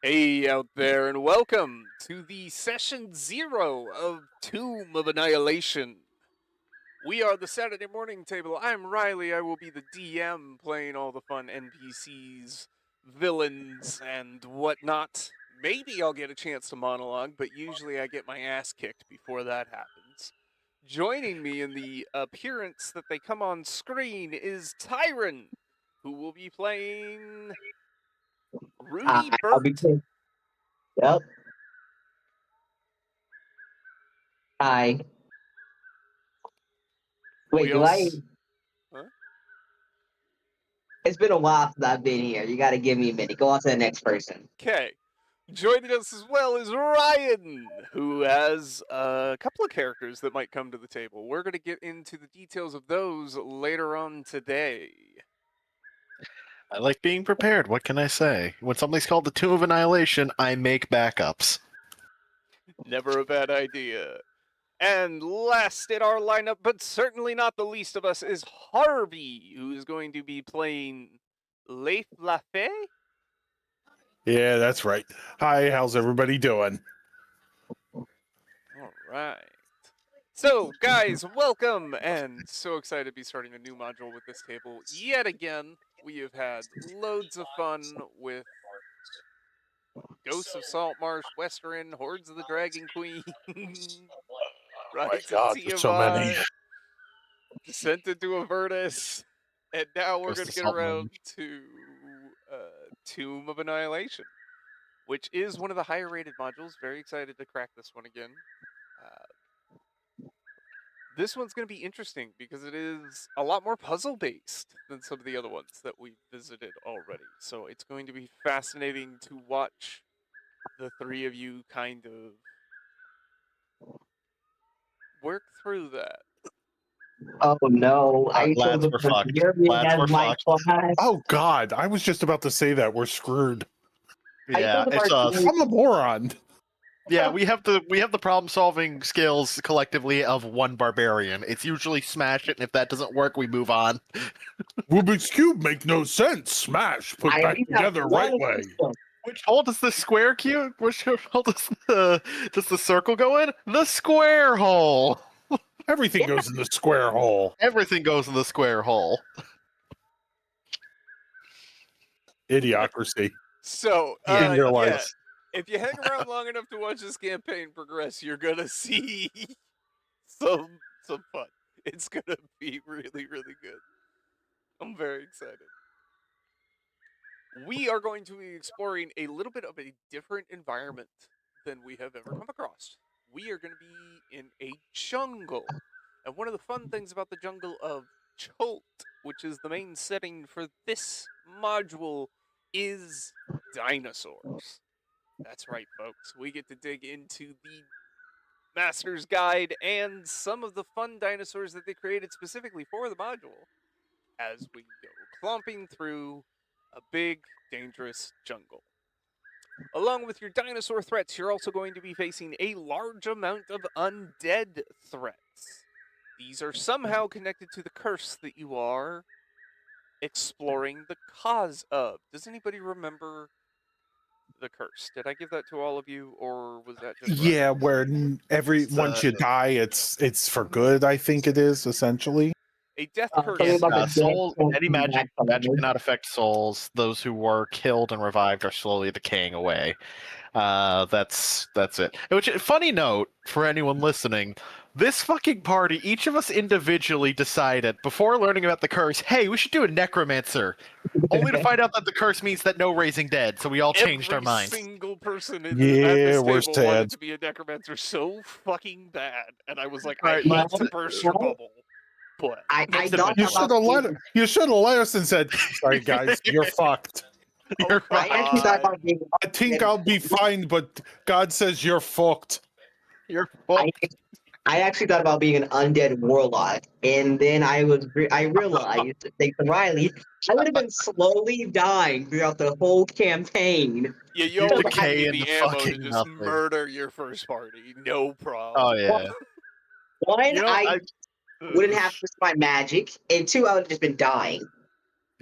Hey out there, and welcome to the session 0 of Tomb of Annihilation. We are the Saturday Morning Table. I'm Riley. I will be the DM playing all the fun NPCs, villains, and whatnot. Maybe I'll get a chance to monologue, but usually I get my ass kicked before that happens. Joining me in the appearance that they come on screen is Tyron, who will be playing Rudy I'll be Burt. quick. Yep. Hi. Wait, We do I? also. Huh? It's been a while since I've been here. You got to give me a minute. Go on to the next person. Okay. Joining us as well is Ryan, who has a couple of characters that might come to the table. We're going to get into the details of those later on today. I like being prepared. What can I say? When something's called the Tomb of Annihilation, I make backups. Never a bad idea. And last in our lineup, but certainly not the least of us, is Harvey, who is going to be playing Leif Lafay. Yeah, that's right. Hi, how's everybody doing? All right. So, guys, welcome, and so excited to be starting a new module with this table yet again. We have had loads of fun with Ghosts of Saltmarsh, Westerin, Hordes of the Dragon Queen, My Rise of God, there's so many. Tiamat, Descent into Avernus, and now we're going Ghost to of get around Saltmarsh. to Tomb of Annihilation, which is one of the higher rated modules. Very excited to crack this one again. This one's going to be interesting because it is a lot more puzzle based than some of the other ones that we've visited already. So it's going to be fascinating to watch the three of you kind of work through that. Oh no! I chose Lads, the we're fucked. Barbarian Lads, as we're my fucked. class. Oh God, I was just about to say that we're screwed. I Yeah, chose the it's us. Barbarian. I'm a moron. Yeah, we have the problem solving skills collectively of one barbarian. It's usually smash it, and if that doesn't work, we move on. Rubik's cube make no sense. Smash, put I at back least have together right one way. system. Which hole does the square cube? Which hole does the circle go in? The square hole. Everything goes in the square hole. Everything goes in the square hole. Idiocracy. So, In your yeah, life. if you hang around long enough to watch this campaign progress, you're gonna see some fun. It's gonna be really, really good. I'm very excited. We are going to be exploring a little bit of a different environment than we have ever come across. We are going to be in a jungle. And one of the fun things about the jungle of Chult, which is the main setting for this module, is dinosaurs. That's right, folks. We get to dig into the Master's Guide and some of the fun dinosaurs that they created specifically for the module as we go clomping through a big, dangerous jungle. Along with your dinosaur threats, you're also going to be facing a large amount of undead threats. These are somehow connected to the curse that you are exploring the cause of. Does anybody remember the curse? Did I give that to all of you, or was that just Ryan? Yeah, where once you die, it's for good. I think it is essentially. A death curse. Something about the dead Souls, can't any come magic back. cannot affect souls. Those who were killed and revived are slowly decaying away. That's it. Which, funny note for anyone listening, this fucking party, each of us individually decided before learning about the curse, hey, we should do a necromancer. Only to find out that the curse means that no raising dead, so we all changed our minds. Every single person at Yeah, this we're table sad. wanted to be a necromancer so fucking bad, and I was like, I Alright, hate to burst your bubble, but I Next thought You individual. should about have you should have let us and said, "Sorry guys, you're fucked." You're I actually thought God. about being. I think I'll be fine, but God says you're fucked. You're I actually thought about being an undead warlock, and then I realized, thanks to Riley, I would have been slowly dying throughout the whole campaign. Yeah, you You always decay give me into the ammo to fucking just nothing. murder your first party, no problem. Oh yeah. One, You know, I wouldn't have to use my magic, and two, I would have just been dying.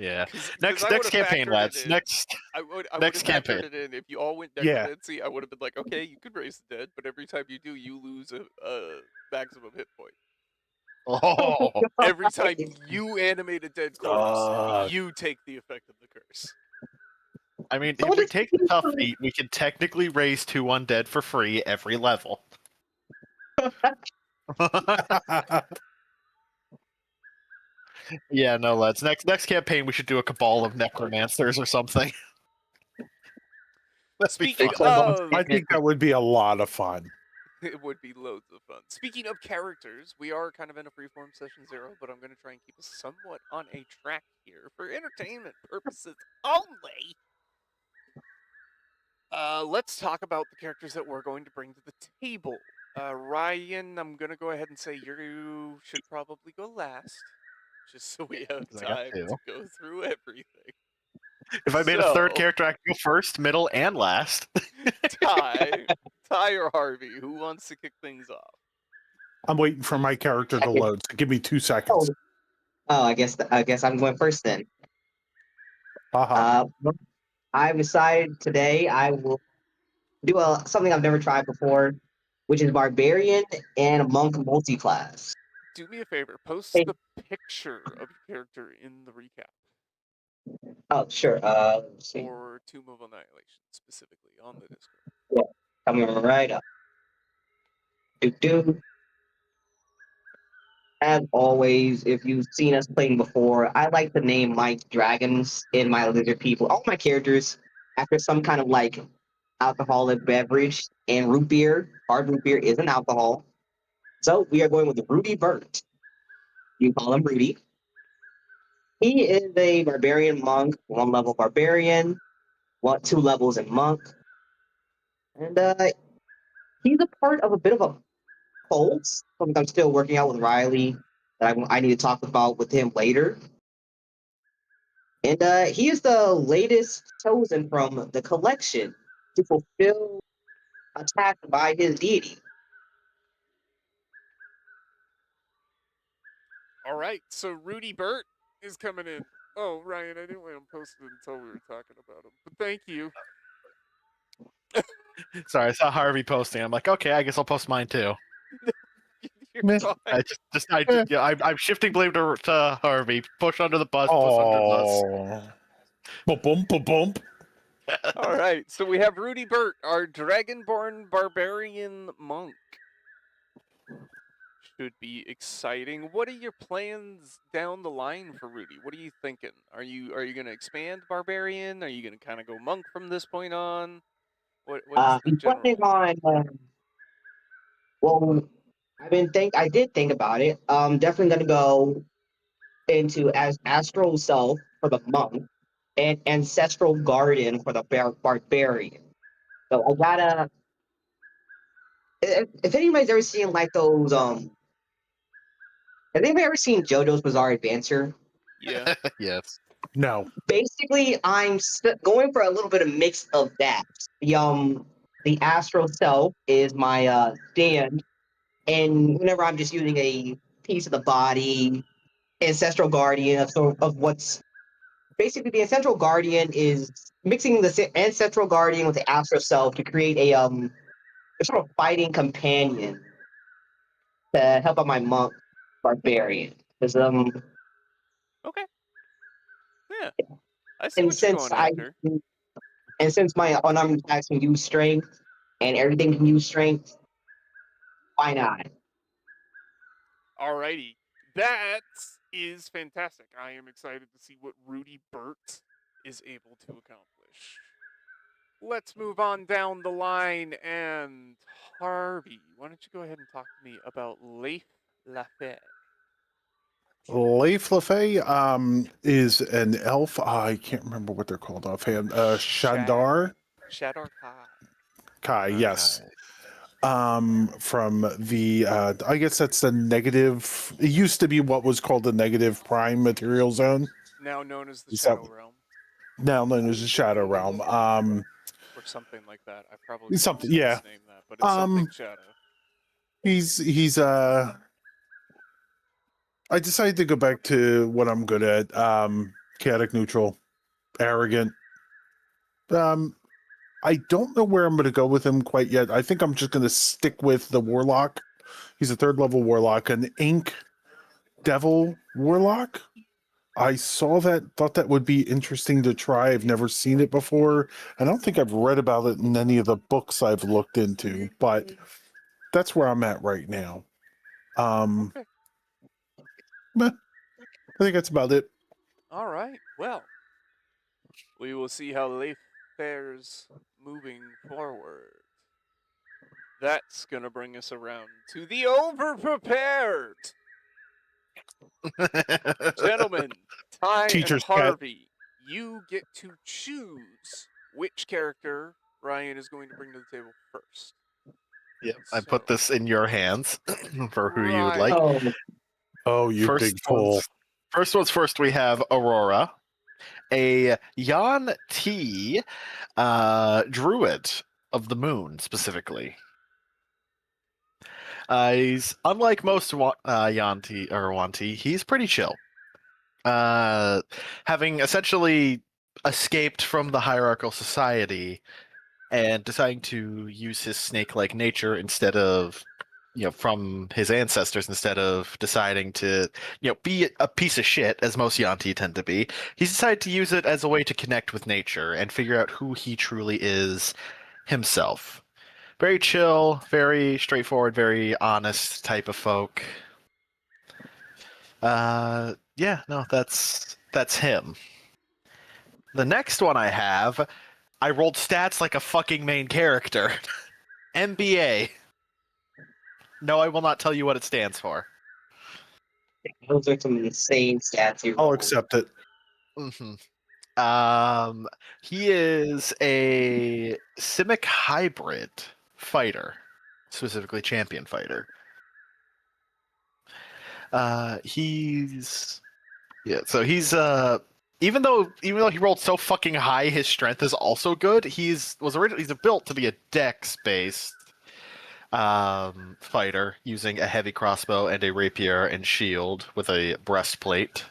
Yeah. 'Cause Next I would've campaign, factored it lads. in. Next I would next have factored campaign. it in if you all went Yeah. necromancy. I would have been like, okay, you could raise the dead, but every time you do, you lose a maximum hit point. Oh, Every time you animate a dead corpse, Suck. you take the effect of the curse. I mean, So if we just take the tough feat, we can technically raise 2 undead for free every level. Yeah, no, lads. Next campaign, we should do a cabal of necromancers or something. That'd be Speaking fun. of, I think that would be a lot of fun. it would be loads of fun. Speaking of characters, we are kind of in a freeform session 0, but I'm going to try and keep us somewhat on a track here for entertainment purposes only. Let's talk about the characters that we're going to bring to the table. Ryan, I'm going to go ahead and say you should probably go last, just so we have 'Cause I got time 2. to go through everything. If I made a third So- character, I can go first, middle, and last. Ty or Harvey, who wants to kick things off? I'm waiting for my character to load. So give me 2 seconds. Oh, I guess I'm going first then. Haha. I've decided today I will do something I've never tried before, which is barbarian and monk multi-class. Do me a favor, post Hey. the picture of your character in the recap Oh, sure. Let's see. for Tomb of Annihilation, specifically on the Discord. Coming right up. Do. As always, if you've seen us playing before, I like to name my dragons and my lizard people, all my characters, after some kind of like alcoholic beverage. And root beer, hard root beer, is an alcohol. So we are going with Rudy Burt. You call him Rudy. He is a barbarian monk, 1 level barbarian, 2 levels in monk. And he's a part of a bit of a cult, something I'm still working out with Riley that I need to talk about with him later. And he is the latest chosen from the collection to fulfill a task by his deity. All right, so Rudy Burt is coming in. Oh, Ryan, I didn't want him posted until we were talking about him, but thank you. Sorry, I saw Harvey posting. I'm like, okay, I guess I'll post mine too. You're Meh. fine. I'm shifting blame to Harvey. Push under the bus. Push under the bus. Oh. Ba-bump, ba-bump. All right, so we have Rudy Burt, our dragonborn barbarian monk. Should be exciting. What are your plans down the line for Rudy? What are you thinking? Are you going to expand barbarian? Are you going to kind of go monk from this point on? What is the I'm general? planning on. Well, I did think about it. Definitely gonna go into as astral self for the monk and ancestral guardian for the barbarian. So I gotta. If anybody's ever seen like those have anybody ever seen JoJo's Bizarre Adventure? Yeah. Yes. Basically, I'm going for a little bit of mix of that. The astral self is my stand, and whenever I'm just using a piece of the body, ancestral guardian of what's basically the ancestral guardian is mixing the ancestral guardian with the astral self to create a sort of fighting companion to help out my monk barbarian. Because Okay. Yeah. I see and what you're since going I after. and since my unarmed attacks can use strength and everything can use strength, why not? Alrighty. That is fantastic. I am excited to see what Rudy Burt is able to accomplish. Let's move on down the line, and Harvey, why don't you go ahead and talk to me about Leif Lafay? Leif Lafay is an elf. I can't remember what they're called offhand. Shandar Shadar Kai. Kai, yes. From the I guess that's the negative. It used to be what was called the negative prime material zone. Now known as the Is that- Shadow Realm, Now known as the Shadow Realm. or something like that. I probably Something, yeah. misnamed that, but it's something Shadow. He's I decided to go back to what I'm good at. Chaotic neutral, arrogant. I don't know where I'm going to go with him quite yet. I think I'm just going to stick with the warlock. He's a 3rd level warlock, an ink devil warlock. I saw that, thought that would be interesting to try. I've never seen it before. I don't think I've read about it in any of the books I've looked into, but that's where I'm at right now. Okay. But I think that's about it. All right. Well, we will see how life fares moving forward. That's going to bring us around to the overprepared. Gentlemen, Ty and Teacher's pet. Harvey, you get to choose which character Ryan is going to bring to the table first. Yep. I So, put this in your hands for who you would Ryan. like. Oh, Oh, you big fool. First one's first, we have Aurora, a Yan T druid of the moon, specifically. He's unlike most Yan T or Wan T, he's pretty chill. Having essentially escaped from the hierarchical society and deciding to use his snake-like nature instead of, from his ancestors, instead of deciding to, be a piece of shit, as most Yanti tend to be, he's decided to use it as a way to connect with nature and figure out who he truly is himself. Very chill, very straightforward, very honest type of folk. Yeah, no, that's him. The next one I have, I rolled stats like a fucking main character. MBA. No, I will not tell you what it stands for. Those are some insane stats you I'll rolled. accept it. He is a Simic hybrid fighter, specifically champion fighter. He's even though he rolled so fucking high, his strength is also good. He's built to be a dex-based fighter using a heavy crossbow and a rapier and shield with a breastplate.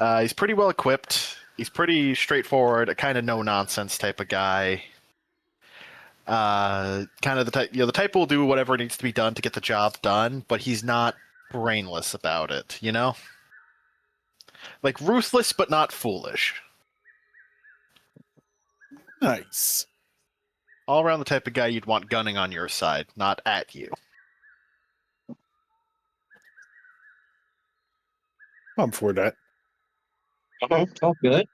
He's pretty well equipped. He's pretty straightforward, a kind of no-nonsense type of guy. Kind of the type, the type will do whatever needs to be done to get the job done, but he's not brainless about it, Like ruthless, but not foolish. Nice. All around the type of guy you'd want gunning on your side, not at you. I'm for that. Oh, good.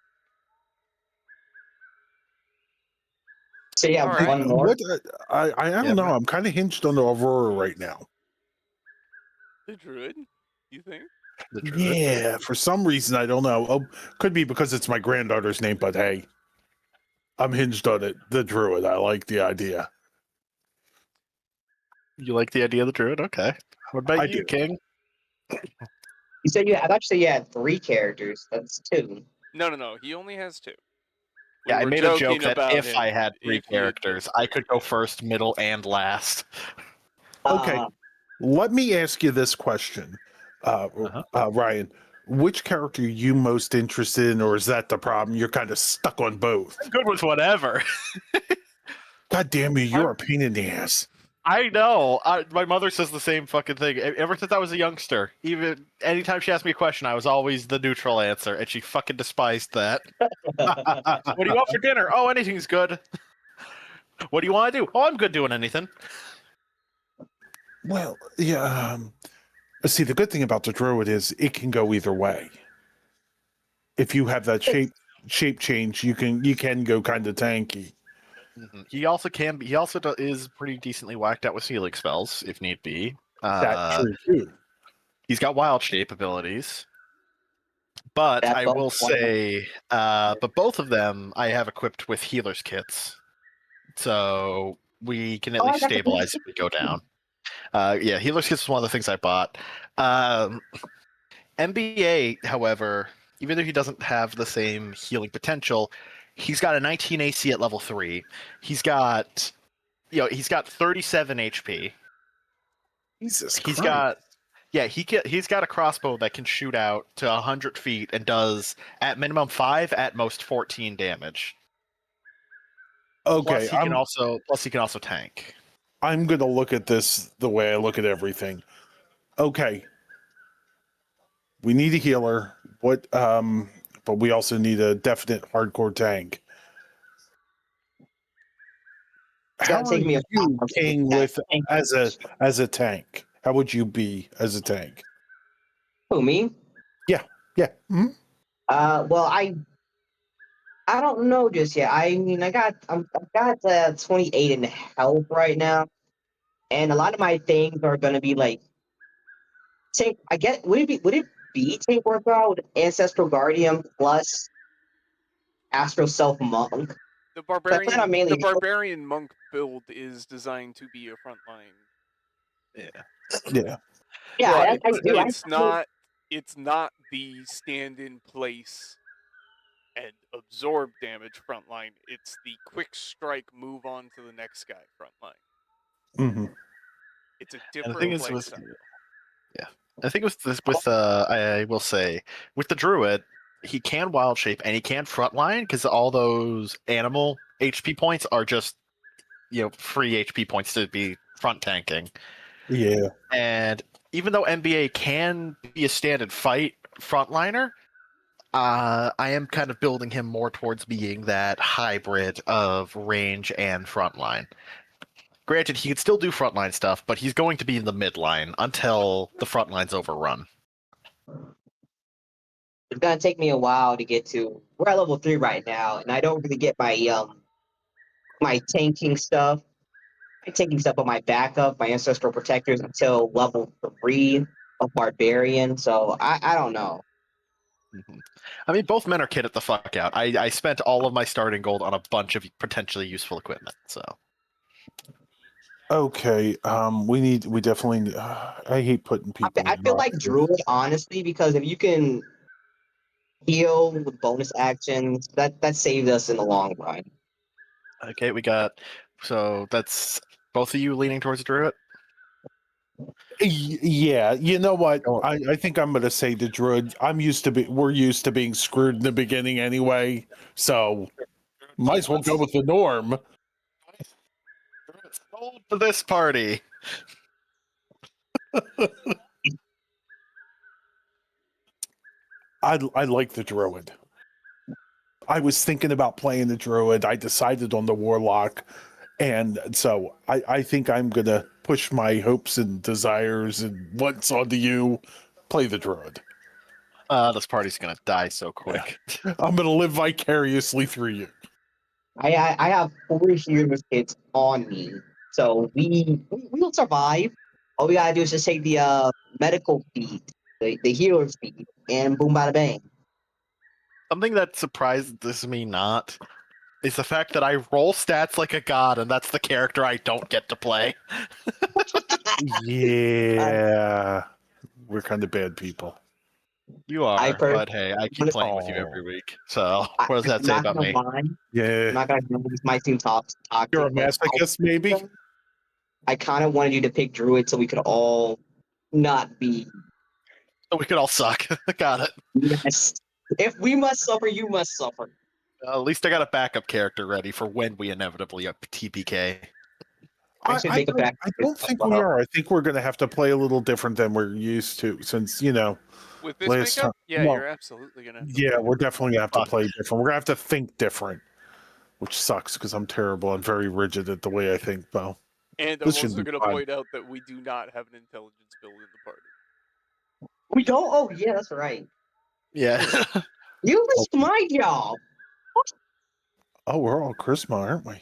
So yeah, All right. one more. What, I don't know. I'm kind of hinged on the Aurora right now. The druid, you think? The druid. Yeah, for some reason, I don't know. Oh, could be because it's my granddaughter's name, but hey, I'm hinged on it. The druid. I like the idea. You like the idea of the druid? Okay. What about I you, do. King? You said I thought you said you had 3 characters. That's 2. No. He only has 2. Yeah, I were made a joke joking that about if him I had 3 if he had characters, I could go first, middle, and last. Okay. Let me ask you this question, Ryan. Which character are you most interested in, or is that the problem? You're kind of stuck on both. I'm good with whatever. God damn you, you're a pain in the ass. I know. My mother says the same fucking thing. Ever since I was a youngster, even anytime she asked me a question, I was always the neutral answer, and she fucking despised that. What do you want for dinner? Oh, anything's good. What do you want to do? Oh, I'm good doing anything. Well, yeah. See, the good thing about the druid is it can go either way. If you have that shape change, you can go kind of tanky. Mm-hmm. He also is pretty decently whacked out with healing spells if need be. That's true too. He's got wild shape abilities. But I will say, but both of them I have equipped with healer's kits, so we can at least stabilize if we go down. Yeah, healer's kits is one of the things I bought. MBA, however, even though he doesn't have the same healing potential, he's got a 19 AC at level 3. He's got 37 HP. Jesus He's Christ. got Yeah, he's got a crossbow that can shoot out to 100 feet and does at minimum 5, at most 14 damage. Okay, Plus he can also tank. I'm gonna look at this the way I look at everything. Okay, we need a healer. But we also need a definite hardcore tank. It's How gonna are take me a you, while to get King, that with tank. as a tank? How would you be as a tank? Who, me? Yeah. Mhm. Well, I don't know just yet. I mean, I've got 28 in health right now, and a lot of my things are gonna be like tank. I get would it be tank workout with Ancestral Guardian plus Astro Self Monk? The I plan on mainly barbarian monk build is designed to be a frontline. Yeah. Yeah. yeah, Well, I do. it's not the stand in place and absorb damage frontline. It's the quick strike, move on to the next guy frontline. Hmm. It's a And the thing different is play with style. yeah, I think I will say with the druid, he can wild shape and he can frontline because all those animal HP points are just free HP points to be front tanking. Yeah. And even though NBA can be a standard fight frontliner, I am kind of building him more towards being that hybrid of range and frontline. Granted, he can still do frontline stuff, but he's going to be in the midline until the frontline's overrun. It's gonna take me a while to get to. We're at level 3 right now, and I don't really get my tanking stuff. My tanking stuff on my backup, my ancestral protectors until level 3 of barbarian. So I don't know. Mhm. I mean, both men are kitted the fuck out. I spent all of my starting gold on a bunch of potentially useful equipment. So Okay. We definitely. I hate putting people I in feel like boxes. druid honestly because if you can heal with bonus actions, that saved us in the long run. okay, so that's both of you leaning towards druid. Yeah, you know what? Oh, I think I'm gonna say the druid. We're used to being screwed in the beginning anyway, so might as well go with the norm. Druid's sold to this party. I like the druid. I was thinking about playing the druid. I decided on the warlock, and so I think I'm gonna push my hopes and desires and wants onto you. Play the druid. This party's gonna die so quick. I'm gonna live vicariously through you. I have 4 healers kits on me, so we'll survive. All we gotta do is just take the medical feed, the healer's feed, and boom, bada bang. Something that surprises me not is the fact that I roll stats like a god, and that's the character I don't get to play. Yeah, we're kind of bad people. You I are, personally, but hey, I keep playing with you every week. So I'm what does that say not about gonna me? lie. I'm Yeah, not gonna lie, this might seem you're a toxic, but masochist, maybe. I kind of wanted you to pick Druid so we could all not be. So we could all suck. Got it. Yes. If we must suffer, you must suffer. At least I got a backup character ready for when we inevitably up TPK. I should make a back. I don't think we are. I think we're going to have to play a little different than we're used to, since With this last time. makeup, yeah, Well, you're absolutely gonna have to yeah, play we're different. definitely going to have to Fuck. play different. We're going to have to think different, which sucks because I'm terrible and very rigid at the way I think. Though And I'm this should also be going to fun. point out that we do not have an intelligence build in the party. We don't. Oh yeah, that's right. Yeah. You missed my job. Oh, we're all charisma, aren't we?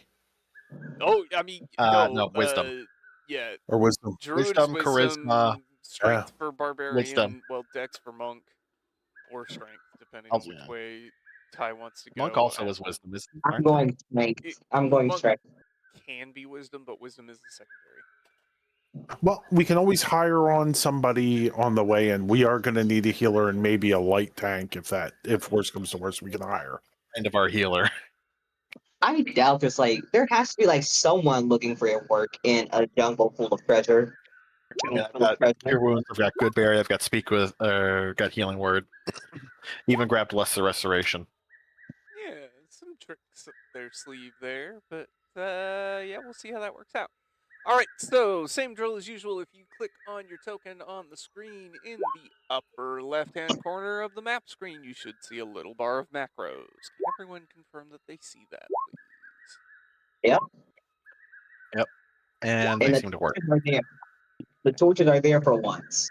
Oh, I mean, no, No, wisdom. yeah, Or wisdom? druid is Wisdom, wisdom, charisma, strength for wisdom. barbarian, well, dex for monk, or strength, depending on which Yeah. way Ty wants to go. Monk also is wisdom, isn't I'm aren't going strength. I'm going monk strength. can be wisdom, but wisdom is the secondary. Well, we can always hire on somebody on the way, and we are going to need a healer and maybe a light tank if worse comes to worse, we can hire. Kind of our healer. I doubt there has to be like someone looking for your work in a jungle full of treasure. Yeah, I've got Cure Wounds, I've got Good Berry, I've got Speak with, got Healing Word. Even grabbed Lesser Restoration. Yeah, some tricks up their sleeve there, but yeah, we'll see how that works out. All right, so same drill as usual. If you click on your token on the screen in the upper left-hand corner of the map screen, you should see a little bar of macros. Can everyone confirm that they see that, please? Yep. And And they seem to work. the torches are there for once.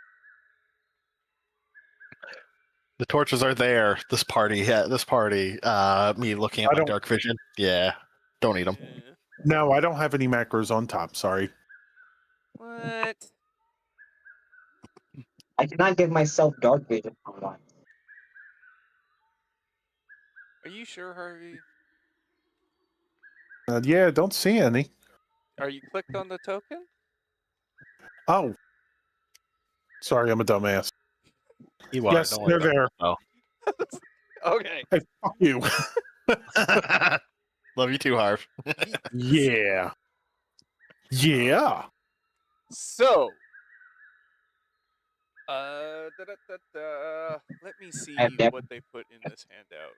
The torches are there. This party, me looking at I my don't. dark vision. Yeah, don't need them. Yeah. No, I don't have any macros on top. Sorry. What? I cannot give myself dark vision for once. Are you sure, Harvey? Yeah, don't see any. Are you clicked on the token? Oh, sorry, I'm a dumbass. You are. Yes, Don't worry they're about there. it. Okay. Hey, fuck you. Oh. Love you too, Harv. Yeah. Yeah. So, let me I see have never. what they put in this handout.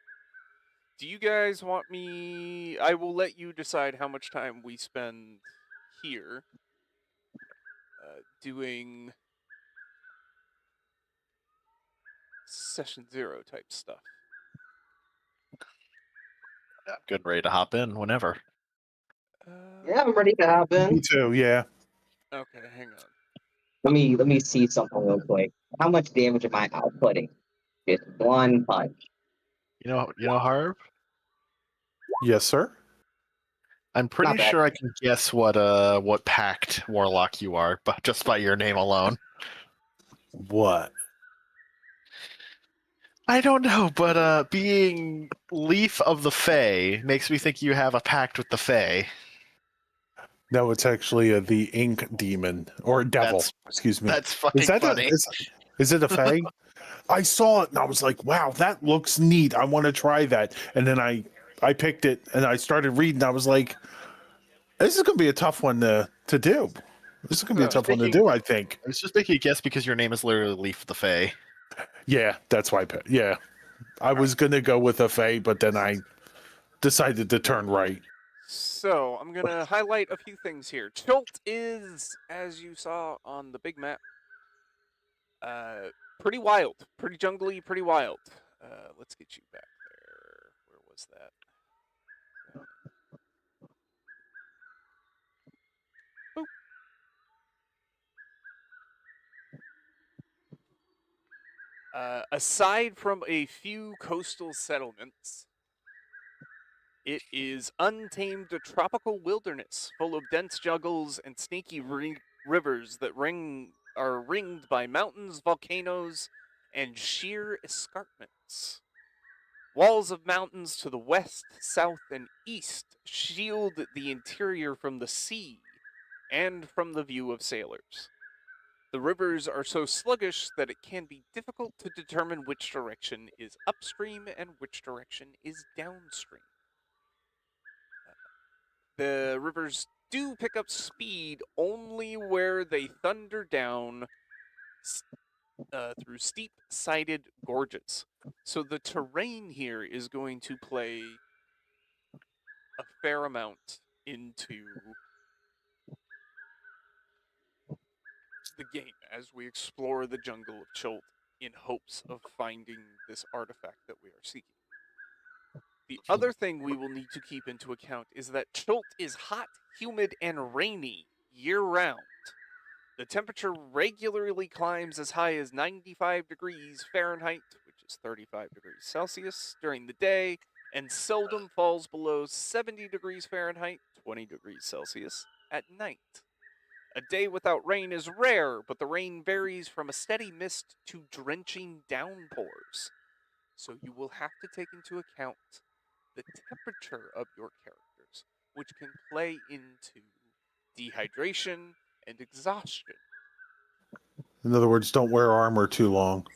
Do you guys want me? I will let you decide how much time we spend here doing session 0 type stuff. I'm good and ready to hop in whenever. Yeah, I'm ready to hop Me in. too. Yeah. Okay, hang on. Let me see something real quick. How much damage am I outputting? Just one punch. You know, Harv. Yes, sir. I'm pretty Not bad. sure I can guess what pact warlock you are, but just by your name alone. What? I don't know, but being Leaf of the Fae makes me think you have a pact with the Fae. No, it's actually the ink demon or devil. That's Excuse me. That's fucking funny. Is it a fae? I saw it and I was like, wow, that looks neat. I want to try that. And then I picked it and I started reading. I was like, this is going to be a tough one to do. This is going to be a So, tough one to Thinking, do, I think. I was just making a guess because your name is literally Leaf of the Fae. Yeah, that's why I picked. Yeah. I was going to go with a fae, but then I decided to turn right. So I'm gonna highlight a few things here. Chult is, as you saw on the big map, pretty wild, pretty jungly, pretty wild. Let's get you back there. Where was that? Boop. Aside from a few coastal settlements, it is untamed tropical wilderness full of dense jungles and sneaky rivers that are ringed by mountains, volcanoes, and sheer escarpments. Walls of mountains to the west, south, and east shield the interior from the sea and from the view of sailors. The rivers are so sluggish that it can be difficult to determine which direction is upstream and which direction is downstream. The rivers do pick up speed only where they thunder down through steep-sided gorges. So the terrain here is going to play a fair amount into the game as we explore the jungle of Chult in hopes of finding this artifact that we are seeking. The other thing we will need to keep into account is that Chult is hot, humid, and rainy year-round. The temperature regularly climbs as high as 95 degrees Fahrenheit, which is 35 degrees Celsius, during the day, and seldom falls below 70 degrees Fahrenheit, 20 degrees Celsius, at night. A day without rain is rare, but the rain varies from a steady mist to drenching downpours. So you will have to take into account the temperature of your characters, which can play into dehydration and exhaustion. In other words, don't wear armor too long.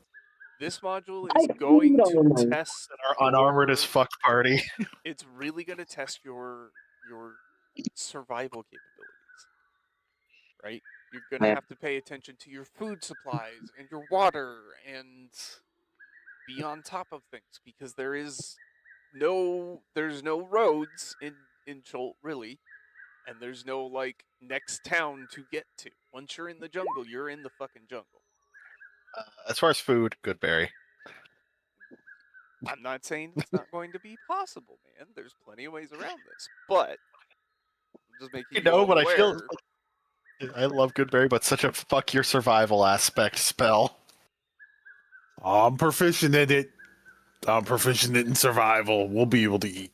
This module I is going to don't know. test Our unarmored as fuck party. It's really going to test your survival capabilities, right? You're going to Yeah. have to pay attention to your food supplies and your water and be on top of things because there's no roads in Chult really, and there's no like next town to get to. Once you're in the jungle, you're in the fucking jungle. As far as food, good berry. I'm not saying it's not going to be possible, man. There's plenty of ways around this, but I'm just making You you know, all but I feel aware. I love Goodberry, but such a fuck your survival aspect spell. I'm proficient in it. I'm proficient in survival. We'll be able to eat.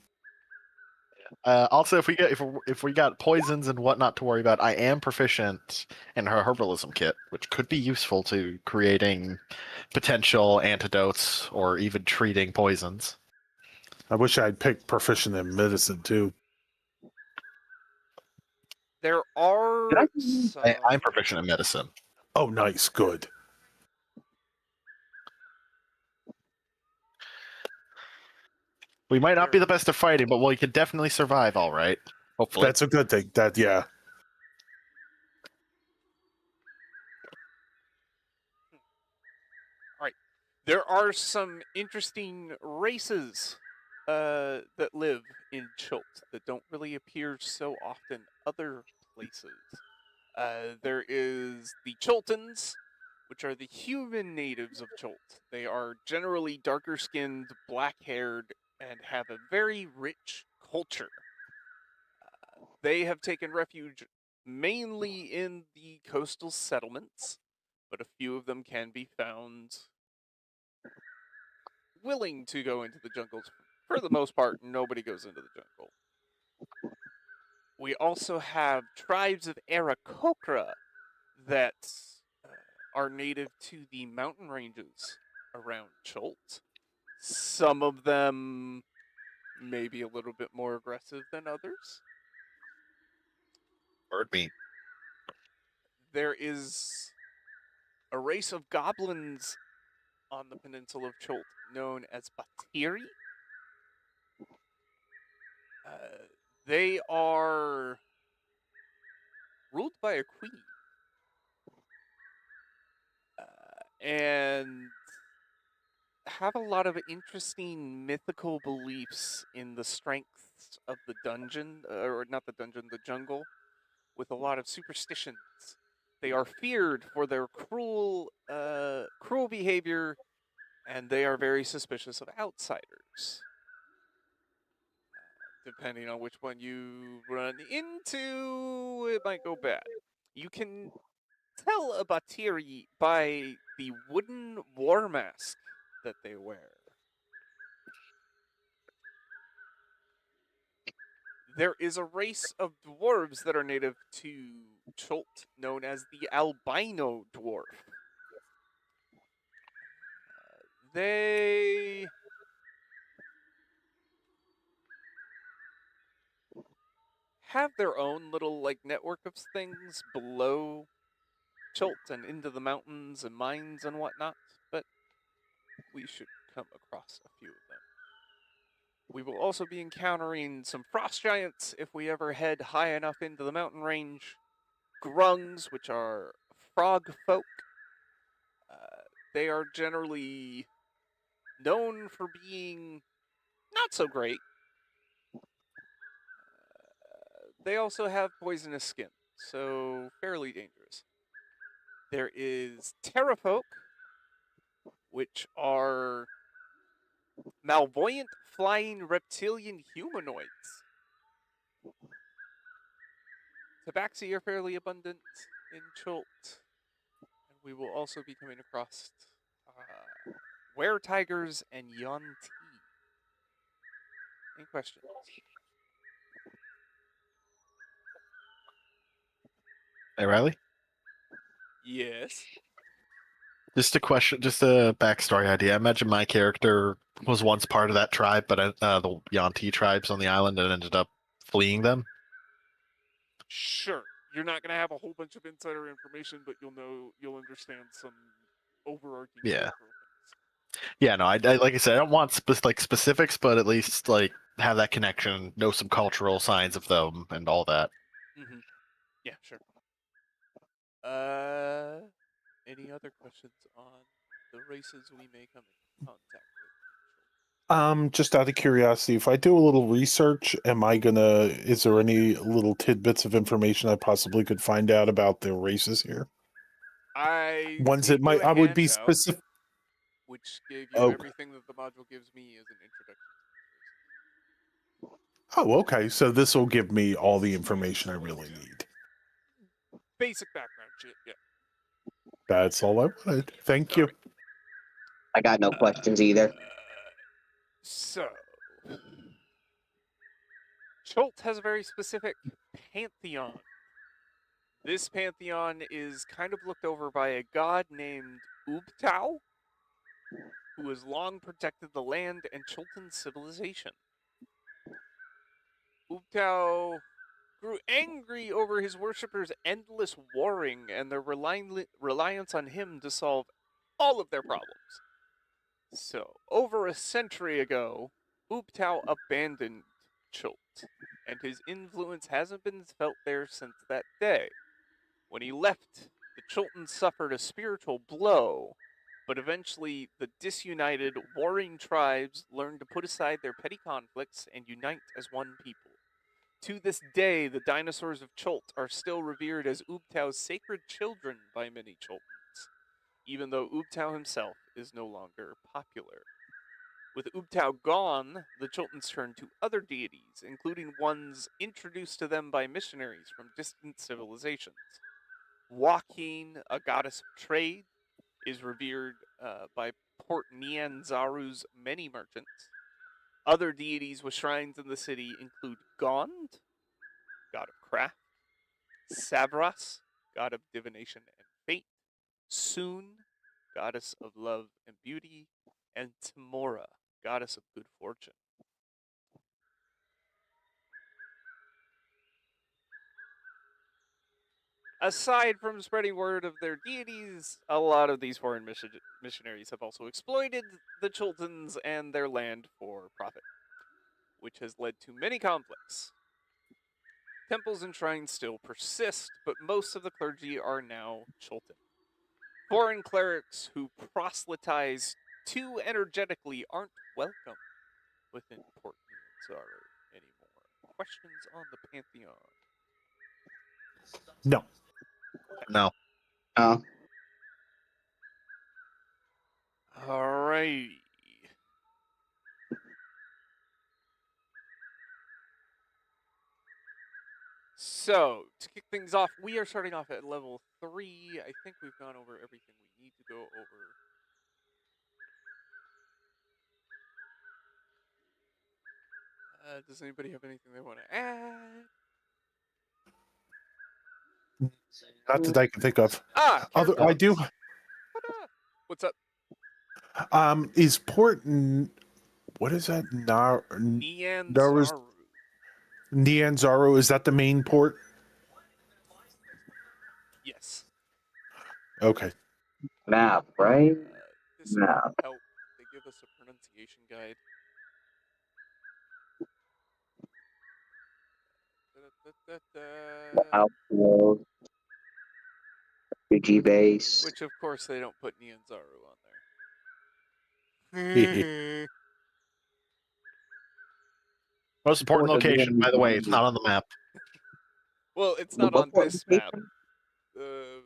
Also, if we got poisons and whatnot to worry about, I am proficient in her herbalism kit, which could be useful to creating potential antidotes or even treating poisons. I wish I'd picked proficient in medicine too. There Did are I- some. I'm proficient in medicine. Oh, nice, good. We might not be the best at fighting, but we could definitely survive. All right, hopefully. That's a good thing. That yeah. All right. There are some interesting races that live in Chult that don't really appear so often other places. There is the Chultans, which are the human natives of Chult. They are generally darker skinned, black haired, and have a very rich culture. They have taken refuge mainly in the coastal settlements, but a few of them can be found willing to go into the jungles. For the most part, nobody goes into the jungle. We also have tribes of Aarakocra that are native to the mountain ranges around Chult. Some of them may be a little bit more aggressive than others. Bird meat. There is a race of goblins on the peninsula of Chult known as Batiri. They are ruled by a queen. And have a lot of interesting mythical beliefs in the strengths of the dungeon, or not the dungeon, the jungle, with a lot of superstitions. They are feared for their cruel behavior, and they are very suspicious of outsiders. Depending on which one you run into, it might go bad. You can tell a Batiri by the wooden war mask that they wear. There is a race of dwarves that are native to Chult known as the albino dwarf. They have their own little like network of things below Chult and into the mountains and mines and whatnot, but we should come across a few of them. We will also be encountering some frost giants if we ever head high enough into the mountain range. Grungs, which are frog folk. They are generally known for being not so great. They also have poisonous skin, so fairly dangerous. There is Terrafolk, which are malvoyant flying reptilian humanoids. Tabaxi are fairly abundant in Chult, and we will also be coming across were-tigers and Yuan-ti. Any questions? Hey, Riley? Yes. Just a question, just a backstory idea. I imagine my character was once part of that tribe, but the Yanti tribes on the island and ended up fleeing them. Sure. You're not going to have a whole bunch of insider information, but you'll understand some overarching Yeah. cultural things. Yeah, no, I like I said, I don't want specifics, but at least like have that connection, know some cultural signs of them and all that. Mm-hmm. Yeah, sure. Any other questions on the races we may come in contact with? Just out of curiosity, if I do a little research, is there any little tidbits of information I possibly could find out about the races here? I Ones that gave you might, a I would be handout, specific. which gave you Oh, everything that the module gives me as an introduction to oh, okay. So this will give me all the information I really need. the races. Basic background shit, yeah. That's all I wanted. Thank you. Alright. I got no questions either. So, Chult has a very specific pantheon. This pantheon is kind of looked over by a god named Ubtao, who has long protected the land and Chultan civilization. Ubtao grew angry over his worshippers' endless warring and their reliance on him to solve all of their problems. So, over a century ago, Ubtao abandoned Chult, and his influence hasn't been felt there since that day. When he left, the Chultans suffered a spiritual blow, but eventually the disunited, warring tribes learned to put aside their petty conflicts and unite as one people. To this day, the dinosaurs of Chult are still revered as Ubtao's sacred children by many Chultans, even though Ubtao himself is no longer popular. With Ubtao gone, the Chultans turned to other deities, including ones introduced to them by missionaries from distant civilizations. Joaquin, a goddess of trade, is revered by Port Nianzaru's many merchants. Other deities with shrines in the city include Gond, god of craft, Savras, god of divination and fate, Sun, goddess of love and beauty, and Timora, goddess of good fortune. Aside from spreading word of their deities, a lot of these foreign missionaries have also exploited the Chultans and their land for profit, which has led to many conflicts. Temples and shrines still persist, but most of the clergy are now Chultan. Foreign clerics who proselytize too energetically aren't welcome within Port Nianzaro anymore. Questions on the Pantheon? No. No. Oh, Alrighty. So, to kick things off, we are starting off at level 3. I think we've gone over everything we need to go over. Does anybody have anything they want to add? Not that I can think of. Character I do. notes. Ta-da! What's up? Is what is that? Nianzaru. Nianzaro, is that the main port? Yes. Okay. map, right? This might Map. help. They give us a pronunciation guide. Da-da-da-da-da. Outfield, PG base. Which, of course, they don't put Nianzaru on Hehe. there. Most important Port location, by the way, it's again. not on the map. Well, it's not What on port this map. location?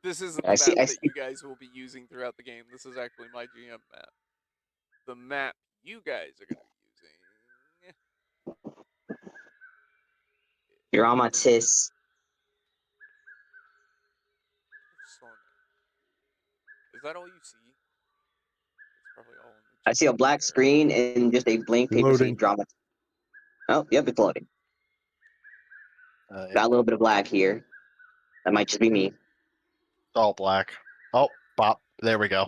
This isn't I the see. map I that see. you guys will be using throughout the game. This is actually my GM map. The map you guys are going to be using. You're on my tis. Is that all you see? It's probably all in I see a the black there. screen and just a blank paper saying Loading. drama. Oh, yep, it's loading. Got a little bit of lag here. That might just be me. All black. Oh, bop. There we go.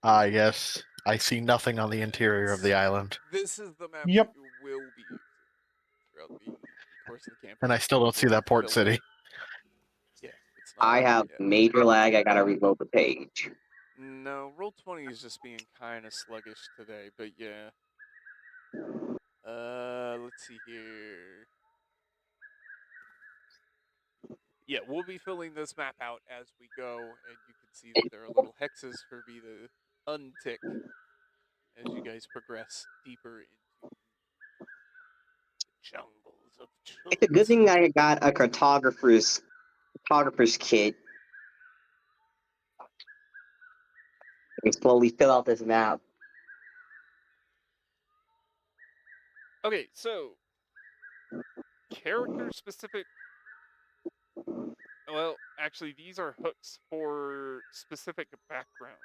Yes. I see nothing on the interior of the island. This is the map Yep. that you will be using throughout the course of the campaign. And I still don't see that port Fill in. city. Yeah, it's not I on there have yet. major lag. I gotta reload the page. No, Roll20 is just being kind of sluggish today, but yeah. Let's see here. Yeah, we'll be filling this map out as we go, and you can see that there are little hexes for me to untick as you guys progress deeper into the jungles of It's a good Chult. thing I got a photographer's kit. I can slowly fill out this map. Okay, so character specific. Well, actually, these are hooks for specific backgrounds.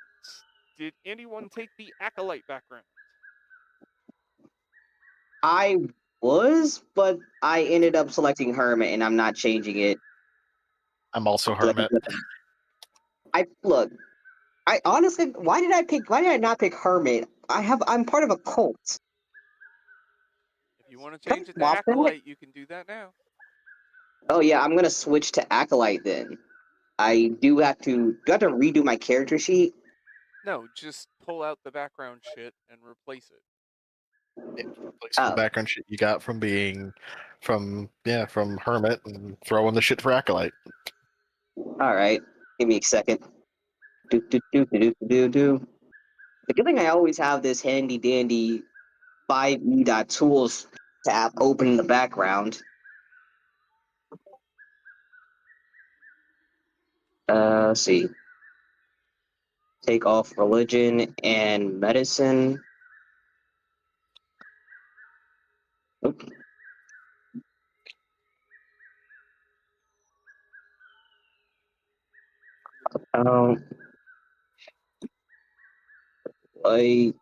Did anyone take the acolyte background? I was, but I ended up selecting Hermit, and I'm not changing it. I'm also Like, hermit. I look. I honestly, why did I not pick Hermit? I'm part of a cult. If you want to Can I change it to swap that? acolyte, you can do that now. Oh yeah, I'm gonna switch to Acolyte then. I do have to. Do I have to redo my character sheet? No, just pull out the background shit and replace it. Replace the Oh, background shit you got from being from hermit and throw in the shit for acolyte. all right. Give me a second. Do do do do do do do. The good thing I always have this handy dandy 5e.tools tab open in the background. Let's see. Take off religion and medicine. Oop. Um, I,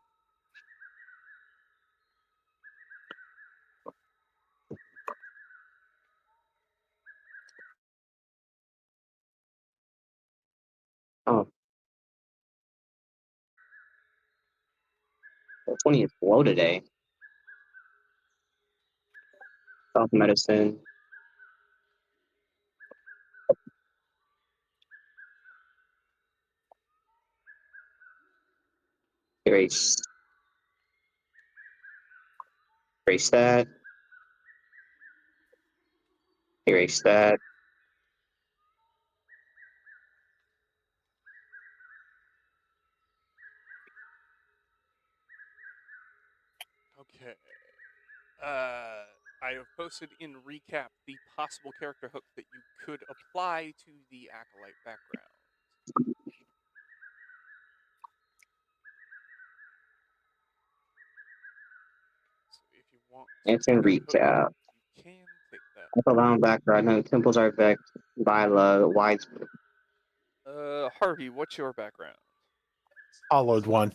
oh, 20 is slow today. Self medicine. Erase. Erase that. Erase that. Okay. I have posted in recap the possible character hook that you could apply to the acolyte background. So if you want to It's in take that hook, recap. you can take that. Allowing background. No, temples are vexed by the widespread. Harvey, what's your background? Hollowed one.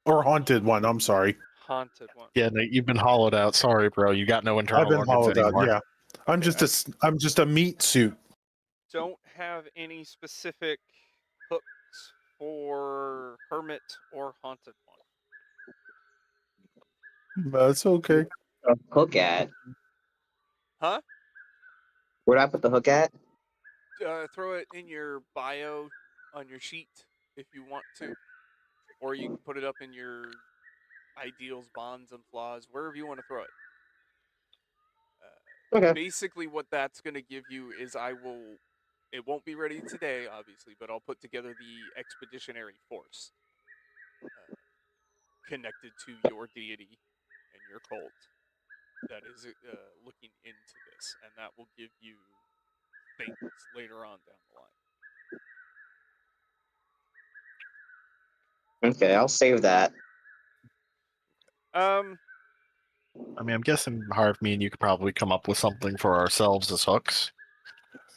Or haunted one, I'm sorry. Haunted one. Yeah, Nate, you've been hollowed out. Sorry, bro. You got no I've internal been organs hollowed out, anymore. yeah. I'm Okay, I'm just a meat suit. don't have any specific hooks for hermit or haunted one. That's okay. A hook at? Huh? Where do I put the hook at? Throw it in your bio on your sheet if you want to, or you can put it up in your ideals, bonds, and flaws, wherever you want to throw it. Okay. Basically, what that's going to give you is I will. It won't be ready today, obviously, but I'll put together the expeditionary force connected to your deity and your cult that is looking into this, and that will give you things later on down the line. Okay, I'll save that. Um, I mean, I'm guessing Harv, me and you could probably come up with something for ourselves as hooks.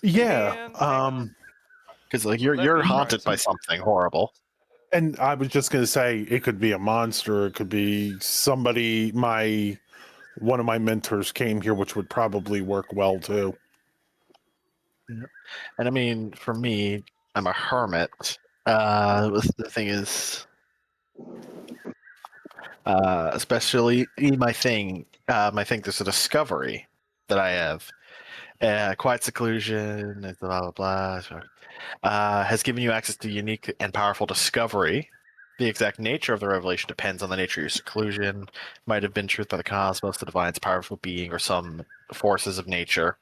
Yeah. can hang on. Because like Let you're me try haunted by something. something horrible. And I was just gonna say it could be a monster, it could be somebody one of my mentors came here, which would probably work well too. And I mean, for me, I'm a hermit. The thing is, especially my thing. There's a discovery that I have. Quiet seclusion, blah blah blah. Has given you access to unique and powerful discovery. The exact nature of the revelation depends on the nature of your seclusion. Might have been truth by the cosmos, the divine's powerful being, or some forces of nature.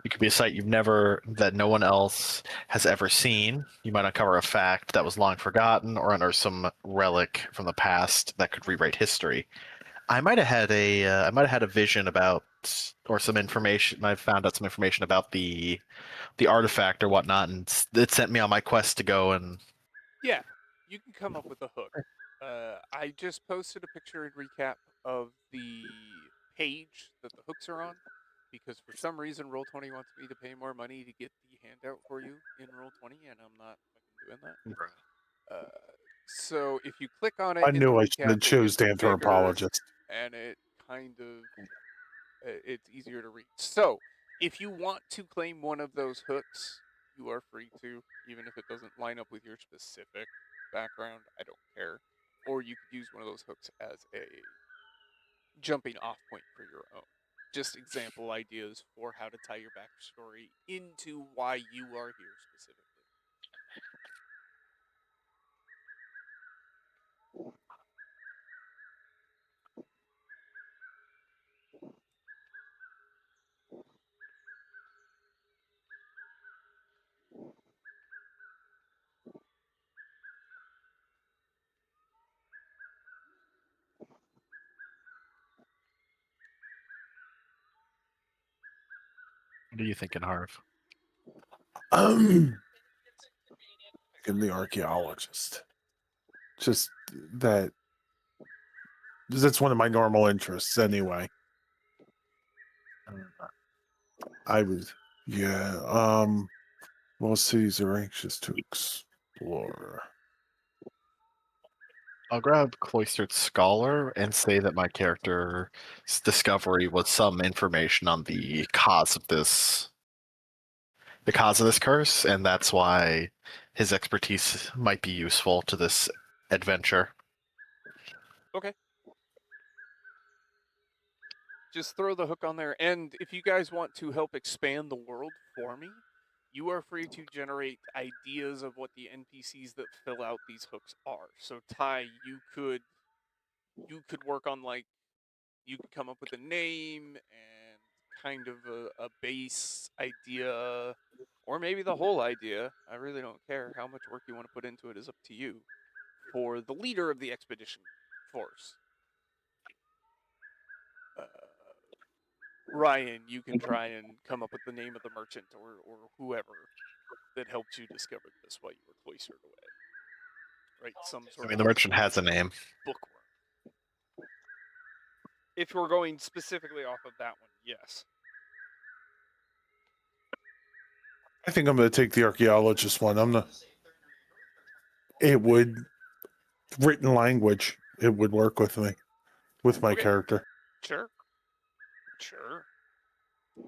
It could be a site that no one else has ever seen. You might uncover a fact that was long forgotten, or unearth some relic from the past that could rewrite history. I might have had a vision about, or some information. I found out some information about the artifact or whatnot, and it sent me on my quest to go and. Yeah, you can come up with a hook. I just posted a picture and recap of the page that the hooks are on, because for some reason Roll20 wants me to pay more money to get the handout for you in Roll20, and I'm not fucking doing that. So if you click on it I in the knew I should recap, have it chosen gets bigger anthropologist. and it kind of it's easier to read. So if you want to claim one of those hooks, you are free to, even if it doesn't line up with your specific background. I don't care. Or you could use one of those hooks as a jumping off point for your own. Just example ideas for how to tie your backstory into why you are here specifically. What are you thinking, Harv? Thinking the archaeologist. Just that. That's one of my normal interests, anyway. I was, yeah. Most cities are anxious to explore. I'll grab Cloistered Scholar and say that my character's discovery was some information on the cause of this curse, and that's why his expertise might be useful to this adventure. Okay. Just throw the hook on there. And if you guys want to help expand the world for me, you are free to generate ideas of what the NPCs that fill out these hooks are. So Ty, you could work on, like, you could come up with a name and kind of a base idea, or maybe the whole idea. I really don't care. How much work you want to put into it is up to you. For the leader of the expedition force. Uh, Ryan, you can try and come up with the name of the merchant or whoever that helped you discover this while you were cloistered away. Right? Some I sort mean, of the merchant has a name. bookworm. If we're going specifically off of that one, yes. I think I'm going to take the archaeologist one. It would written language. It would work with me, with my Okay. character. Sure.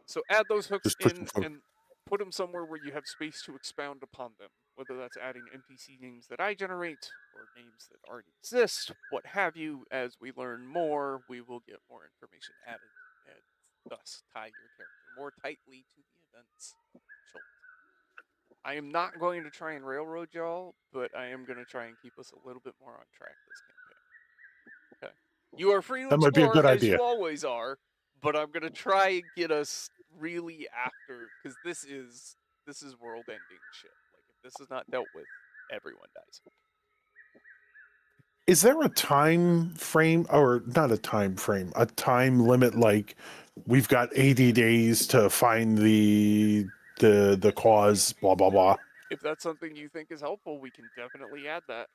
So add those hooks Just pushing in forward. and put them somewhere where you have space to expound upon them, whether that's adding NPC names that I generate or names that already exist, what have you. As we learn more, we will get more information added and thus tie your character more tightly to the events of Chult. I am not going to try and railroad y'all, but I am going to try and keep us a little bit more on track this campaign. Okay. You are free to That might be a explore good as idea. you always are, but I'm gonna try and get us really after, because this is world ending shit. Like, if this is not dealt with, everyone dies. Is there a time frame, or not a time frame, a time limit? Like, we've got 80 days to find the cause. Blah blah blah. If that's something you think is helpful, we can definitely add that.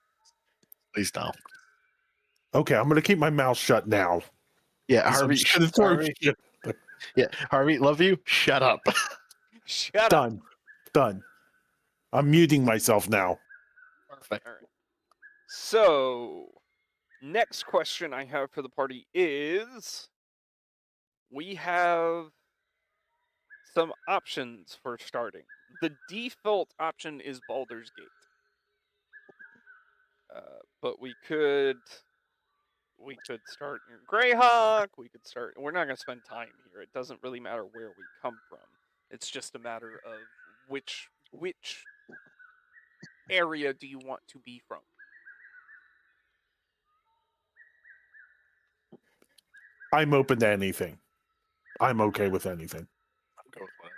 Please don't. Okay, I'm going to keep my mouth shut now. Yeah, 'Cause I'm Harvey. just gonna throw Harvey. shit. Yeah, Harvey. Love you. Shut up. Shut up. Done. I'm muting myself now. Perfect. All right. So, next question I have for the party is, we have some options for starting. The default option is Baldur's Gate. But we could start in Greyhawk. We could start. We're not going to spend time here. It doesn't really matter where we come from. It's just a matter of which area do you want to be from. I'm open to anything. I'm okay with anything. I'm going with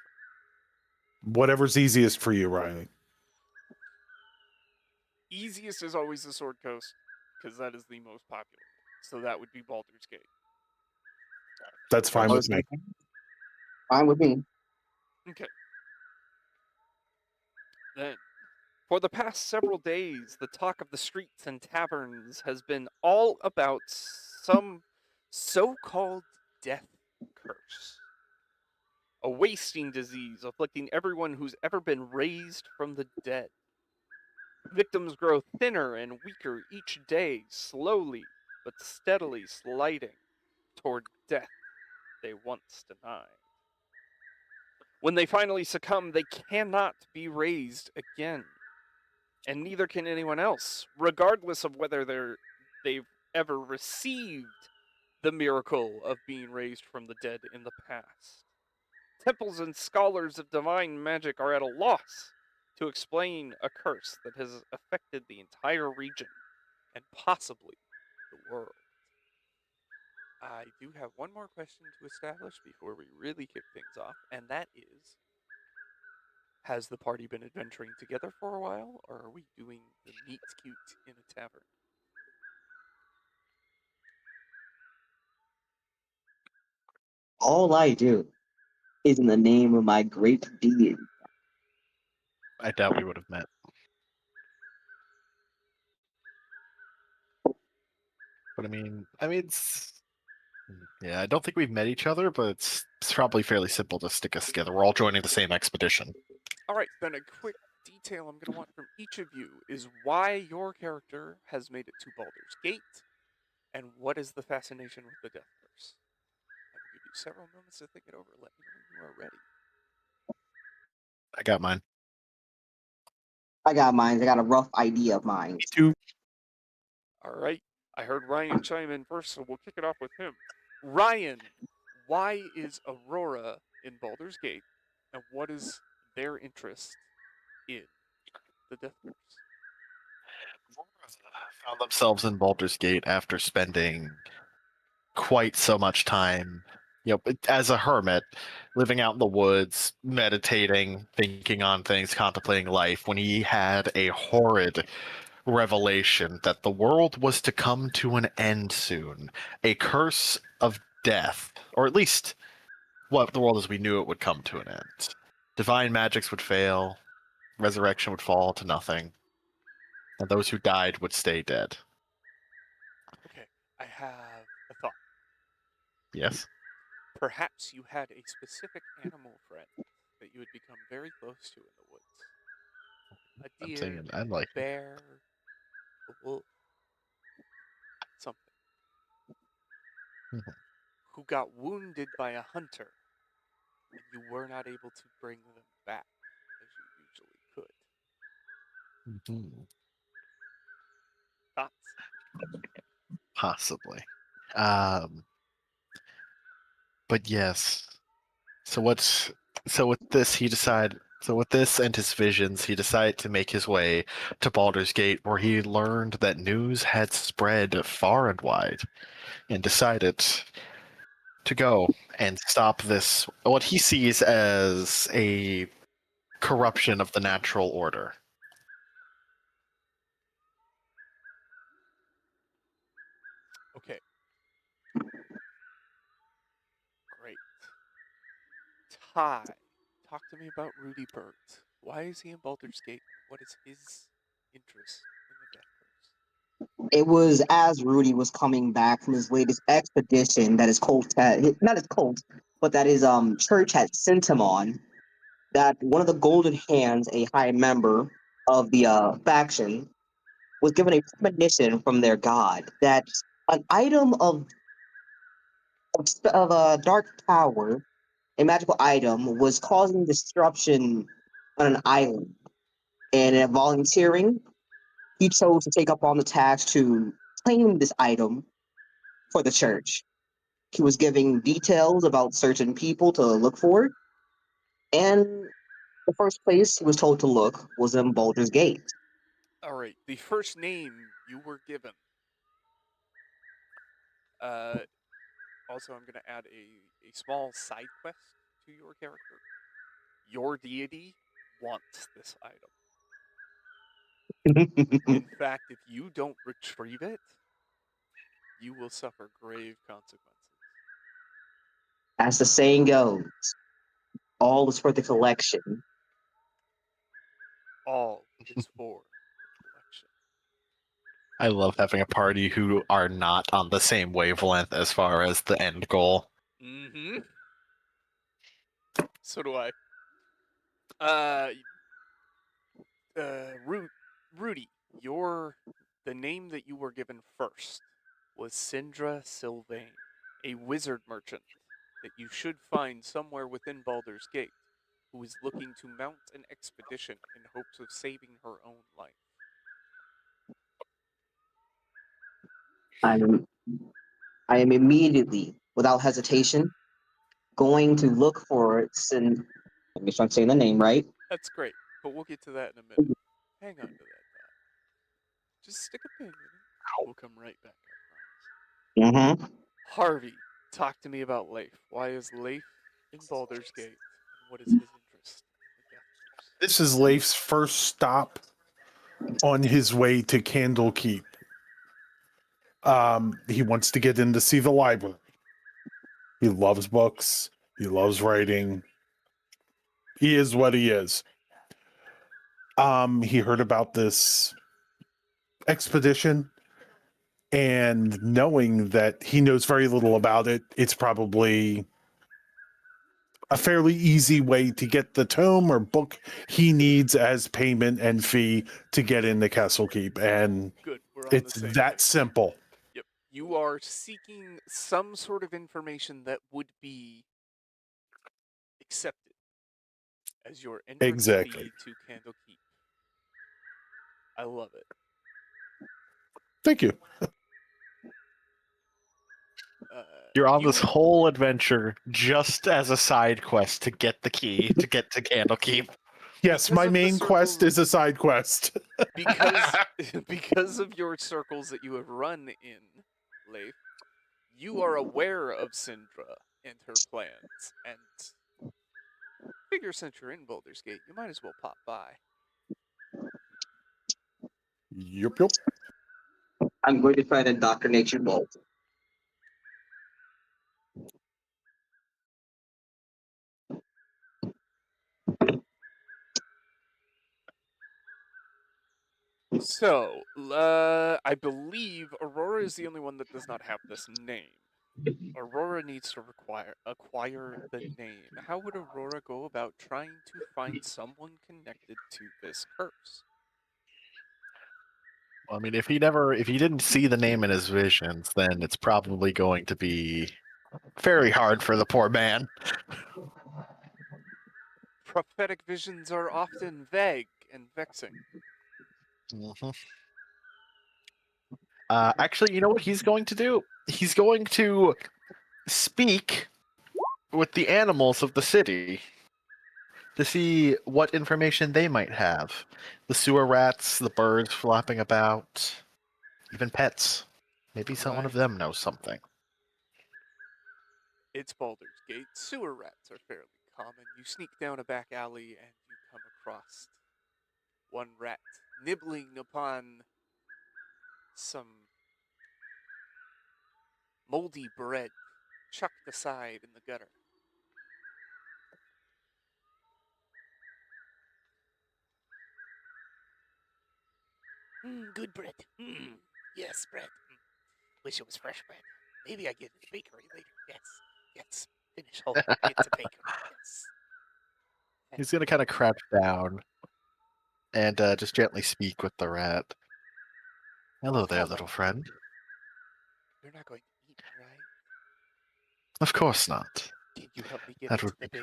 Whatever's easiest for you, Riley. Easiest is always the Sword Coast, because that is the most popular. So that would be Baldur's Gate. That's fine with me. Fine with me. Okay. Then, for the past several days, the talk of the streets and taverns has been all about some so called death curse. A wasting disease afflicting everyone who's ever been raised from the dead. Victims grow thinner and weaker each day, slowly but steadily sliding toward death they once denied. When they finally succumb, they cannot be raised again. And neither can anyone else, regardless of whether they've ever received the miracle of being raised from the dead in the past. Temples and scholars of divine magic are at a loss to explain a curse that has affected the entire region and possibly the world. I do have one more question to establish before we really kick things off, and that is, has the party been adventuring together for a while, or are we doing the meet cute in a tavern? All I do is in the name of my great deity. I doubt we would have met. But yeah, I don't think we've met each other, but it's probably fairly simple to stick us together. We're all joining the same expedition. All right, then a quick detail I'm going to want from each of you is why your character has made it to Baldur's Gate, and what is the fascination with the Death Curse. I will give you several moments to think it over. Let me know when you are ready. I got mine. I got mine. I got a rough idea of mine. Me too. All right, I heard Ryan chime in first, so we'll kick it off with him. Ryan, why is Aurora in Baldur's Gate, and what is their interest in the Death Curse? Found themselves in Baldur's Gate after spending quite so much time, as a hermit, living out in the woods, meditating, thinking on things, contemplating life, when he had a horrid revelation that the world was to come to an end soon. A curse of death, or at least what the world as we knew it would come to an end. Divine magics would fail, resurrection would fall to nothing, and those who died would stay dead. Okay, I have a thought. Yes? Perhaps you had a specific animal friend that you had become very close to in the woods. A I'm deer, thinking, I'm a like, bear, a wolf, something, Mhm. who got wounded by a hunter, and you were not able to bring them back as you usually could. Mhm. Thoughts? Possibly. Um, but yes. So what's so with this he decided so with this and his visions, he decided to make his way to Baldur's Gate, where he learned that news had spread far and wide, and decided to go and stop this what he sees as a corruption of the natural order. Okay, great. Ty, talk to me about Rudy Burt. Why is he in Baldur's Gate? What is his interest in the Death Curse? It was as Rudy was coming back from his latest expedition that his cult had, not his cult, but that his church had sent him on. That one of the Golden Hands, a high member of the faction, was given a premonition from their god that an item of a dark power, a magical item, was causing disruption on an island. And in volunteering, he chose to take up on the task to claim this item for the church. He was giving details about certain people to look for, and the first place he was told to look was in Baldur's Gate. All right, the first name you were given. Uh, Also, I'm going to add a small side quest to your character. your deity wants this item. In fact, if you don't retrieve it, you will suffer grave consequences. As the saying goes, all is for the collection. All is for the collection. I love having a party who are not on the same wavelength as far as the end goal. Mm-hmm. So do I. Uh, Rudy, the name that you were given first was Sindra Sylvain, a wizard merchant that you should find somewhere within Baldur's Gate, who is looking to mount an expedition in hopes of saving her own life. I'm I am immediately, without hesitation, going to look for Sin. Let me start saying the name right. That's great, but we'll get to that in a minute. Hang on to that thought. Just stick a pin in it. We'll come right back, I promise. Mm-hmm. Harvey, talk to me about Leif. Why is Leif in Baldur's Gate, and what is his interest in the Death? This is Leif's first stop on his way to Candlekeep. He wants to get in to see the library. He loves books. He loves writing. He is what he is. He heard about this expedition, and knowing that he knows very little about it, it's probably a fairly easy way to get the tome or book he needs as payment and fee to get into Castle Keep. And Good, we're on it's the same that page. simple. Yep. You are seeking some sort of information that would be accepted as your entrance Exactly. fee to Candlekeep. I love it. Thank you. You're on You this whole adventure just as a side quest to get the key to get to Candlekeep. Yes, Because my of the main quest circles- is a side quest. because of your circles that you have run in, Leif, you are aware of Syndra and her plans, and figure since you're in Baldur's Gate, you might as well pop by. Yup, yup. I'm going to try to indoctrinate you both. So, I believe Aurora is the only one that does not have this name. Aurora needs to acquire the name. How would Aurora go about trying to find someone connected to this curse? I mean, if he didn't see the name in his visions, then it's probably going to be very hard for the poor man. Prophetic visions are often vague and vexing. Mm-hmm. Actually, you know what he's going to do? He's going to speak with the animals of the city to see what information they might have. The sewer rats, the birds flopping about, even pets. Maybe one of Right. them knows something. It's Baldur's Gate. Sewer rats are fairly common. You sneak down a back alley and you come across one rat nibbling upon some moldy bread chucked aside in the gutter. Good bread. Yes, bread. Wish it was fresh bread. Maybe I get it at the bakery later. Yes. Finish home. Get to bakery. Yes. He's going to kind of crouch down and just gently speak with the rat. Hello there, little friend. You're not going to eat, right? Of course not. Can you help me get That into would the be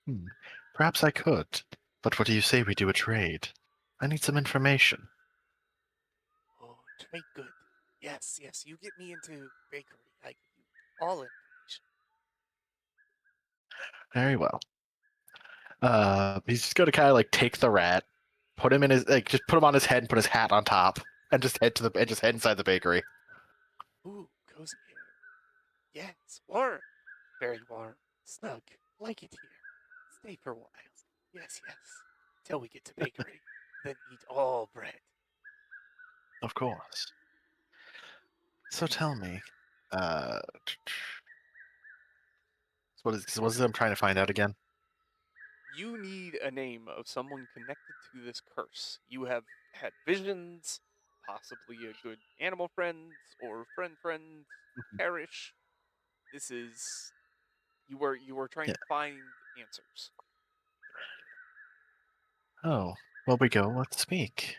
bakery? Perhaps I could. But what do you say we do a trade? I need some information. Oh, trade good. Yes. You get me into bakery. I give you all information. Very well. He's just gonna kind of like take the rat, put him in his just put him on his head and put his hat on top, and just head inside the bakery. Ooh, cozy here. Yes, warm. Very warm. Snug. Like it here. Stay for a while. Yes, yes. Till we get to bakery. Then eat all bread. Of course. So tell me, uh, what is it I'm trying to find out again? You need a name of someone connected to this curse. You have had visions, possibly a good animal friend or friend perish. This is you are trying Yeah. to find answers. Oh, well, we go. Let's speak.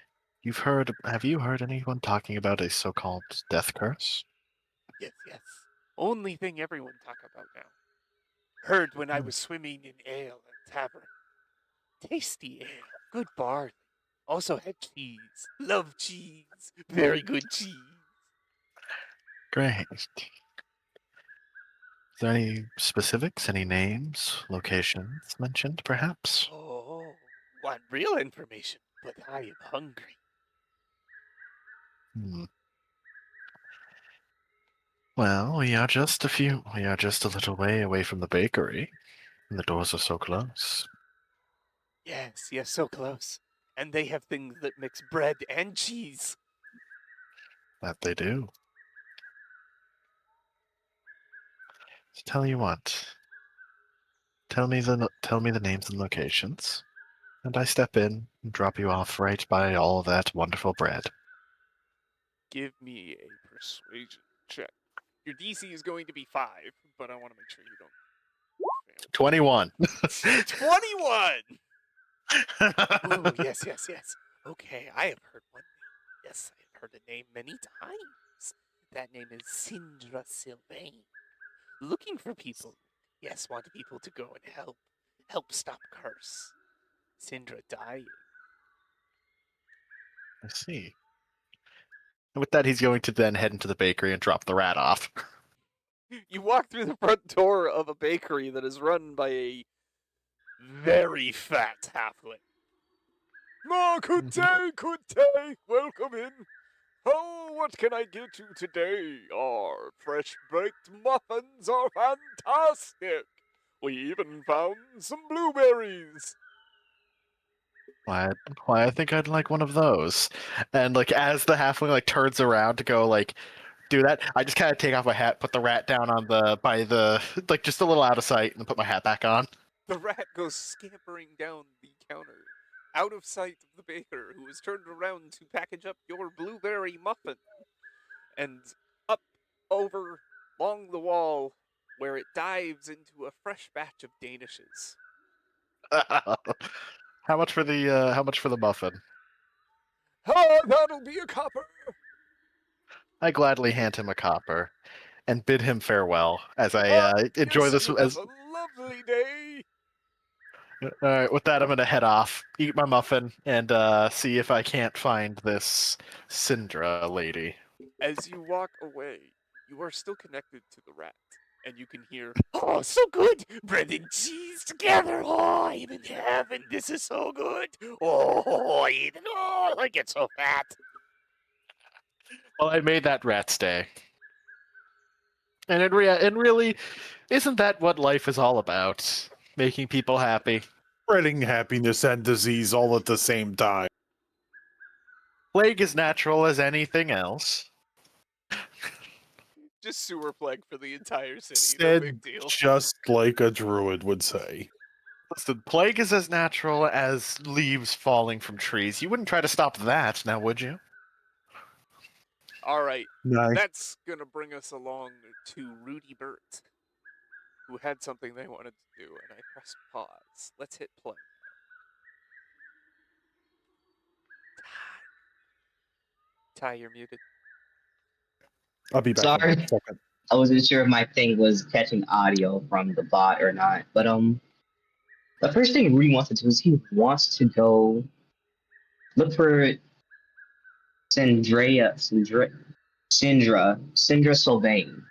Have you heard anyone talking about a so-called death curse? Yes, yes. Only thing everyone talk about now. Heard when I Hmm. was swimming in ale at tavern. Tasty ale, good barley. Also had cheese. Love cheese. Very good cheese. Great. Is there any specifics, any names, locations mentioned, perhaps? Oh, want real information, but I am hungry. Hmm. Well, we are just a little way away from the bakery, and the doors are so close. Yes, yes, so close. And they have things that mix bread and cheese. That they do. So tell you what, tell me the names and locations, and I step in and drop you off right by all that wonderful bread. Give me a persuasion check. Your DC is going to be 5, but I want to make sure you don't fail. 21. 21! Oh, yes, yes, yes. Okay, I have heard one name. Yes, I have heard the name many times. That name is Sindra Sylvain. Looking for people. Yes, want people to go and help. Help stop curse. Sindra dying. I see. And with that, he's going to then head into the bakery and drop the rat off. You walk through the front door of a bakery that is run by a very fat halfling. Oh, good day, good day. Welcome in. Oh, what can I get you today? Our fresh baked muffins are fantastic. We even found some blueberries. Why, why, I think I'd like one of those. And like, as the halfling like turns around to go like do that, I just kind of take off my hat, put the rat down on the by the like just a little out of sight, and then put my hat back on. The rat goes scampering down the counter, out of sight of the baker, who has turned around to package up your blueberry muffin. And up over along the wall, where it dives into a fresh batch of danishes. How much for the muffin? Oh, that'll be a copper. I gladly hand him a copper and bid him farewell as I Ah, enjoy yes, this you have as a lovely day. all right, with that, I'm gonna head off, eat my muffin, and see if I can't find this Syndra lady. As you walk away, you are still connected to the rat, and you can hear, "Oh, so good! Bread and cheese together! Oh, I'm in heaven! This is so good! Oh, Ethan! Oh, I get so fat!" Well, I made that rat's day, and really, isn't that what life is all about? Making people happy. Spreading happiness and disease all at the same time. Plague is natural as anything else. Just sewer plague for the entire city. No Said big deal. just like a druid would say. Listen, plague is as natural as leaves falling from trees. You wouldn't try to stop that, now would you? All right, Nice. that's gonna bring us along to Rudy Burt, who had something they wanted to do, and I press pause. Let's hit play. Ty, you're muted. I'll be back in Sorry, a second. I wasn't sure if my thing was catching audio from the bot or not. But the first thing Rudy wants to do is he wants to go look for Syndra Sylvain.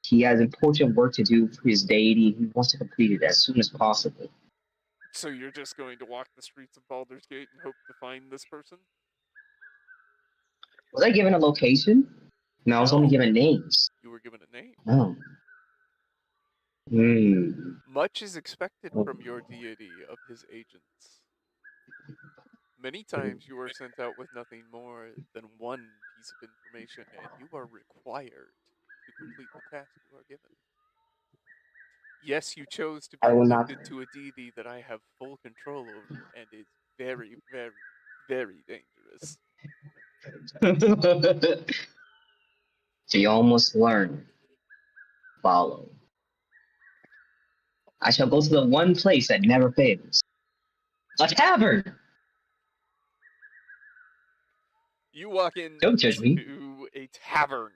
He has important work to do for his deity. He wants to complete it as soon as possible. So you're just going to walk the streets of Baldur's Gate and hope to find this person? Was I given a location? No, I was only No. given names. You were given a name. Oh. Much is expected from your deity of his agents. Many times you are sent out with nothing more than one piece of information, and you are required to complete the task you are given. Yes, you chose to I be will not. connected to a deity that I have full control over and is very, very, very dangerous. So you almost learn. Follow. I shall go to the one place that never fails. A tavern! You walk Don't judge me. into a tavern.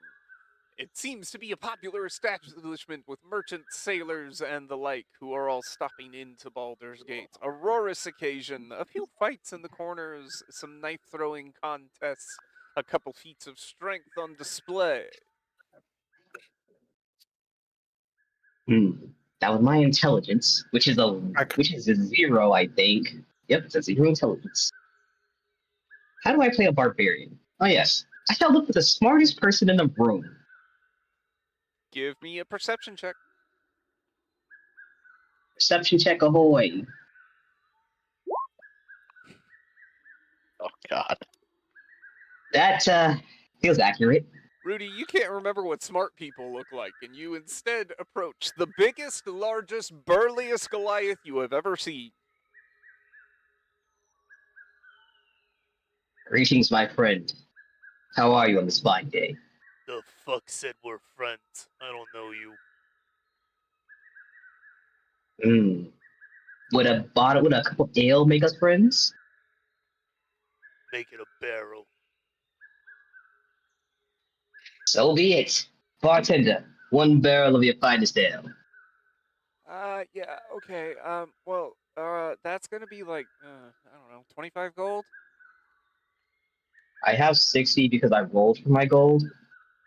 It seems to be a popular establishment with merchants, sailors, and the like who are all stopping into Baldur's Gate. A roarous occasion, a few fights in the corners, some knife throwing contests, a couple feats of strength on display. That was my intelligence, which is a 0, I think. Yep, it's a 0 intelligence. How do I play a barbarian? Oh yes, I shall look for the smartest person in the room. Give me a perception check. Perception check ahoy. Oh God. That feels accurate. Rudy, you can't remember what smart people look like, and you instead approach the biggest, largest, burliest Goliath you have ever seen. Greetings, my friend. How are you on this fine day? The fuck said we're friends? I don't know you. Would a cup of ale make us friends? Make it a barrel. So be it. Bartender, 1 barrel of your finest ale. Yeah, okay. That's gonna be like, I don't know, 25 gold? I have 60 because I rolled for my gold.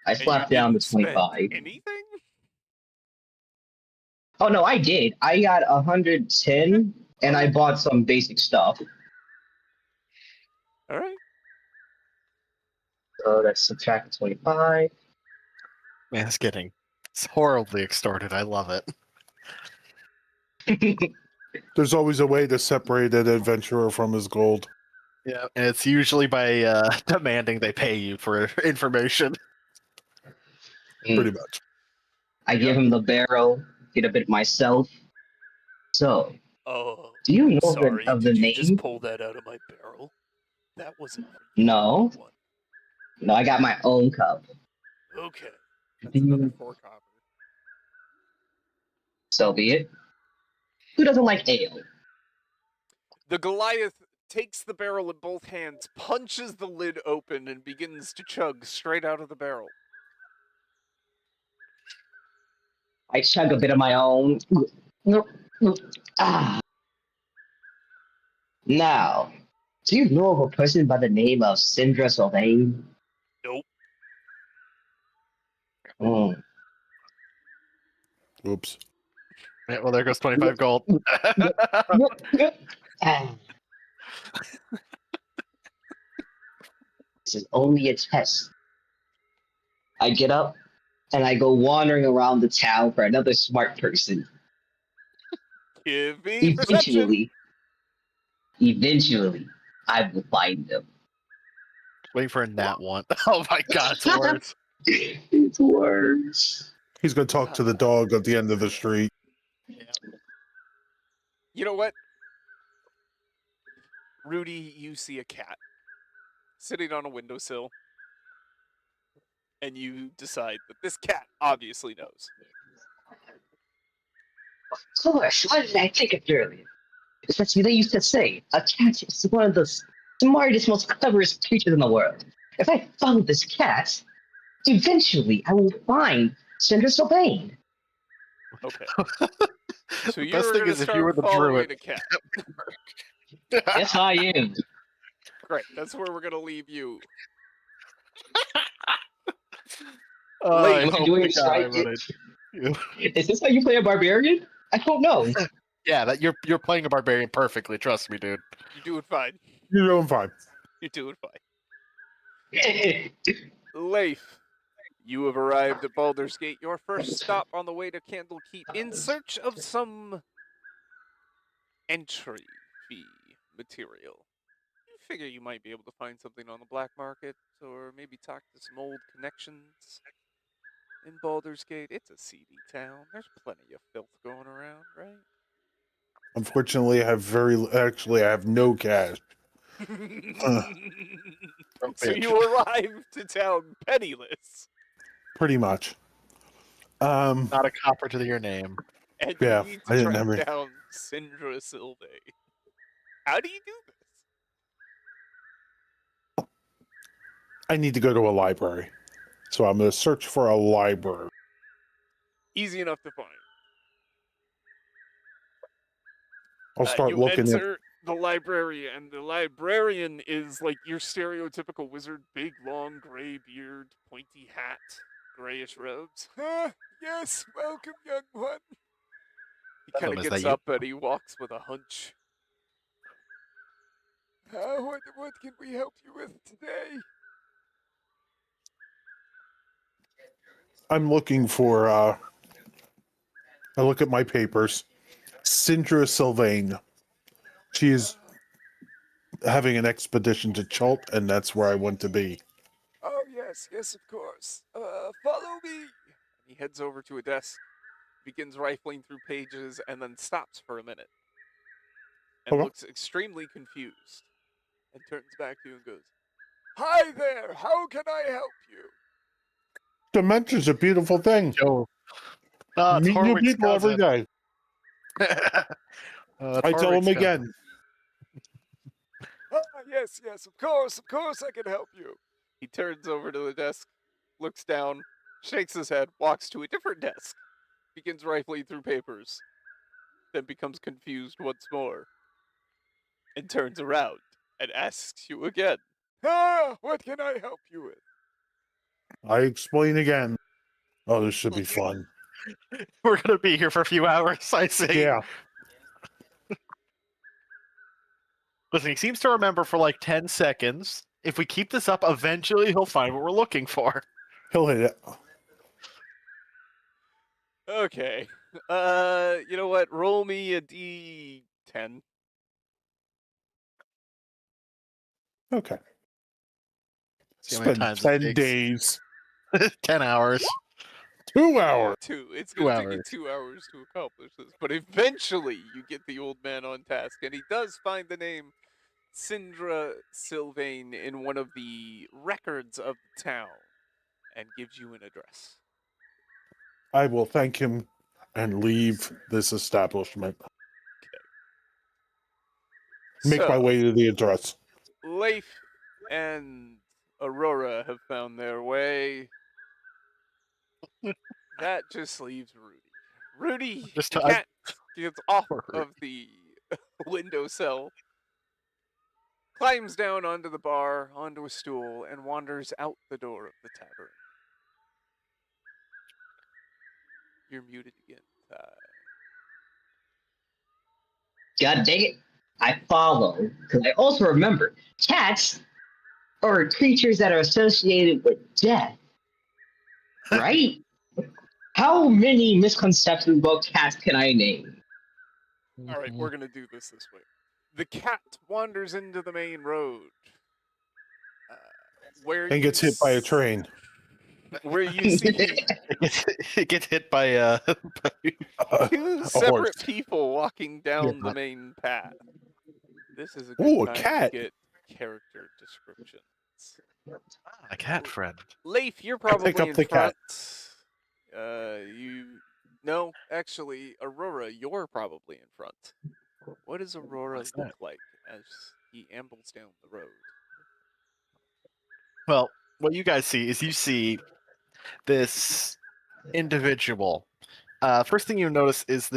I And you slapped down the didn't spend 25. anything? Oh no, I did. I got 110 and I Okay. bought some basic stuff. Alright. So that's subtract 25. Man, it's horribly extorted. I love it. There's always a way to separate an adventurer from his gold. Yeah, and it's usually by demanding they pay you for information. Pretty much. I give him the barrel, get a bit myself. So, Oh, do you I'm know sorry. of the Did you just name? pull that out of my barrel? That wasn't for you. No. One. No, I got my own cup. Okay. That's another 4 copper. So be it. Who doesn't like ale? The Goliath takes the barrel in both hands, punches the lid open, and begins to chug straight out of the barrel. I chug a bit of my own. Ah. Now, do you know of a person by the name of Sindra Sylvain? Nope. Oops. Yeah, well, there goes 25 gold. Ah. This is only a test. I get up and I go wandering around the town for another smart person. Give me perception. Eventually, I will find them. Waiting for a nat one. Oh my God, it's worse. It's worse. He's going to talk to the dog at the end of the street. You know what? Rudy, you see a cat sitting on a windowsill, and you decide that this cat obviously knows. Of course, why did I think of it earlier? Especially they used to say, a cat is one of the smartest, most cleverest creatures in the world. If I follow this cat, eventually I will find Cinder Sylvain. Okay. So The you're best thing gonna is if start you were the following druid. a cat. Yes, I am. Great. That's where we're gonna leave you. I Am I hope doing the it guy right? wanted you. Is this how you play a barbarian? I don't know. Yeah, that you're playing a barbarian perfectly. Trust me, dude. You're doing fine. You're doing fine. You're doing fine. Leif, You have arrived at Baldur's Gate, your first stop on the way to Candlekeep, in search of some entry fee material. You figure you might be able to find something on the black market, or maybe talk to some old connections in Baldur's Gate. It's a seedy town. There's plenty of filth going around, right? Unfortunately, I have I have no cash. So you arrive to town penniless, Pretty much. Not a copper to your name. and you Yeah, need to I didn't track ever. down Sindra Sylvain. How do you do this? I need to go to a library, so I'm going to search for a library. Easy enough to find. I'll start You looking at. enter the library, and the librarian is like your stereotypical wizard: big, long, gray beard, pointy hat, grayish robes. Yes, welcome, young one. He kind of Is that gets you? up and he walks with a hunch. What can we help you with today? I'm looking for. I look at my papers. Sindra Sylvain. She is having an expedition to Chult, and that's where I want to be. Oh, yes, yes, of course. Follow me. And he heads over to a desk, begins rifling through pages, and then stops for a minute. And Okay. looks extremely confused. And turns back to you and goes, "Hi there, how can I help you?" Dementia's a beautiful thing. Joe. It's Meet new Horwick's people every cousin. day. It's I tell Horwick's them cousin. again. Yes, yes, of course I can help you. He turns over to the desk, looks down, shakes his head, walks to a different desk, begins rifling through papers, then becomes confused once more, and turns around and asks you again, what can I help you with? I explain again. Oh, this should be fun. We're gonna be here for a few hours, I see. Yeah. Listen, he seems to remember for like 10 seconds. If we keep this up, eventually he'll find what we're looking for. He'll hit it. Okay. You know what? Roll me a d10. Okay. See how many Spend times it 10 takes. days. 10 hours. 2 hours. 2. It's 2 going to take you hours. 2 hours to accomplish this, but eventually you get the old man on task, and he does find the name Sindra Sylvain in one of the records of the town, and gives you an address. I will thank him and leave this establishment. Make my way to the address. Leif and Aurora have found their way. That just leaves Rudy. Rudy, Just the to- cat, gets off Poor of the windowsill, climbs down onto the bar, onto a stool, and wanders out the door of the tavern. You're muted again, Ty. God dang it. I follow. Because I also remember cats are creatures that are associated with death. Right? How many misconceptions about cats can I name? All right, we're going to do this way. The cat wanders into the main road. Where And you gets hit by a train. Where you see it gets hit by two A separate horse. people walking down the but- main path. This is a good Ooh, a time cat. to get character descriptions. a cat friend. Leif, you're I pick probably up in the cat. front. No, actually, Aurora, you're probably in front. What does Aurora What's look that? like as he ambles down the road? Well, what you guys see is you see this individual. First thing you notice is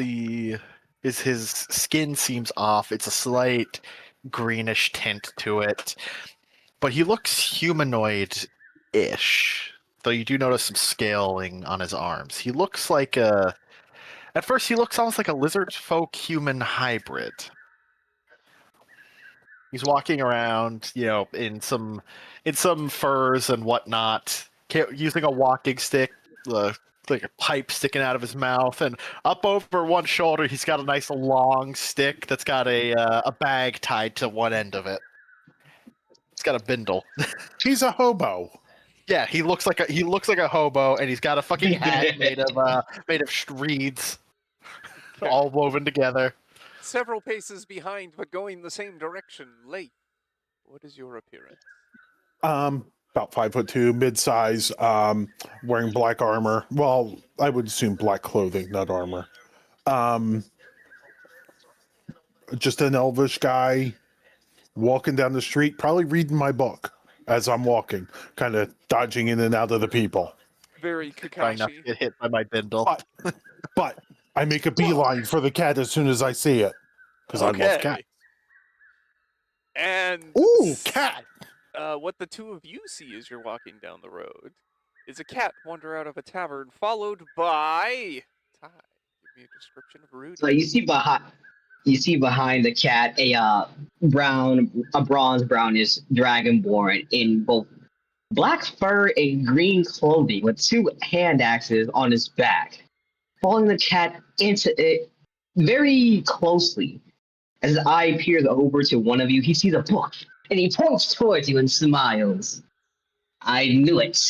his skin seems off. It's a slight greenish tint to it, but he looks humanoid-ish. Though you do notice some scaling on his arms. He looks like at first he looks almost like a lizard folk human hybrid. He's walking around, in some furs and whatnot. using a walking stick, like a pipe sticking out of his mouth, and up over one shoulder, he's got a nice long stick that's got a bag tied to one end of it. It's got a bindle. He's a hobo. Yeah, he looks like a hobo, and he's got a fucking hat made of reeds, all woven together. Several paces behind, but going the same direction. Leif, what is your appearance? About 5'2", mid-size, wearing black armor. Well, I would assume black clothing, not armor. Just an elvish guy walking down the street, probably reading my book as I'm walking, kind of dodging in and out of the people. Very Trying not to Kakashi. get hit by my bindle. But I make a beeline for the cat as soon as I see it, because I love cats. And Ooh, cat! what the two of you see as you're walking down the road is a cat wander out of a tavern, followed by Ty. Give me a description of Rudy. So you see behind the cat a bronze brownish dragonborn in both black fur and green clothing with two hand axes on his back, following the cat into it very closely. As his eye peers over to one of you, he sees a book, and he points towards you and smiles. I knew it.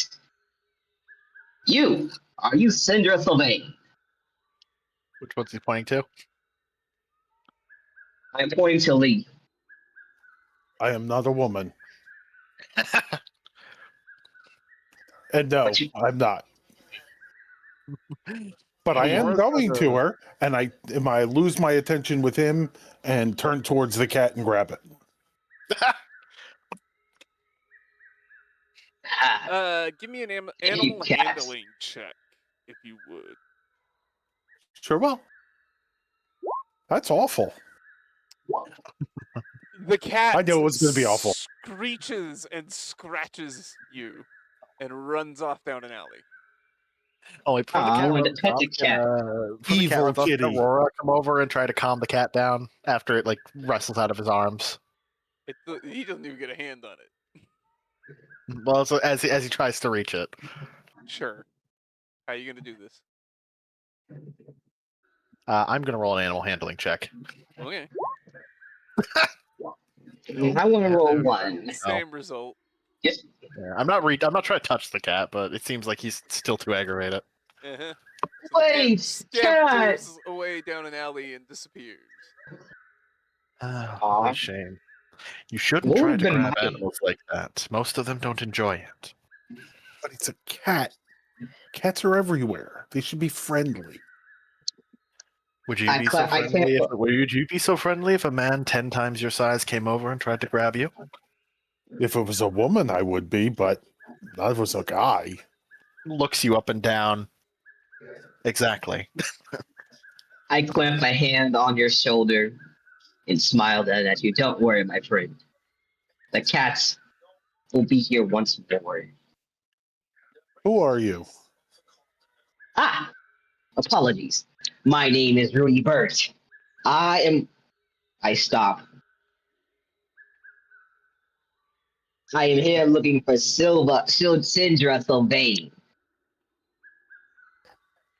Are you Sindra Sylvain? Which one's he pointing to? I'm pointing to Lee. I am not a woman. And no, I'm not. But I am going to her, and I lose my attention with him and turn towards the cat and grab it. Give me an animal handling check, if you would. Sure will. That's awful. The cat I know it was going to be awful. Screeches and scratches you and runs off down an alley. Only before the cat I want runs to pet off, the cat. Evil can kitty. Aurora come over and try to calm the cat down after it like wrestles out of his arms. He doesn't even get a hand on it. Well, so as he tries to reach it. Sure. How are you going to do this? I'm gonna roll an animal handling check. Okay. I want to roll one. Same result. Yeah, I'm not trying to touch the cat, but it seems like he's still too aggravated. Uh-huh. Wait, So the cat scampers away down an alley and disappears. What a shame. You shouldn't What try would've to been grab mine? animals like that. Most of them don't enjoy it. But it's a cat. Cats are everywhere. They should be friendly. Would you be so friendly? Would you be so friendly if a man 10 times your size came over and tried to grab you? If it was a woman, I would be, but not if it was a guy. Looks you up and down. Exactly. I clamped my hand on your shoulder and smiled at you. Don't worry, my friend. The cats will be here once more. Who are you? Apologies. My name is Rudy Burt. I stop. I am here looking for Sindra Sylvain.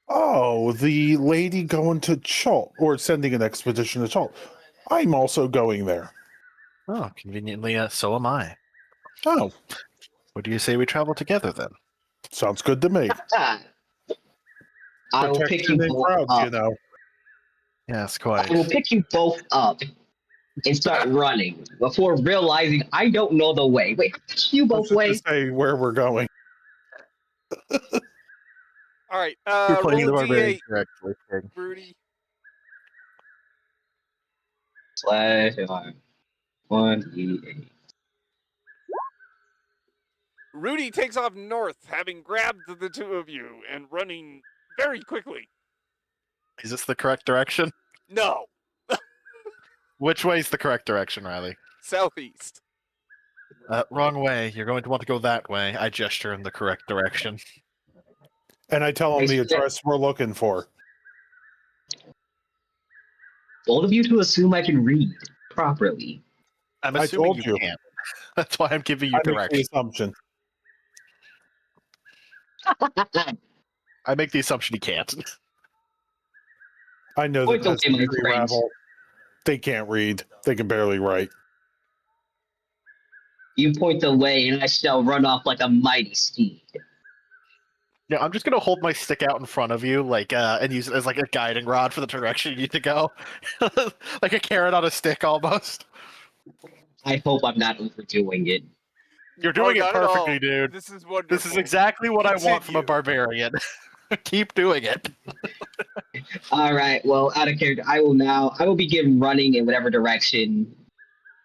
Oh, the lady going to Chult, or sending an expedition to Chult. I'm also going there. Oh, conveniently, so am I. Oh, What do you say we travel together then? sounds good to me. I will pick you Protection in both crowds, up. you know. Yes, I quite. will pick you both up and start running before realizing I don't know the way. Wait, you I both was just way? gonna say where we're going. All right. You're playing the Roll a barbarian D8, correctly, King. Rudy. /1d8. Rudy takes off north, having grabbed the two of you and running very quickly. Is this the correct direction? No, Which way is the correct direction, Riley? southeast. Wrong way. You're going to want to go that way. I gesture in the correct direction. And I tell him the address we're looking for. Both of you to assume I can read properly. I'm I assuming told you you. can't. That's why I'm giving you I make the direction. assumption. I make the assumption he can't. I know the Point away, my peasantry friend. rabble. They can't read. They can barely write. You point the way, and I shall run off like a mighty steed. Yeah, I'm just gonna hold my stick out in front of you, like, and use it as like a guiding rod for the direction you need to go, like a carrot on a stick, almost. I hope I'm not overdoing it. You're Oh, doing it not at all. perfectly, dude. This is wonderful. This is exactly what I want from a Continue. barbarian. Keep doing it. All right. Well, out of character, I will begin running in whatever direction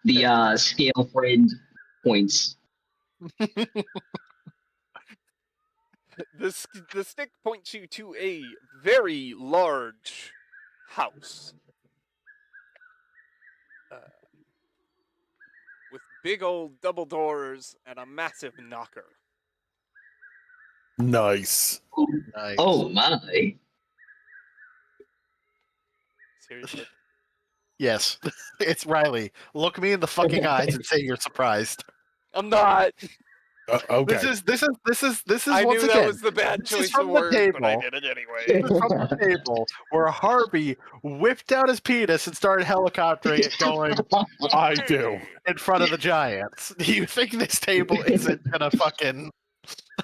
the scale friend points. The stick points you to a very large house. With big old double doors and a massive knocker. Nice. Nice. Oh my! Seriously. Yes, it's Riley. Look me in the fucking eyes and say you're surprised. I'm not. Okay. This is I once knew again. that was the bad this is choice from of the words, but I table. did it anyway. This is from the table where Harvey whipped out his penis and started helicoptering it, going I do. in front of the giants. Do you think this table isn't gonna fucking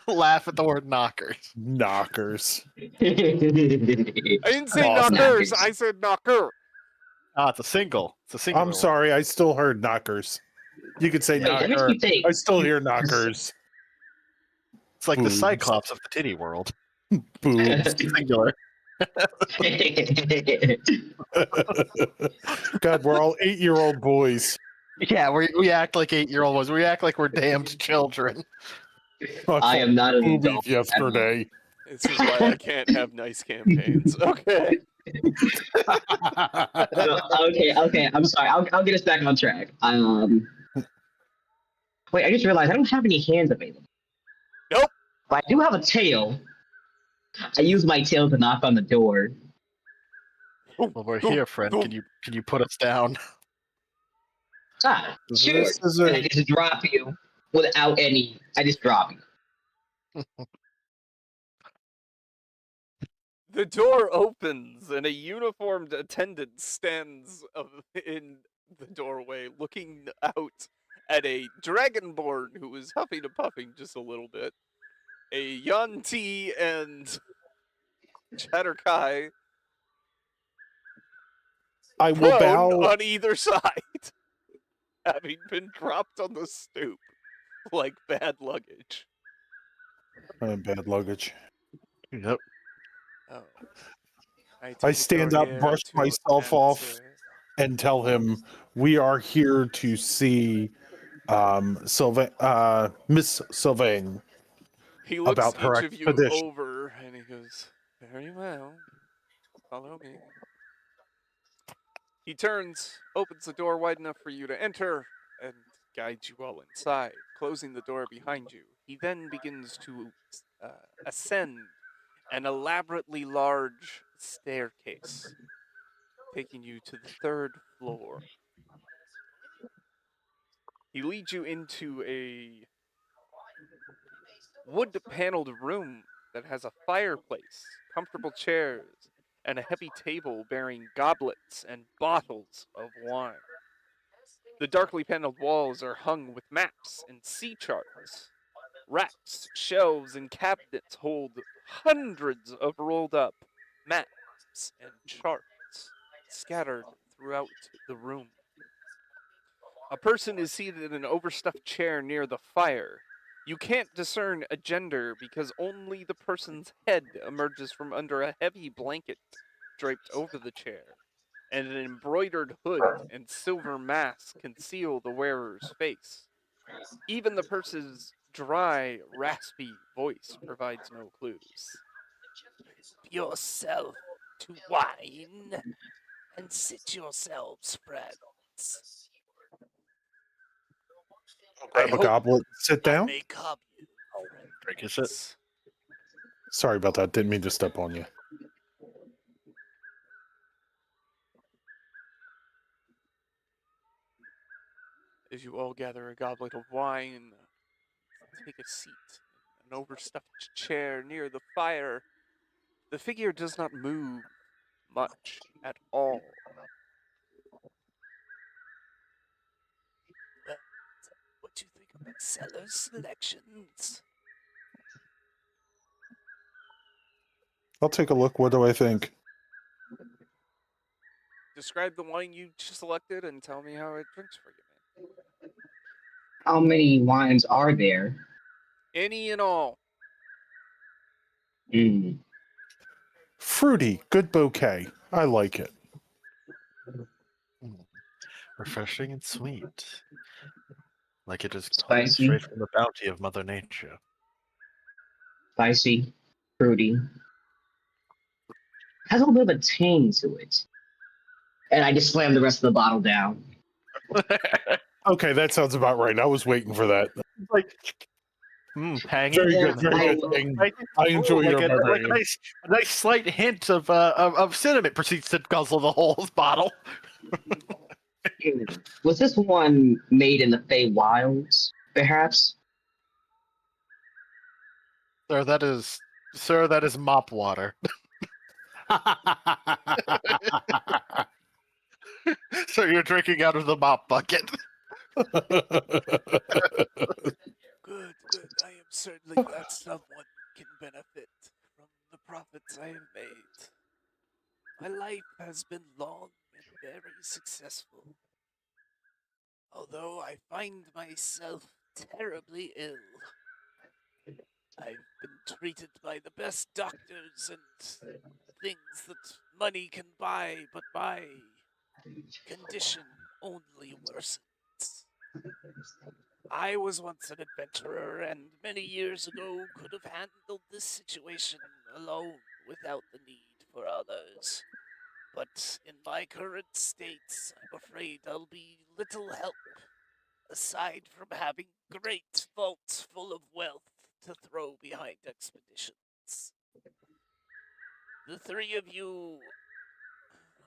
laugh at the word knockers? Knockers. I didn't say Awesome. knockers. I said knocker. Ah, it's a single. It's a single. I'm sorry. I still heard knockers. You could say Wait, that makes knocker. me think. I still hear knockers. It's like the Boobs. Cyclops of the titty world. Boobs. Singular. God, we're all 8-year-old boys. Yeah, we act like 8-year-old ones. We act like we're damned children. I am not an Boobies adult. yesterday. This is why I can't have nice campaigns. Okay. Okay. I'm sorry. I'll get us back on track. Wait. I just realized I don't have any hands available. Nope. But I do have a tail. I use my tail to knock on the door. Well, we're here, friend. Can you put us down? Ah, sure. This is And I a just drop you without any. I just drop you. The door opens and a uniformed attendant stands in the doorway looking out at a dragonborn who is huffing and puffing just a little bit. A Yanti and Chatterkai I will prone bow. on either side, having been dropped on the stoop like bad luggage. Bad luggage. Yep. Oh. I stand up, brush myself off, and tell him we are here to see Miss Sylvain. He looks about her each of you expedition. over and he goes, "Very well. Follow me." He turns, opens the door wide enough for you to enter, and guides you all inside, closing the door behind you. He then begins to ascend an elaborately large staircase, taking you to the third floor. He leads you into a wood-paneled room that has a fireplace, comfortable chairs, and a heavy table bearing goblets and bottles of wine. The darkly paneled walls are hung with maps and sea charts. Racks, shelves, and cabinets hold hundreds of rolled up maps and charts scattered throughout the room. A person is seated in an overstuffed chair near the fire. You can't discern a gender because only the person's head emerges from under a heavy blanket draped over the chair, and an embroidered hood and silver mask conceal the wearer's face. Even the person's dry, raspy voice provides no clues. Yourself to wine and sit yourselves, friends. Grab a goblet, sit I down. may come you, Drink his friends. Sorry about that. Didn't mean to step on you. As you all gather a goblet of wine, take a seat an overstuffed chair near the fire. The figure does not move much at all. Well, what do you think of my cellar selections? I'll take a look. What do I think? Describe the wine you selected and tell me how it drinks for you, man. How many wines are there? Any and all. Mm. Fruity, good bouquet. I like it. Refreshing and sweet. Like it is coming Spicy, straight from the bounty of Mother Nature. spicy, fruity. Has a little bit of a tang to it. And I just slammed the rest of the bottle down. Okay, that sounds about right. I was waiting for that. Like, tangy. Very Yeah, good, very good. Like, I enjoy like your a barbarian. nice slight hint of cinnamon. Proceeds to guzzle the whole bottle. Was this one made in the Fey Wilds, perhaps? Sir, that is mop water. So you're drinking out of the mop bucket. Good, good. I am certainly glad someone can benefit from the profits I have made. My life has been long and very successful. Although I find myself terribly ill. I've been treated by the best doctors and things that money can buy, but my condition only worsens. I was once an adventurer, and many years ago could have handled this situation alone without the need for others. But in my current state, I'm afraid I'll be little help, aside from having great vaults full of wealth to throw behind expeditions. The three of you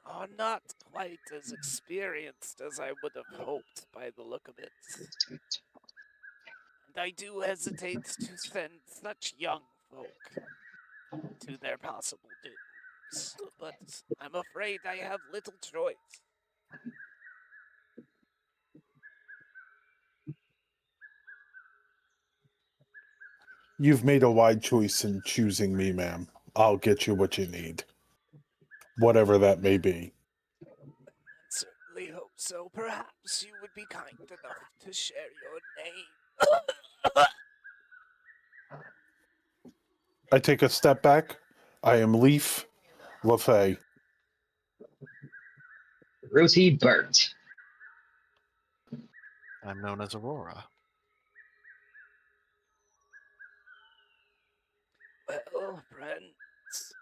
are not quite as experienced as I would have hoped by the look of it. And I do hesitate to send such young folk to their possible dooms, but I'm afraid I have little choice. You've made a wide choice in choosing me, ma'am. I'll get you what you need. Whatever that may be. I certainly hope so. Perhaps you would be kind enough to share your name. I take a step back. I am Leaf LaFay. Roti Burt. I'm known as Aurora. Well, friends,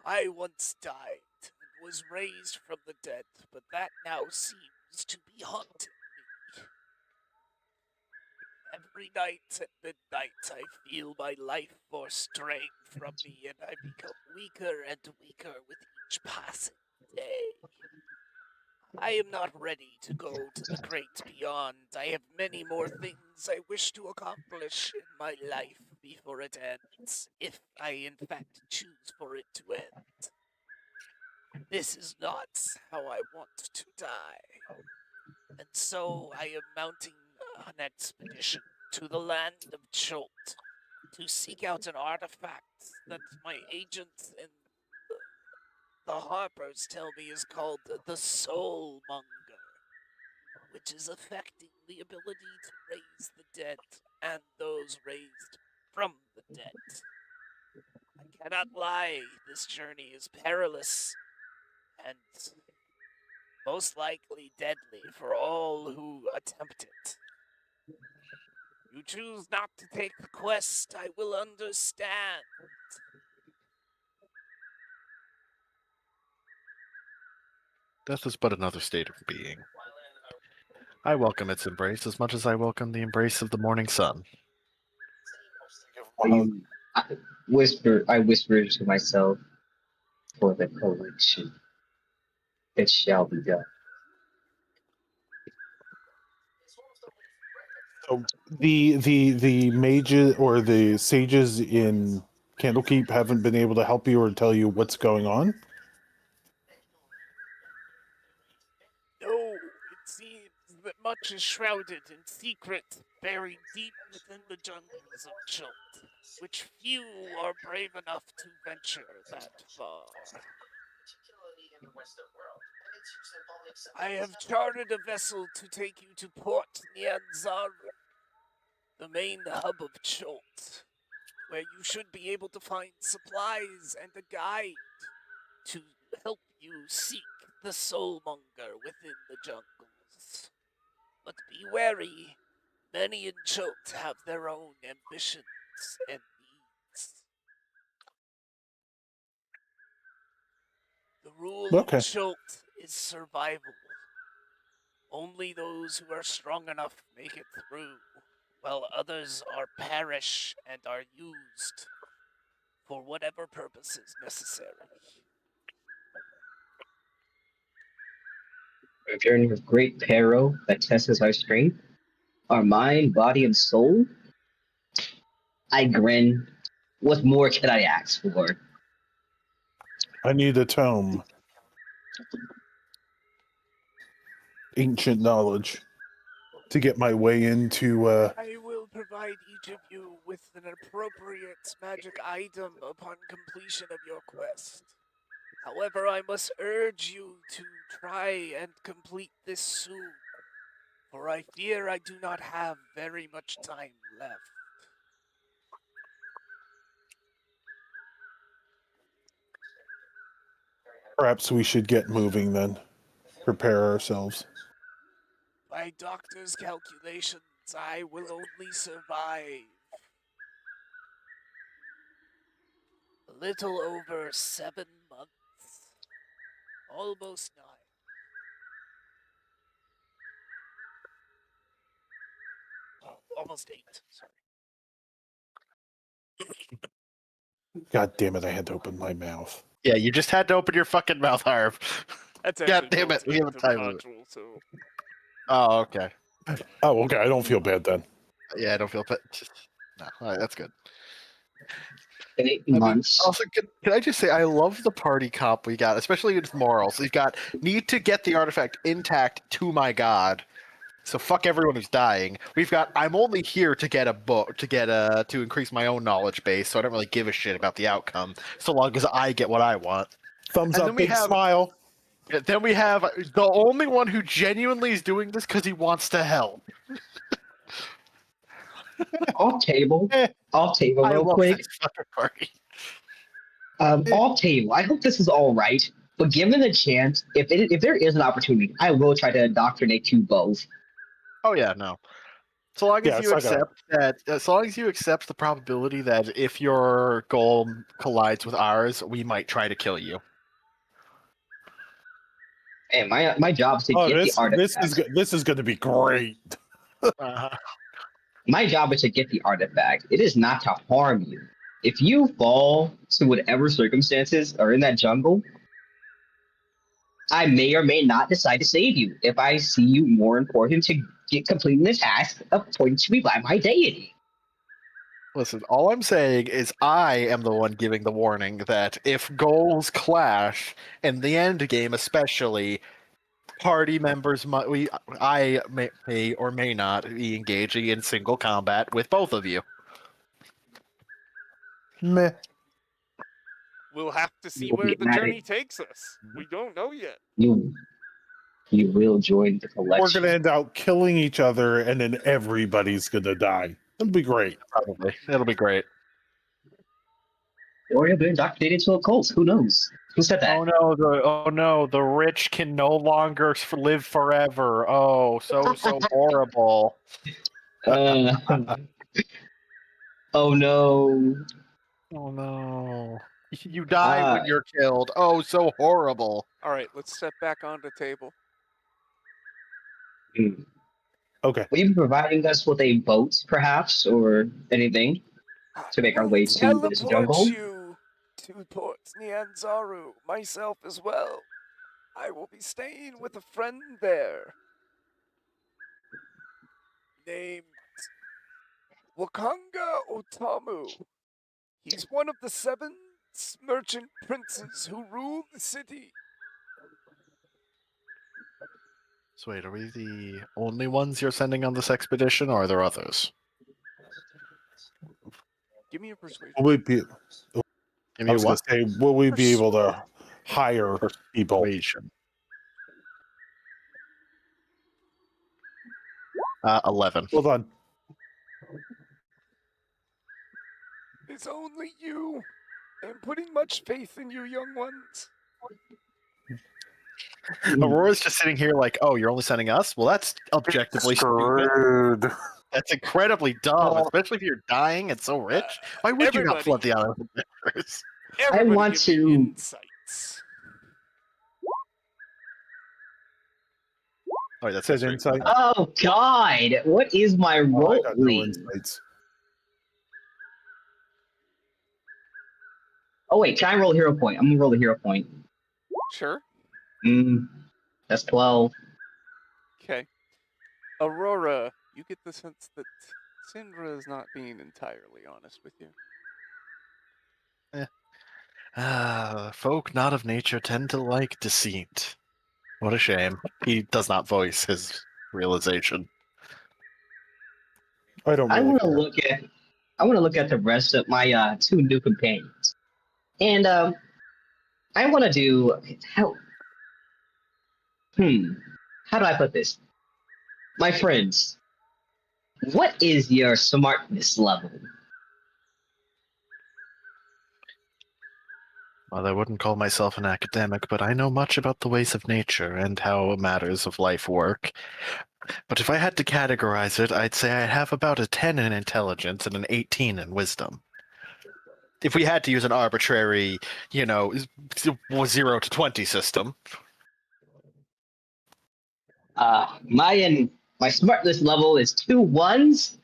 I once died and was raised from the dead, but that now seems to be haunting me. Every night at midnight, I feel my life force drain from me, and I become weaker and weaker with each passing day. I am not ready to go to the great beyond. I have many more things I wish to accomplish in my life before it ends, if I in fact choose for it to end. This is not how I want to die. And so I am mounting an expedition to the land of Chult to seek out an artifact that my agents in the Harpers tell me is called the Soul Monger, which is affecting the ability to raise the dead and those raised from the dead. I cannot lie, this journey is perilous and most likely deadly for all who attempt it. You choose not to take the quest, I will understand. Death is but another state of being. I welcome its embrace as much as I welcome the embrace of the morning sun. You, I whisper to myself, for the collection, it shall be done. So the mages or the sages in Candlekeep haven't been able to help you or tell you what's going on. No, it seems that much is shrouded in secrets buried deep within the jungles of Chult, which few are brave enough to venture that far. I have chartered a vessel to take you to Port Nyanzaru, the main hub of Chult, where you should be able to find supplies and a guide to help you seek the soulmonger within the jungles. But be wary, many in Chult have their own ambitions and needs. The rule of Okay. Chult is survival. Only those who are strong enough make it through, while others are perish and are used for whatever purpose is necessary. A journey of great peril that tests our strength, our mind, body, and soul. I grin. What more can I ask for? I need a tome. Ancient knowledge to get my way into I will provide each of you with an appropriate magic item upon completion of your quest. However, I must urge you to try and complete this soon, for I fear I do not have very much time left. perhaps we should get moving then. Prepare ourselves. By doctor's calculations, I will only survive a little over 7 months. Almost 9. Almost 8, sorry. God damn it, I had to open my mouth. Yeah, you just had to open your fucking mouth, Harv. That's God actually damn it, built we have a into the time limit. module, so... Oh, okay. Oh, okay, I don't feel bad then. Yeah, I don't feel bad. No, all right, that's good. 8 mean, months. also, can I just say, I love the party comp we got, especially with morals. We've got need to get the artifact intact to my god. So fuck everyone who's dying. We've got I'm only here to get a book to increase my own knowledge base, so I don't really give a shit about the outcome, so long as I get what I want. Thumbs And up, then we big have smile. then we have the only one who genuinely is doing this because he wants to help. Off table. Eh, Off table, I real love quick. this fucking party. Off table. I hope this is all right. But given the chance, if there is an opportunity, I will try to indoctrinate you both. Oh yeah, no. So long as Yeah, you it's not gonna. accept that, as long as you accept the probability that if your goal collides with ours, we might try to kill you. And my job is to Oh, get the artifact. this is going to be great. Uh, My job is to get the artifact. It is not to harm you. If you fall to whatever circumstances are in that jungle, I may or may not decide to save you if I see you more important to get completing the task appointed to me by my deity. Listen, all I'm saying is I am the one giving the warning that if goals clash, in the end game especially, party members I may or may not be engaging in single combat with both of you. Meh. We'll have to see You will where get the mad journey at takes us. We don't know yet. you. You will join the We're going collection. to end out killing each other, and then everybody's going to die. It'll be great. Probably. It'll be great. Or you'll be indoctrinated to a cult. Who knows? Who said that? Oh no, the rich can no longer live forever. Oh, so horrible. Uh, oh no. Oh no. You die Ah, when you're killed. Oh, so horrible. All right, let's step back on the table. hmm. Okay. Will you be providing us with a boat, perhaps, or anything to make our We'll way to this teleport jungle? you to Port Nyanzaru, myself as well. I will be staying with a friend there named Wakanga Otamu. He's one of the 7 merchant princes who rule the city. So wait, are we the only ones you're sending on this expedition, or are there others? Give me a persuasion. Will we be, Give I me was going what? to say, will we be able to hire people? Persuasion. 11. Hold on. It's only you. I'm putting much faith in you, young ones. Aurora's just sitting here like, oh, you're only sending us? Well, that's objectively stupid. Screwed. That's incredibly dumb, especially if you're dying and so rich. Why would you not flood the island with adventurers? Everybody want give me to- insights. Oh, that's Says history. insight. Oh God! What is my Oh, I role? got no insights. Oh wait, can I roll a hero point? I'm gonna roll a hero point. Sure. That's 12. Okay. Aurora, you get the sense that Sindra is not being entirely honest with you. Folk not of nature tend to like deceit. What a shame. He does not voice his realization. I don't I really want to care. look at the rest of my 2 new companions, and I want to do how. How do I put this? My friends, what is your smartness level? Well, I wouldn't call myself an academic, but I know much about the ways of nature and how matters of life work. But if I had to categorize it, I'd say I have about a 10 in intelligence and an 18 in wisdom. If we had to use an arbitrary, 0 to 20 system. My smartness level is 2 1s,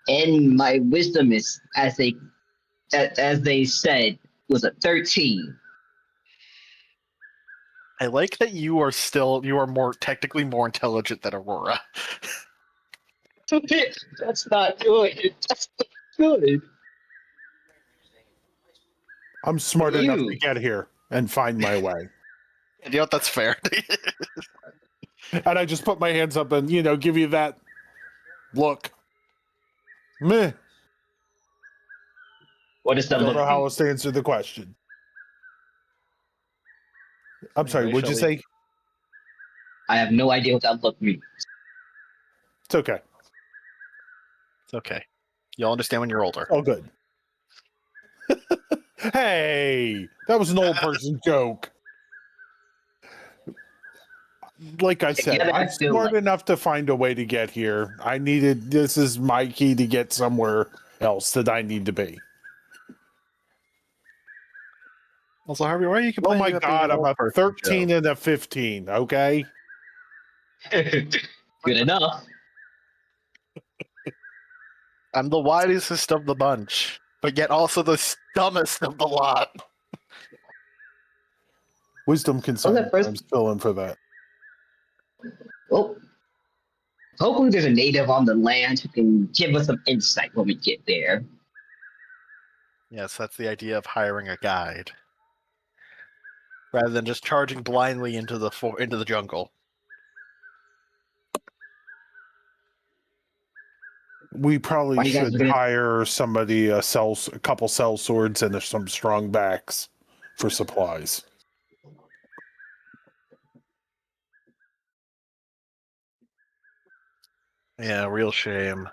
and my wisdom is as they said was a 13. I like that you are technically more intelligent than Aurora. That's not good. That's not good. I'm smart enough to You. get here and find my way. You know what? That's fair. And I just put my hands up and, give you that look. Meh. What does I that don't look know how like? else to answer the question. I'm sorry, what'd you say? I have no idea what that look means. It's okay. It's okay. You'll understand when you're older. All good. Hey, that was an old person joke. Like I said, Yeah, I I'm feel smart like- enough to find a way to get here. This is my key to get somewhere else that I need to be. Also, Harvey, why are you Oh complaining my about being God, an I'm old a person, 13 Joe? and a 15, okay? Good enough. I'm the wisest of the bunch, but yet also the dumbest of the lot. Wisdom can that sign. first- I'm still in for that. Well, hopefully there's a native on the land who can give us some insight when we get there. Yes, that's the idea of hiring a guide, rather than just charging blindly into the jungle. We probably Why you guys should gonna- hire somebody, a couple cell swords and some strong backs for supplies. Yeah, real shame.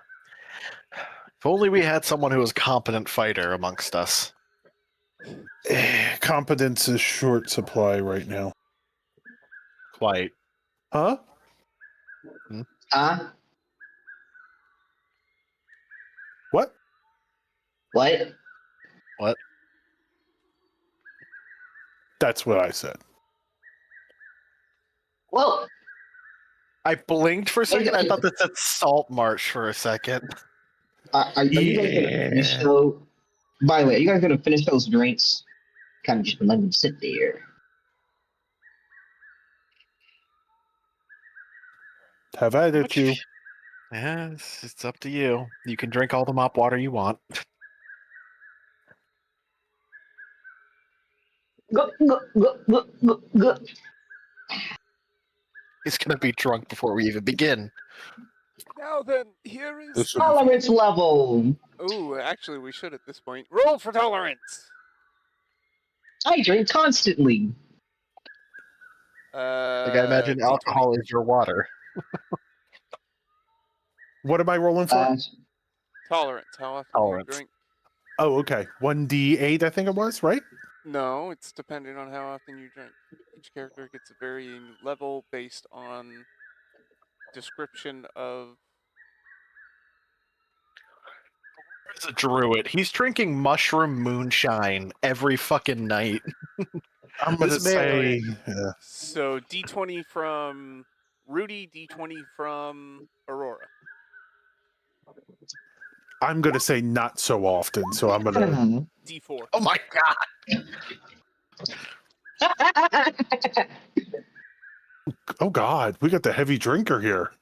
If only we had someone who was a competent fighter amongst us. Competence is short supply right now. Quite. Huh? Huh? What? What? What? That's what I said. Well, I blinked for a second. I thought that said Salt March for a second. are you guys gonna finish Yeah. those? By the way, are you guys gonna finish those drinks? Kind of just let them sit there. Have at it, you. Yeah, it's up to you. You can drink all the mop water you want. Go, go, go, go, go, go. He's gonna be drunk before we even begin. Now then, here is This should be fun. Tolerance level. Oh, actually, we should at this point roll for tolerance. I drink constantly. Like I imagine D20. alcohol is your water. What am I rolling for? Tolerance. How often Tolerance. do you drink? Oh, okay. 1d8, I think it was, right? No, it's depending on how often you drink. Each character gets a varying level based on description of. He's a druid. He's drinking mushroom moonshine every fucking night. I'm going to This man- say... So D20 from Rudy, D20 from Aurora. I'm going to say not so often, so I'm going to... D4. Oh my god! Oh, God. We got the heavy drinker here.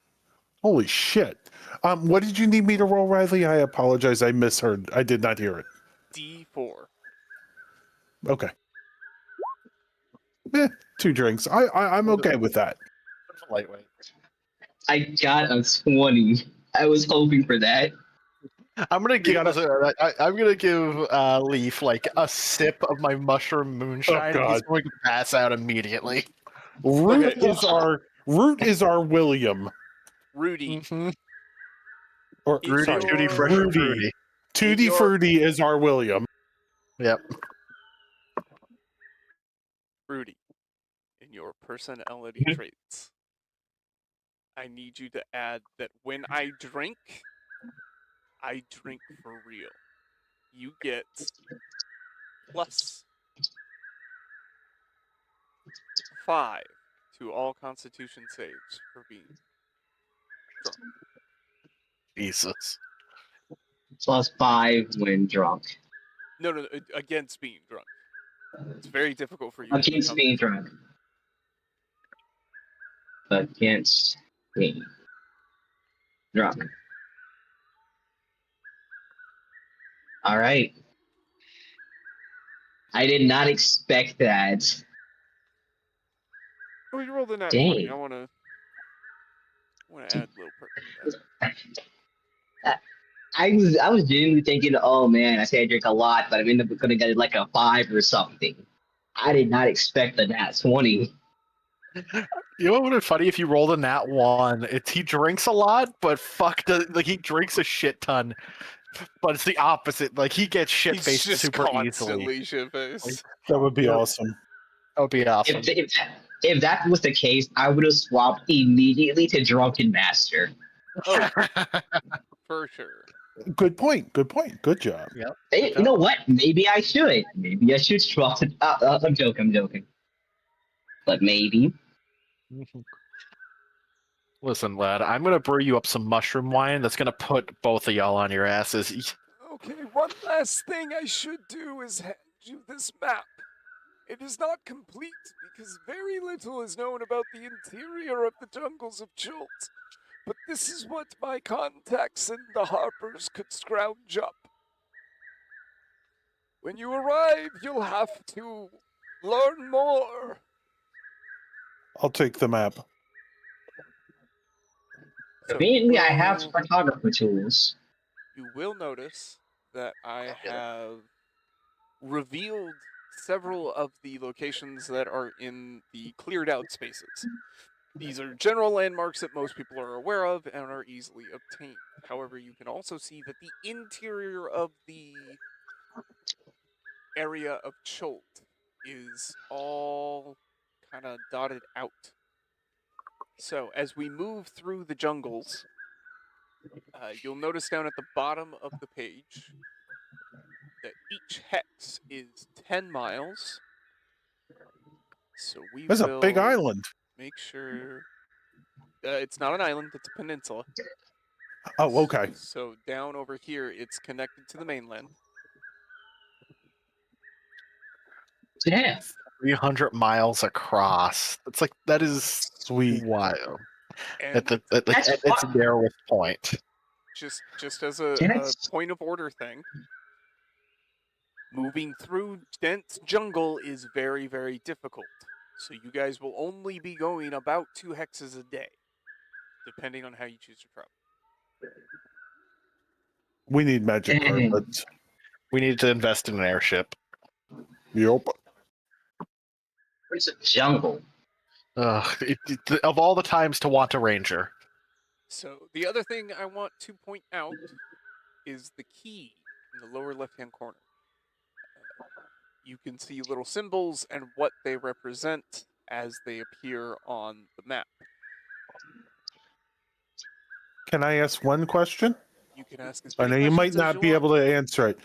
Holy shit. What did you need me to roll, Riley? I apologize. I misheard. I did not hear it. D4. Okay. 2 drinks. I'm okay with that. Lightweight. I got a 20. I was hoping for that. I'm gonna give. gotta- I'm gonna give Leaf like a sip of my mushroom moonshine. and he's God. going to pass out immediately. Root Okay. is our William. Rudy. Mm-hmm. Or In Rudy, your- Tutti, Fresh and Fruity. Tutti your- Frutti is our William. Yep. Rudy, in your personality Mhm. traits, I need you to add that when I drink for real. You get plus 5 to all Constitution saves for being drunk. Jesus. +5 when drunk. No, against being drunk. It's very difficult for you. Against to being become- drunk. Against being drunk. Alright. I did not expect that. Oh, you rolled a nat Dang. 20. I want to add a little perk to that. I was genuinely thinking, oh man, I say I drink a lot, but I'm end up gonna get like a 5 or something. I did not expect a nat 20. You know what would be funny if you rolled a nat 1? He drinks a lot, but he drinks a shit ton. But it's the opposite. Like he gets shit He's faced just super easily. constantly shit-faced. That would be Yep. awesome. That would be awesome. If that was the case, I would have swapped immediately to Drunken Master. Oh, for sure. Good point. Good point. Good job. Hey, you know what? Maybe I should. Maybe I should swap it. I'm joking. But maybe. Listen, lad, I'm gonna brew you up some mushroom wine that's gonna put both of y'all on your asses. Okay, one last thing I should do is hand you this map. It is not complete because very little is known about the interior of the jungles of Chult. But this is what my contacts in the Harpers could scrounge up. When you arrive, you'll have to learn more. I'll take the map. So Conveniently, I have will- photographer tools. You will notice that I have revealed several of the locations that are in the cleared out spaces. These are general landmarks that most people are aware of and are easily obtained. However, you can also see that the interior of the area of Chult is all kind of dotted out. So as we move through the jungles, you'll notice down at the bottom of the page that each hex is 10 miles. So we There's a big will island. make sure it's not an island, it's a peninsula. Oh, okay. So down over here, it's connected to the mainland. Damn. 300 miles across. It's like that is Sweet. wild. And That's its fun. narrowest point. just as a That's point of order thing, moving through dense jungle is very, very difficult. So you guys will only be going about 2 hexes a day, depending on how you choose to travel. We need magic Dang. carpets. We need to invest in an airship. Yep. It's a jungle. Of all the times to want a ranger. So the other thing I want to point out is the key in the lower left-hand corner. You can see little symbols and what they represent as they appear on the map. Can I ask one question? You can ask as I many know you might questions as not you be want. able to answer it.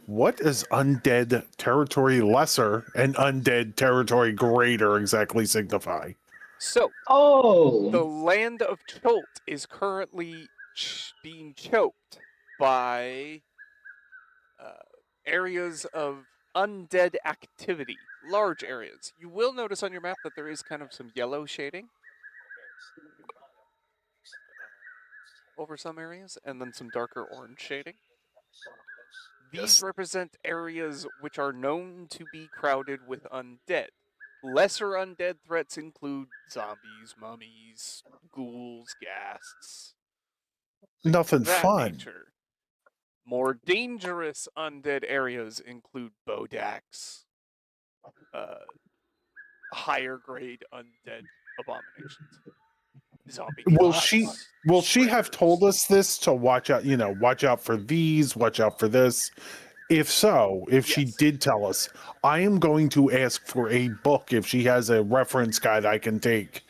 What is undead territory lesser and undead territory greater exactly signify? So, the Oh, land of Chult is currently being choked by areas of undead activity, large areas. You will notice on your map that there is kind of some yellow shading over some areas, and then some darker orange shading. These Yes. represent areas which are known to be crowded with undead. Lesser undead threats include zombies, mummies, ghouls, ghasts, Nothing of that fun. nature. More dangerous undead areas include Bodax, higher grade undead abominations, zombie Will gods, she have told us this to watch out, watch out for these, watch out for this? If so, if she Yes. did tell us, I am going to ask for a book if she has a reference guide I can take.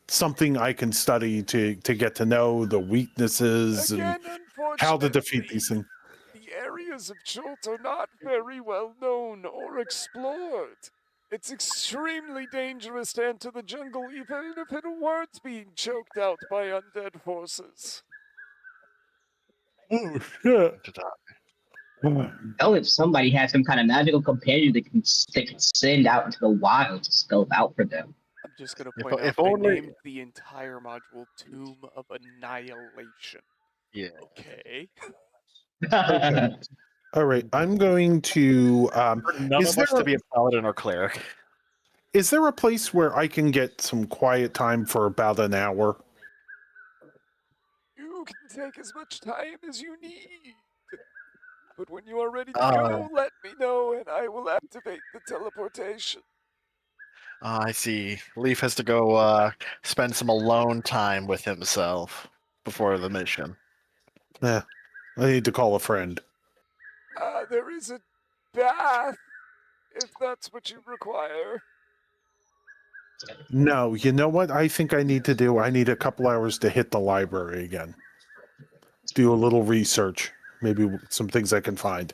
Something I can study to get to know the weaknesses and Again, how to defeat these unfortunately, things. the areas of Chult are not very well known or explored. It's extremely dangerous to enter the jungle, even if it weren't being choked out by undead forces. Oh shit. hell, if somebody had some kind of magical companion they could send out into the wild to scope out for them. I'm just going to If, point out if they only. named the entire module Tomb of Annihilation. Yeah. Okay. Okay. All right. I'm going to. For none Is of us there to be a paladin or cleric. is there a place where I can get some quiet time for about an hour? You can take as much time as you need. But when you are ready to Uh, go, let me know and I will activate the teleportation. I see. Leaf has to go spend some alone time with himself before the mission. Yeah. I need to call a friend. There is a bath, if that's what you require. No, you know what I think I need to do? I need a couple hours to hit the library again. Do a little research. Maybe some things I can find.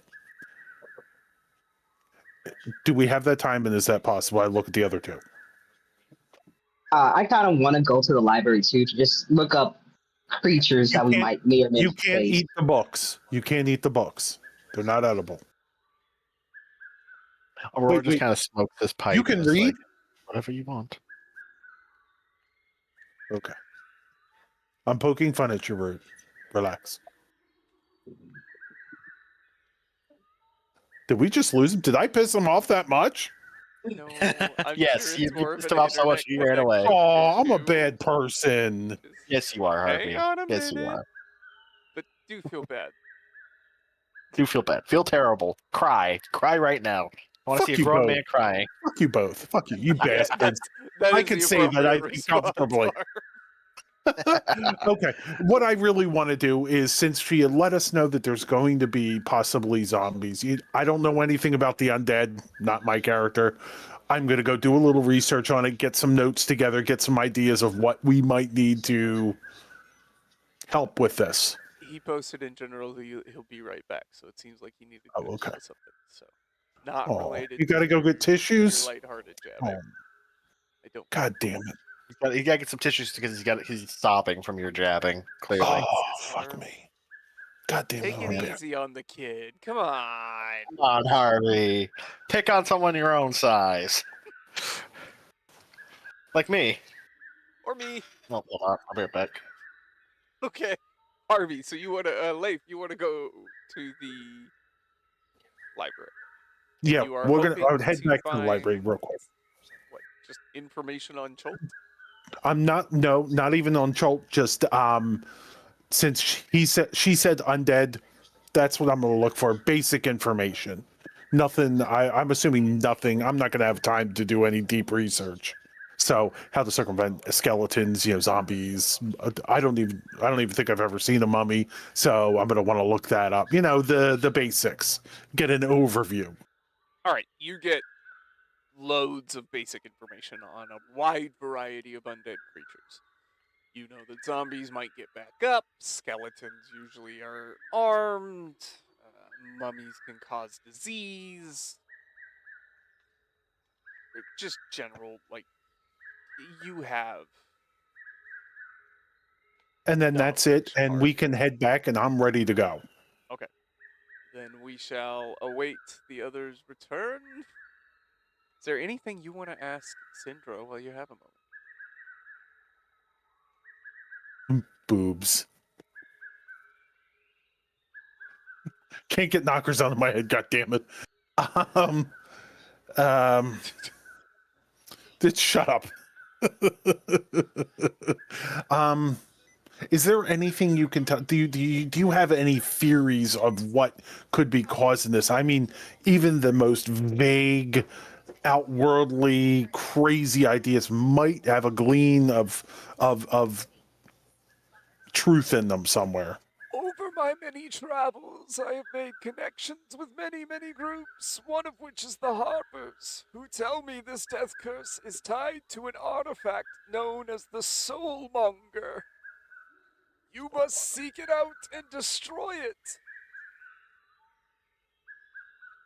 Do we have that time and is that possible? I look at the other two. I kind of want to go to the library too to just look up creatures You that we can't may or may you not can't face. eat the books. You can't eat the books. They're not edible. Aurora Wait, just wait. kind of smoked this pipe. You can and is read? like, whatever you want. Okay. I'm poking fun at you, Rude. Relax. Did we just lose him? Did I piss him off that much? No, I'm Yes, sure you it's more of pissed an him off so internet much you ran away. connection Oh, I'm a issue. bad person. Just Yes, you are, hang Harvey. on a Yes, you minute. are. But do feel bad. Do feel bad. Feel terrible. Cry. Cry right now. I want to see a Fuck you grown both. man crying. Fuck you both. Fuck you, you Yeah, bastards. that I is could the say that I appropriate think response. comfortably. Okay. What I really want to do is, since she had let us know that there's going to be possibly zombies, I don't know anything about the undead, not my character. I'm going to go do a little research on it, get some notes together, get some ideas of what we might need to help with this. He posted in general he'll be right back, so it seems like he needed Oh, to okay. deal with something. So, not Oh, related you got to to go get your tissues? lighthearted Oh, jabbing. I don't. God damn it. He got to get some tissues because he's sobbing from your jabbing. Clearly. Oh, Yes, fuck sir. me. God damn it. Take it I'm bad. easy on the kid. Come on. Come on, Harvey. Pick on someone your own size. Like me. Or me. Well, hold on, I'll be right back. Okay. Harvey, so you want to, Leif, you want to go to the library. And Yeah, you are we're gonna. I hoping would head to back to the find, library real quick. what, just information on Chult? I'm not. No, not even on Chult. Just since she said undead, that's what I'm gonna look for. Basic information. Nothing. I'm assuming nothing. I'm not gonna have time to do any deep research. So how to circumvent skeletons, zombies. I don't even think I've ever seen a mummy. So I'm gonna want to look that up. The basics. Get an overview. All right, you get loads of basic information on a wide variety of undead creatures. You know that zombies might get back up, skeletons usually are armed, mummies can cause disease. Just general, like, you have. And then that's it. knowledge, And we Harvey. can head back, and I'm ready to go. Okay. Then we shall await the other's return. Is there anything you want to ask Syndra while you have a moment? Boobs. Can't get knockers out of my head, god damn it. Shut up. Is there anything you can tell? Do you have any theories of what could be causing this? I mean, even the most vague, outwardly crazy ideas might have a gleam of truth in them somewhere. Over my many travels, I have made connections with many, many groups, one of which is the Harpers, who tell me this death curse is tied to an artifact known as the Soulmonger. You must seek it out and destroy it.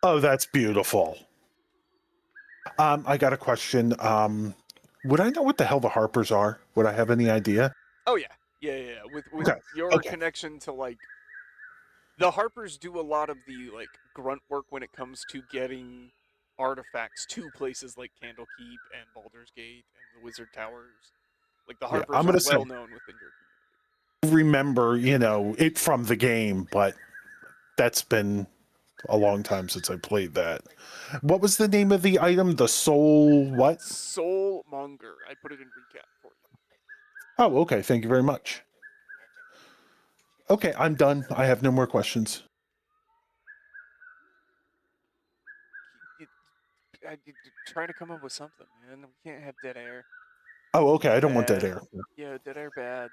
Oh, that's beautiful. I got a question. Would I know what the hell the Harpers are? Would I have any idea? Oh yeah. With Okay, your okay. connection to, like, the Harpers do a lot of the, like, grunt work when it comes to getting artifacts to places like Candlekeep and Baldur's Gate and the Wizard Towers. Like, the Yeah, Harpers I'm are gonna say well known within your community. remember, it from the game, but that's been a long time since I played that. What was the name of the item? The soul what? Soulmonger. I put it in recap for you. Oh, okay. Thank you very much. Okay, I'm done. I have no more questions. Try to come up with something, man. We can't have dead air. Oh, okay. I don't want that Bad. air. Yeah, dead air bad.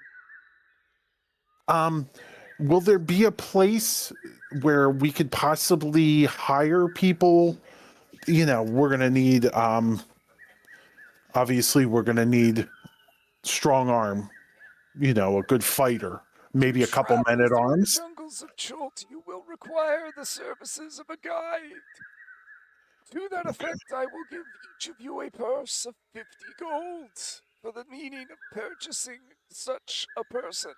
Will there be a place where we could possibly hire people? We're gonna need obviously we're gonna need strong arm, a good fighter, maybe a couple men at Travel through the arms. jungles of Chult, you will require the services of a guide. To that effect, I will give each of you a purse of 50 gold for the meaning of purchasing such a person.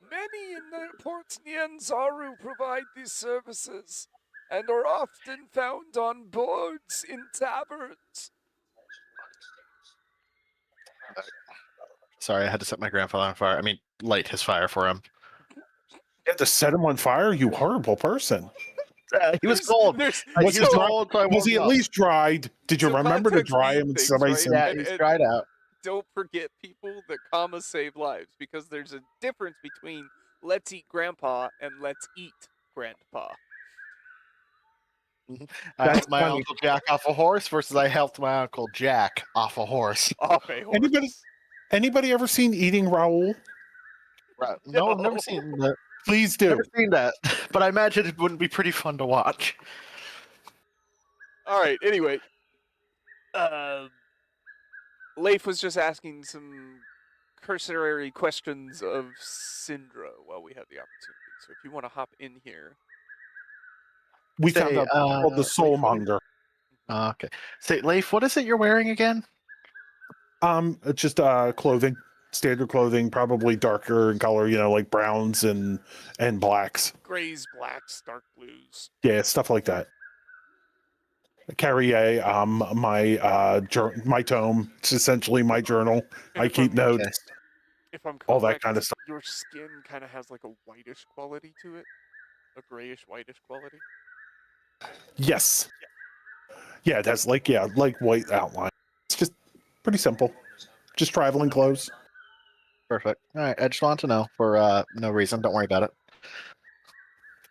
Many in the ports Nianzaru provide these services and are often found on boards in taverns. Sorry, I had to set my grandfather on fire. I mean, light his fire for him. You have to set him on fire, you horrible person. He was cold. There's, Was He he, was dry, cold, so I was he at warmed up. least dried? Did you So remember to context dry means him and things, somebody right? said, Yeah, And- he's and- dried out. Don't forget, people, that commas save lives, because there's a difference between let's eat grandpa and let's eat grandpa. I That's helped my funny. Uncle Jack off a horse versus I helped my Uncle Jack off a horse. Off a horse. Anybody ever seen Eating Raoul? Right. No, I've never seen that. Please do. Never seen that. But I imagine it wouldn't be pretty fun to watch. All right, anyway. Leif was just asking some cursory questions of Syndra while we have the opportunity. So if you want to hop in here. We Say, found out called the Soulmonger. Okay. Say, Leif, what is it you're wearing again? It's just clothing, standard clothing, probably darker in color, like browns and blacks. Grays, blacks, dark blues. Yeah, stuff like that. carry a my tome. It's essentially my journal. And I keep notes, if I'm all correct, that kind of stuff. your skin kind of has like a whitish quality to it, a grayish whitish quality. Yes. Yeah, it has like white outline. It's just pretty simple. Just traveling clothes. Perfect. All right, I just want to know for no reason. Don't worry about it.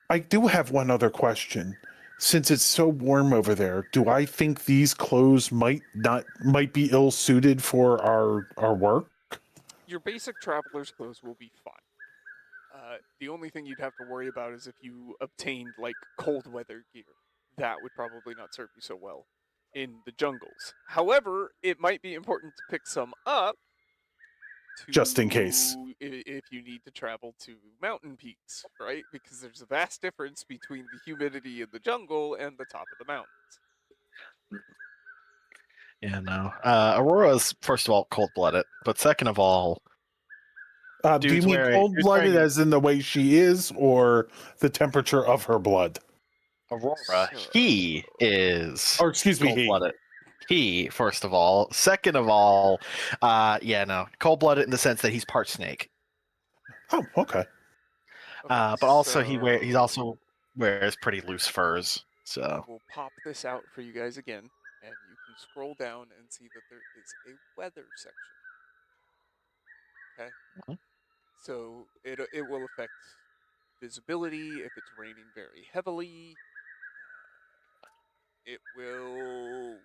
I do have one other question. Since it's so warm over there, do I think these clothes might be ill suited for our work? Your basic traveler's clothes will be fine. The only thing you'd have to worry about is if you obtained like cold weather gear. That would probably not serve you so well in the jungles. However, it might be important to pick some up Just in case. if you need to travel to mountain peaks, right? Because there's a vast difference between the humidity in the jungle and the top of the mountains. Yeah, no. Aurora's first of all cold-blooded, but second of all, Do you dude's mean wearing cold-blooded as in the way she is, or the temperature of her blood? Aurora. So- He is Or excuse me, he. cold-blooded. He, first of all. Second of all, yeah, no, cold-blooded in the sense that he's part snake. Oh, okay. Okay, But also he so also wears pretty loose furs. So we'll pop this out for you guys again, and you can scroll down and see that there is a weather section. Okay. Mhm. So it will affect visibility if it's raining very heavily. It will,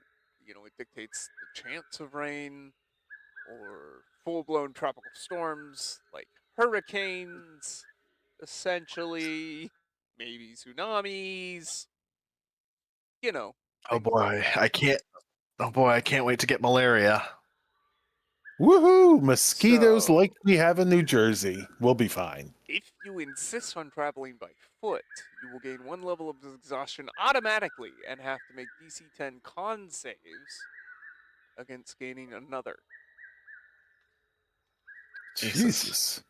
it dictates the chance of rain or full blown tropical storms like hurricanes, essentially, maybe tsunamis, oh things like boy, that. I can't wait to get malaria. Woohoo! Mosquitoes So, like we have in New Jersey. We'll be fine. if you insist on traveling by foot, you will gain one level of exhaustion automatically and have to make DC 10 con saves against gaining another. Jesus.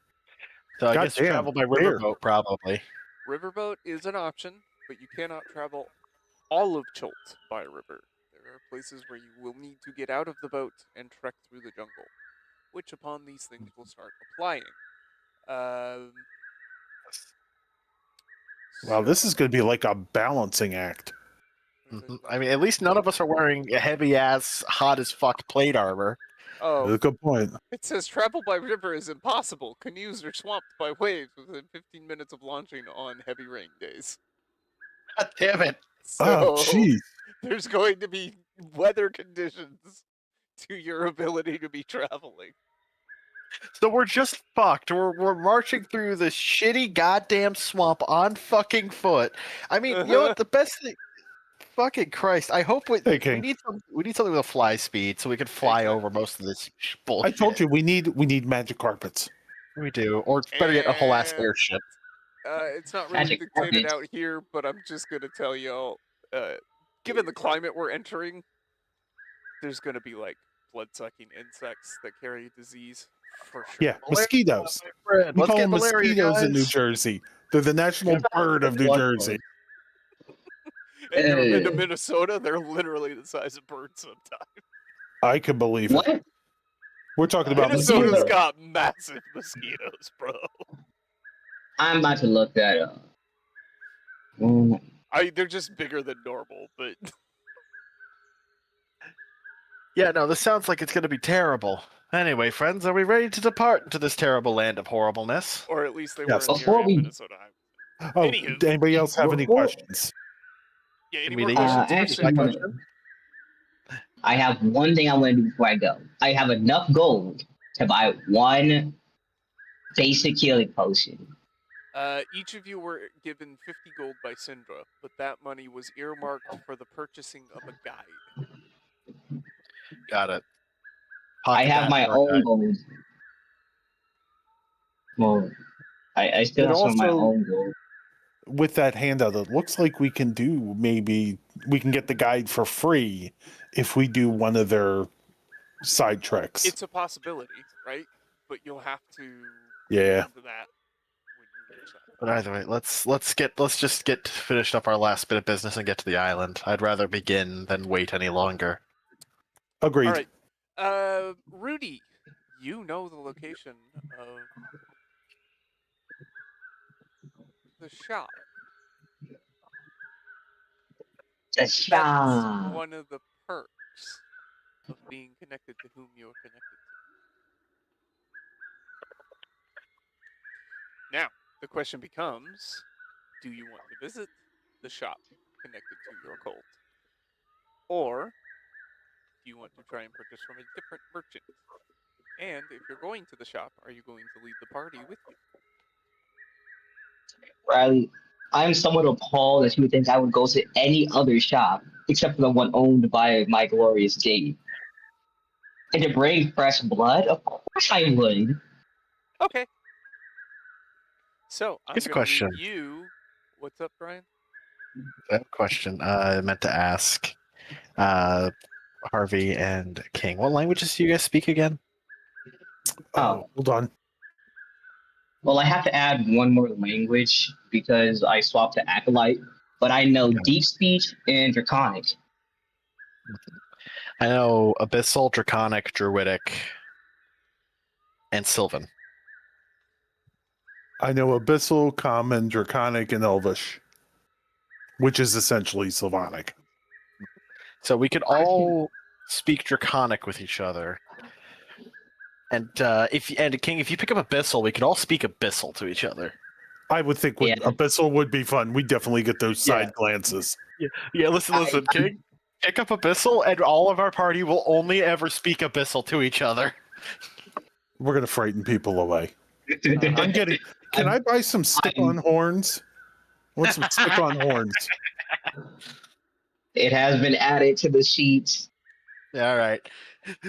So I God guess damn. travel by There. riverboat probably. Riverboat is an option, but you cannot travel all of Chult by river. There are places where you will need to get out of the boat and trek through the jungle, which upon these things will start applying. Um, Wow, this is so, going to be like a balancing act. I mean, at least none of us are wearing a heavy ass, hot as fuck plate armor. Oh, That's a good point. it says travel by river is impossible. Canoes are swamped by waves within 15 minutes of launching on heavy rain days. God damn it! Oh, So jeez. there's going to be weather conditions to your ability to be traveling. So we're just fucked. We're marching through this shitty goddamn swamp on fucking foot. I mean, you know what? The best thing. Fucking Christ! I hope we Thinking. need something with a fly speed so we can fly over most of this bullshit. I told you we need magic carpets. We do, or better yet, a whole ass And, airship. it's not really Magic dictated carpets. out here, but I'm just gonna tell y'all, given the climate we're entering, there's gonna be like blood-sucking insects that carry disease for sure. Yeah, mosquitoes. Fred, We let's call get them malaria, mosquitoes in New guys. Jersey. They're the national bird of New Jersey. And you ever been to Minnesota? They're literally the size of birds sometimes. I can believe it. What? We're talking about Minnesota's mosquitoes. got massive mosquitoes, bro. I'm about to look that up. Mm, They're just bigger than normal, but Yeah, no, this sounds like it's going to be terrible. Anyway, friends, are we ready to depart into this terrible land of horribleness? or at least they Yes. were in the Before area of we- Minnesota. Oh, Anywho. anybody else have any Before- questions? Yeah, any I more mean, questions? I actually, my no, question? I have one thing I want to do before I go. I have enough gold to buy one basic healing potion. Each of you were given 50 gold by Syndra, but that money was earmarked for the purchasing of a guide. Got it. I Pocket have that my for a own guy. gold. Well, I still It have some of my also- own gold. With that handout, it looks like we can get the guide for free if we do one of their side treks. It's a possibility, right? But you'll have to Yeah. look into that when you reach that But either way, let's just get finished up our last bit of business and get to the island. I'd rather begin than wait any longer. Agreed. All right. Rudy, you know the location of the shop. That's Tasha. one of the perks of being connected to whom you're connected to. Now, the question becomes, do you want to visit the shop connected to your cult? Or do you want to try and purchase from a different merchant? And if you're going to the shop, are you going to lead the party with you? Riley, I'm somewhat appalled that you would think I would go to any other shop except for the one owned by my glorious Jade. And to bring fresh blood? Of course I would. Okay. So I'm Here's a going to need question. you. What's up, Brian? I have a question I meant to ask Harvey and King. What languages do you guys speak again? Oh. Hold on. Well, I have to add one more language because I swapped to Acolyte, but I know Deep Speech and Draconic. I know Abyssal, Draconic, Druidic, and Sylvan. I know Abyssal, Common, Draconic, and Elvish, which is essentially Sylvanic. So we could all speak Draconic with each other. And King, if you pick up Abyssal, we could all speak Abyssal to each other. I would think Yeah. Abyssal would be fun. We definitely get those side glances. Yeah, listen, King. Pick up Abyssal, and all of our party will only ever speak Abyssal to each other. We're gonna frighten people away. I'm getting. Can I buy some stick-on horns? I want some stick-on horns. It has been added to the sheets. Yeah, all right.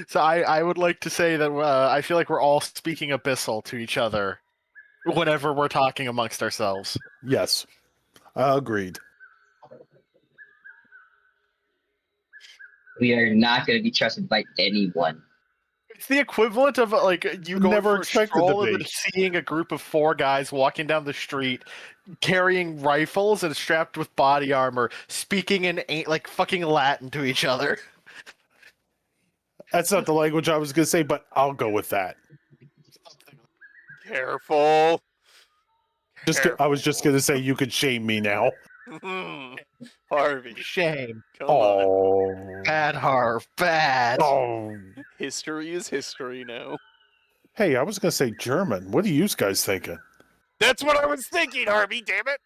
So I would like to say that I feel like we're all speaking Abyssal to each other whenever we're talking amongst ourselves. Yes, agreed. We are not going to be trusted by anyone. It's the equivalent of like you going Never for a expected to stroll and be. then seeing a group of 4 guys walking down the street carrying rifles and strapped with body armor, speaking in like fucking Latin to each other. That's not the language I was gonna say, but I'll go with that. Careful. I was just gonna say you could shame me now. Harvey, Shame. come on. Oh, Bad Harv, bad. oh. History is history now. Hey, I was gonna say German. What are you guys thinking? That's what I was thinking, Harvey, damn it.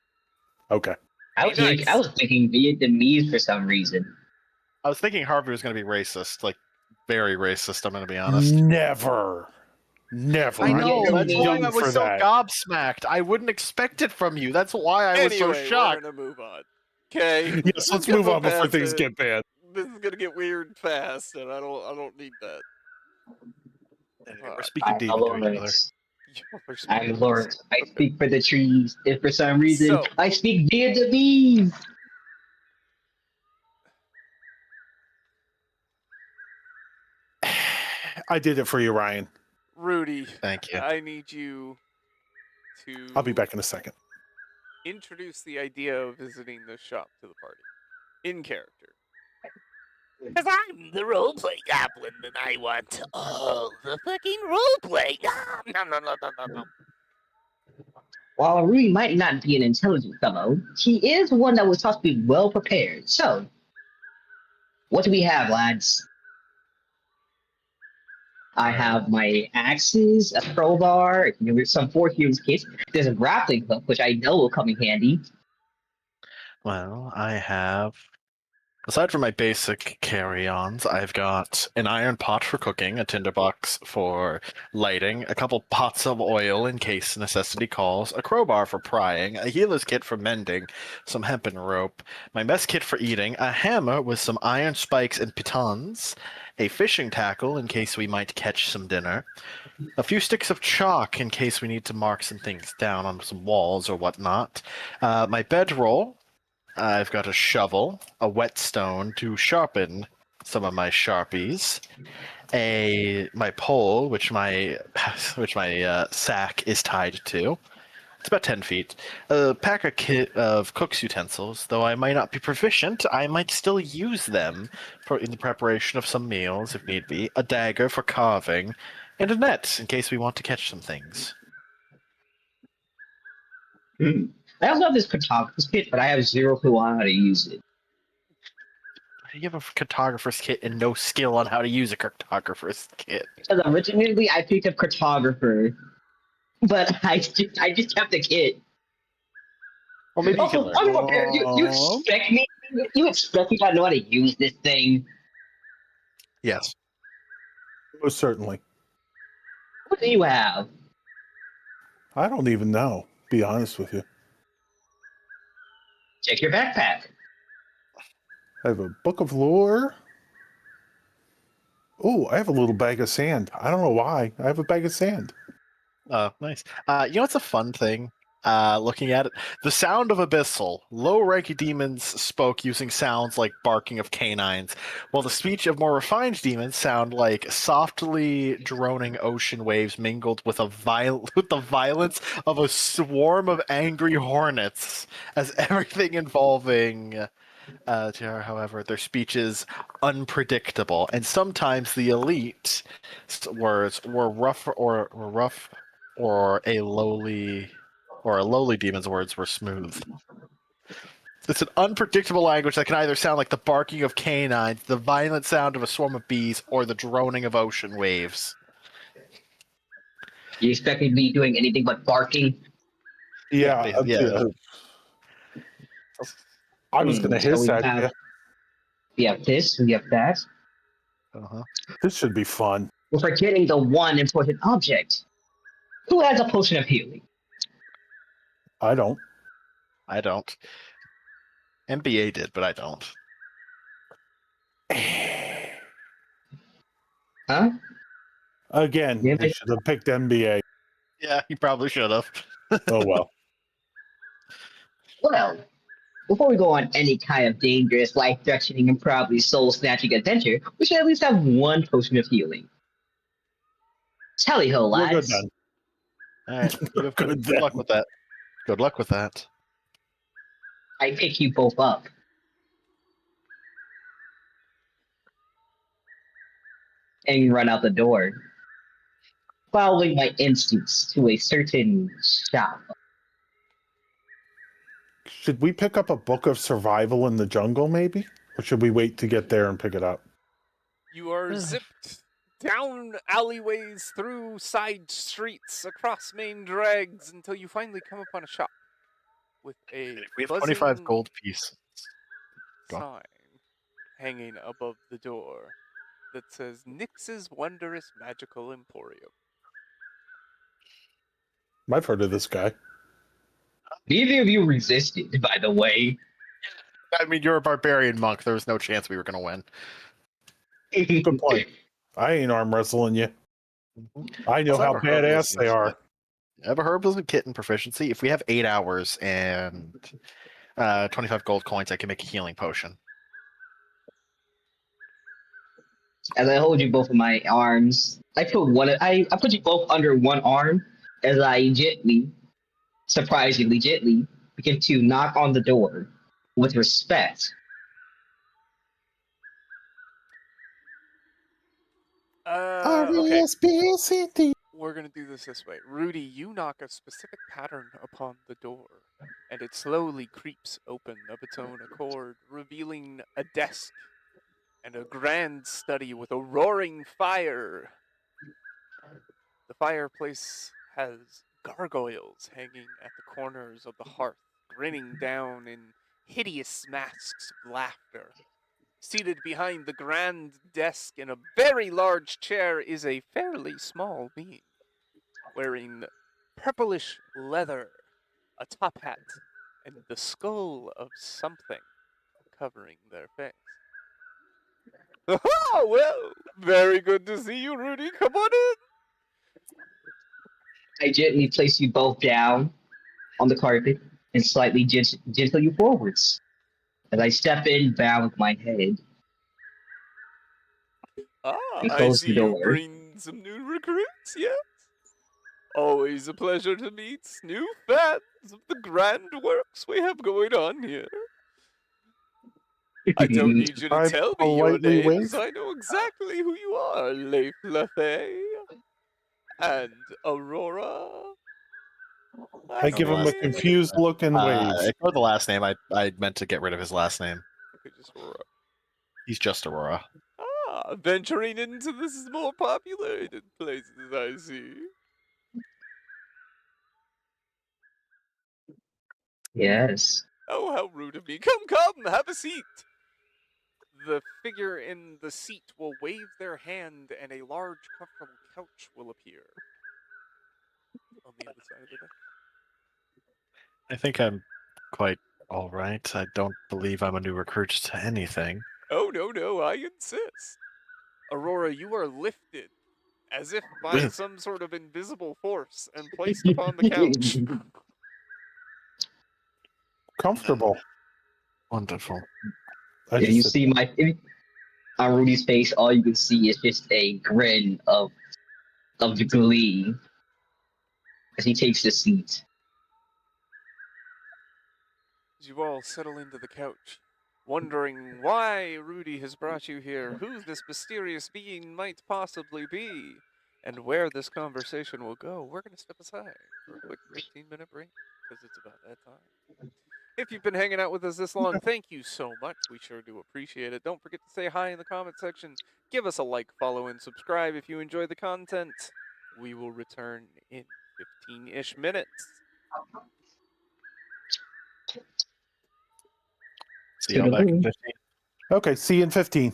Okay. I was thinking Vietnamese for some reason. I was thinking Harvey was going to be racist, like very racist. I'm going to be honest. Never. I know. I'm That's why young I was for so that. gobsmacked. I wouldn't expect it from you. That's why I was so Anyway, shocked. we're gonna move on. Okay. Yes, let's move on before things get bad. This is gonna get weird fast, and I don't need that. Anyway, we're speaking I'm demon to each other. Lawrence. We're I'm speaking- Lawrence. I speak for the trees. If for some reason So- I speak Vietnamese. I did it for you, Ryan. Rudy, Thank you. I need you to I'll be back in a second. introduce the idea of visiting the shop to the party. In character. Because I'm the roleplay goblin and I want all the fucking roleplay. No. While Rui might not be an intelligent fellow, he is one that was taught to be well prepared. So, what do we have, lads? I have my axes, a crowbar, some 4 heroes kits. There's a grappling hook, which I know will come in handy. Well, I have. Aside from my basic carry-ons, I've got an iron pot for cooking, a tinderbox for lighting, a couple pots of oil in case necessity calls, a crowbar for prying, a healer's kit for mending, some hempen rope, my mess kit for eating, a hammer with some iron spikes and pitons, a fishing tackle in case we might catch some dinner, a few sticks of chalk in case we need to mark some things down on some walls or whatnot, my bedroll. I've got a shovel, a whetstone to sharpen some of my sharpies, my pole, which my sack is tied to It's about 10 feet. Pack a kit of cook's utensils. Though I might not be proficient, I might still use them in the preparation of some meals, if need be. A dagger for carving, and a net in case we want to catch some things. I also have this photographer's kit, but I have zero clue on how to use it. You have a cartographer's kit and no skill on how to use a cartographer's kit. Because originally I picked up cartographer, but I just kept the kit. Well, maybe you can learn. I'm prepared. You expect me? You expect me to know how to use this thing? Yes. Most certainly. What do you have? I don't even know, be honest with you. Check your backpack. I have a book of lore. Oh, I have a little bag of sand. I don't know why. I have a bag of sand. Oh, nice. You know what's a fun thing? Looking at it, the sound of abyssal. Low-ranking demons spoke using sounds like barking of canines, while the speech of more refined demons sound like softly droning ocean waves mingled with with the violence of a swarm of angry hornets. As everything involving however, their speech is unpredictable, and sometimes the elite words were rough or a lowly demon's words were smooth. It's an unpredictable language that can either sound like the barking of canines, the violent sound of a swarm of bees, or the droning of ocean waves. You expect me to be doing anything but barking? Yeah, yeah. I was going to So hiss we at have, you. we have this, we have that. Uh-huh. This should be fun. We're forgetting the one important object. Who has a potion of healing? I don't. I don't. MBA did, but I don't. Huh? Again, Yeah, we should have picked NBA. Yeah, you probably should have. Oh, well. Well, before we go on any kind of dangerous, life-threatening, and probably soul-snatching adventure, we should at least have one potion of healing. Tally-ho, We're good lads. then. All right, Good good luck then. with that. Good luck with that. I pick you both up. And run out the door, following my instincts to a certain shop. Should we pick up a book of survival in the jungle, maybe? Or should we wait to get there and pick it up? You are zipped down alleyways, through side streets, across main drags until you finally come upon a shop with a And if we have buzzing 25 gold pieces. Go on. sign hanging above the door that says Nix's Wondrous Magical Emporium. I've heard of this guy. Neither of you resisted, by the way. I mean, you're a barbarian monk. There was no chance we were going to win. Good point. I ain't arm wrestling you. I know how badass they are. I have a herbalism kit and proficiency. If we have 8 hours and 25 gold coins, I can make a healing potion. As I hold you both in my arms, I put you both under one arm as I gently, surprisingly gently, begin to knock on the door with respect. Okay. We're gonna do this way. Rudy, you knock a specific pattern upon the door, and it slowly creeps open of its own accord, revealing a desk and a grand study with a roaring fire. The fireplace has gargoyles hanging at the corners of the hearth, grinning down in hideous masks of laughter. Seated behind the grand desk in a very large chair is a fairly small being, wearing purplish leather, a top hat, and the skull of something covering their face. Oh, well, very good to see you, Rudy. Come on in. I gently place you both down on the carpet and slightly gentle you forwards. As I step in, bow with my head. Ah, And I close see the you door. bring some new recruits, yes? Always a pleasure to meet new fans of the grand works we have going on here. I don't need you to I tell me your politely names. wave. I know exactly who you are, Leif Lefay and Aurora. I Last give the him a last name. name? confused look and wave. Ignore the last name. I meant to get rid of his last name. Okay, just Aurora. He's just Aurora. Ah, venturing into this more populated places, I see. Yes. Oh, how rude of me. Come, come, have a seat. The figure in the seat will wave their hand and a large, comfortable couch will appear on the other side of the bench. I think I'm quite all right. I don't believe I'm a new recruit to anything. Oh, no, no, I insist. Aurora, you are lifted as if by some sort of invisible force and placed upon the couch. Comfortable. Wonderful. I If just you said, see on Rudy's face, all you can see is just a grin of glee as he takes the seat. You all settle into the couch, wondering why Rudy has brought you here, who this mysterious being might possibly be, and where this conversation will go. We're going to step aside for a quick 15-minute break because it's about that time. If you've been hanging out with us this long, thank you so much. We sure do appreciate it. Don't forget to say hi in the comment section. Give us a like, follow, and subscribe if you enjoy the content. We will return in 15-ish minutes. See y'all back in 15. okay, see you in 15.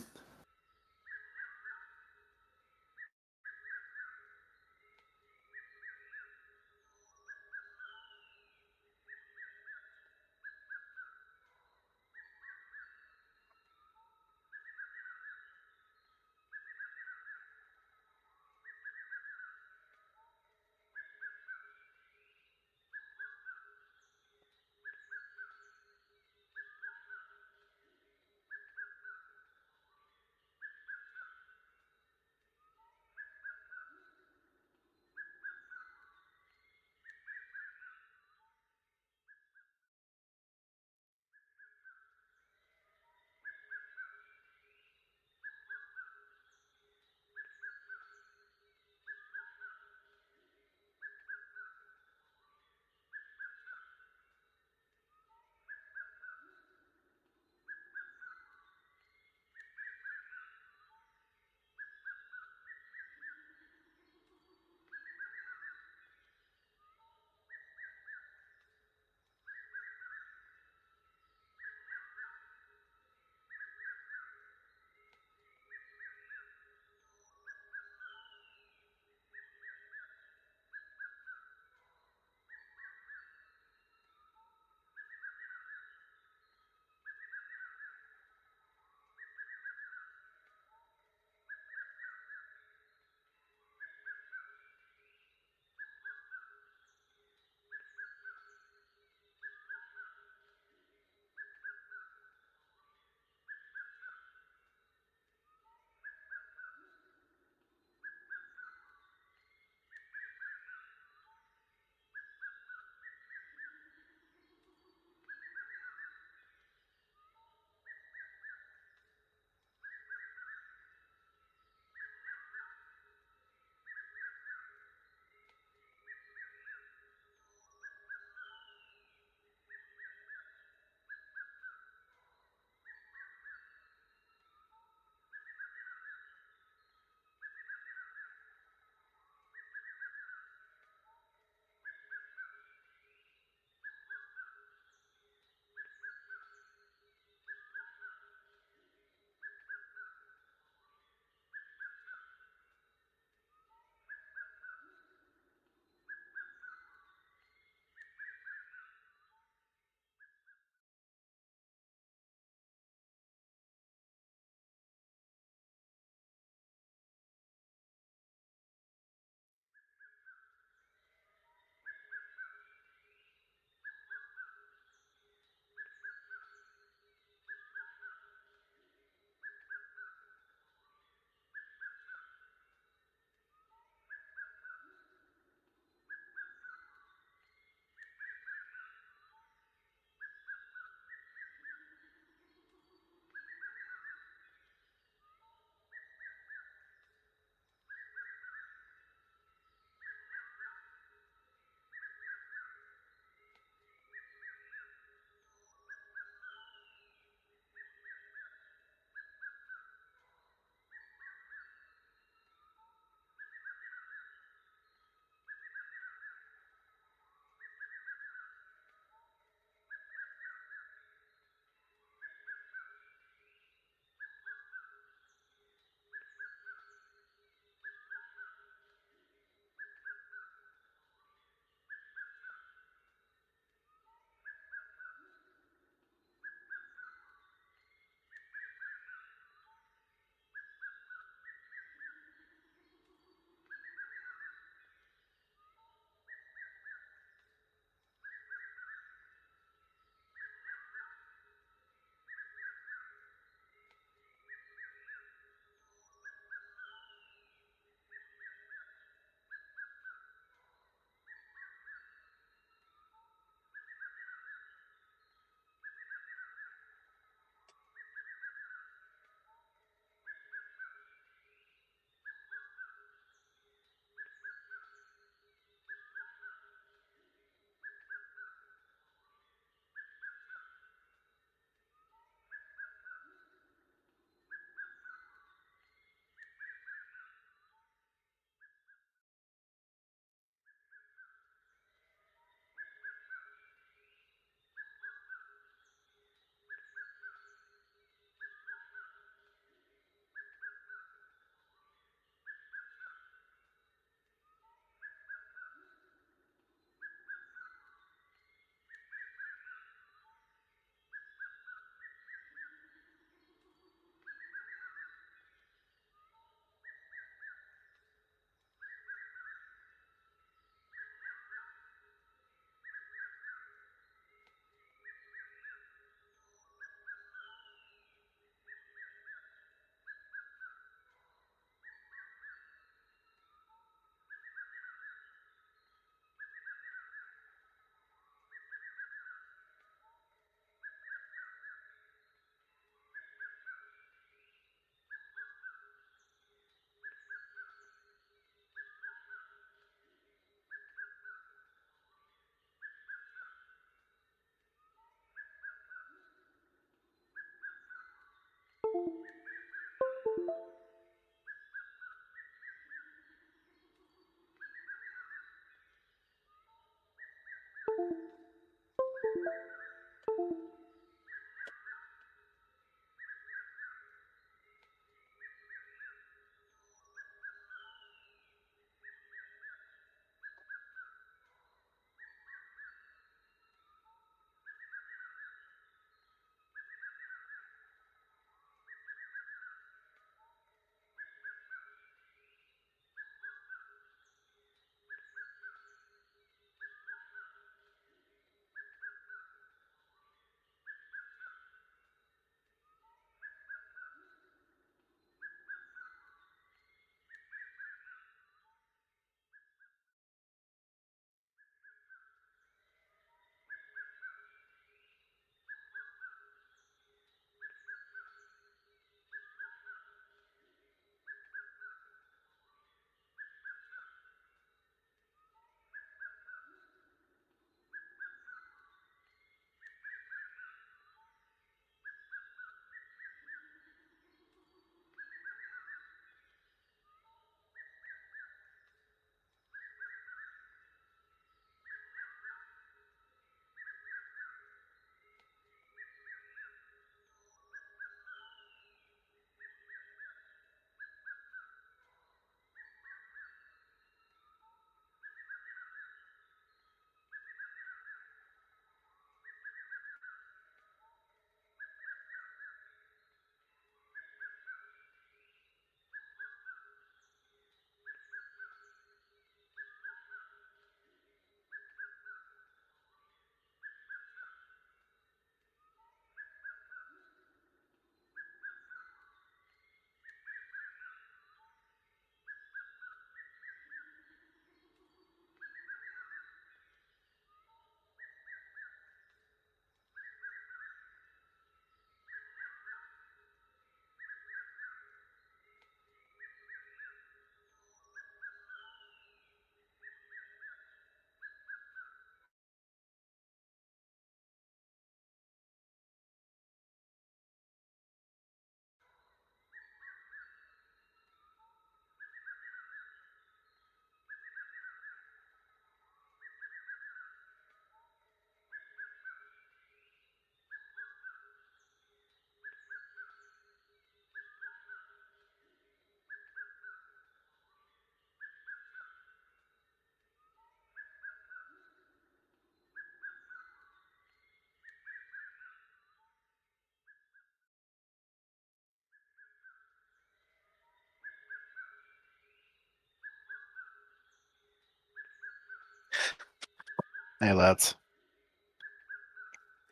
Hey, lads.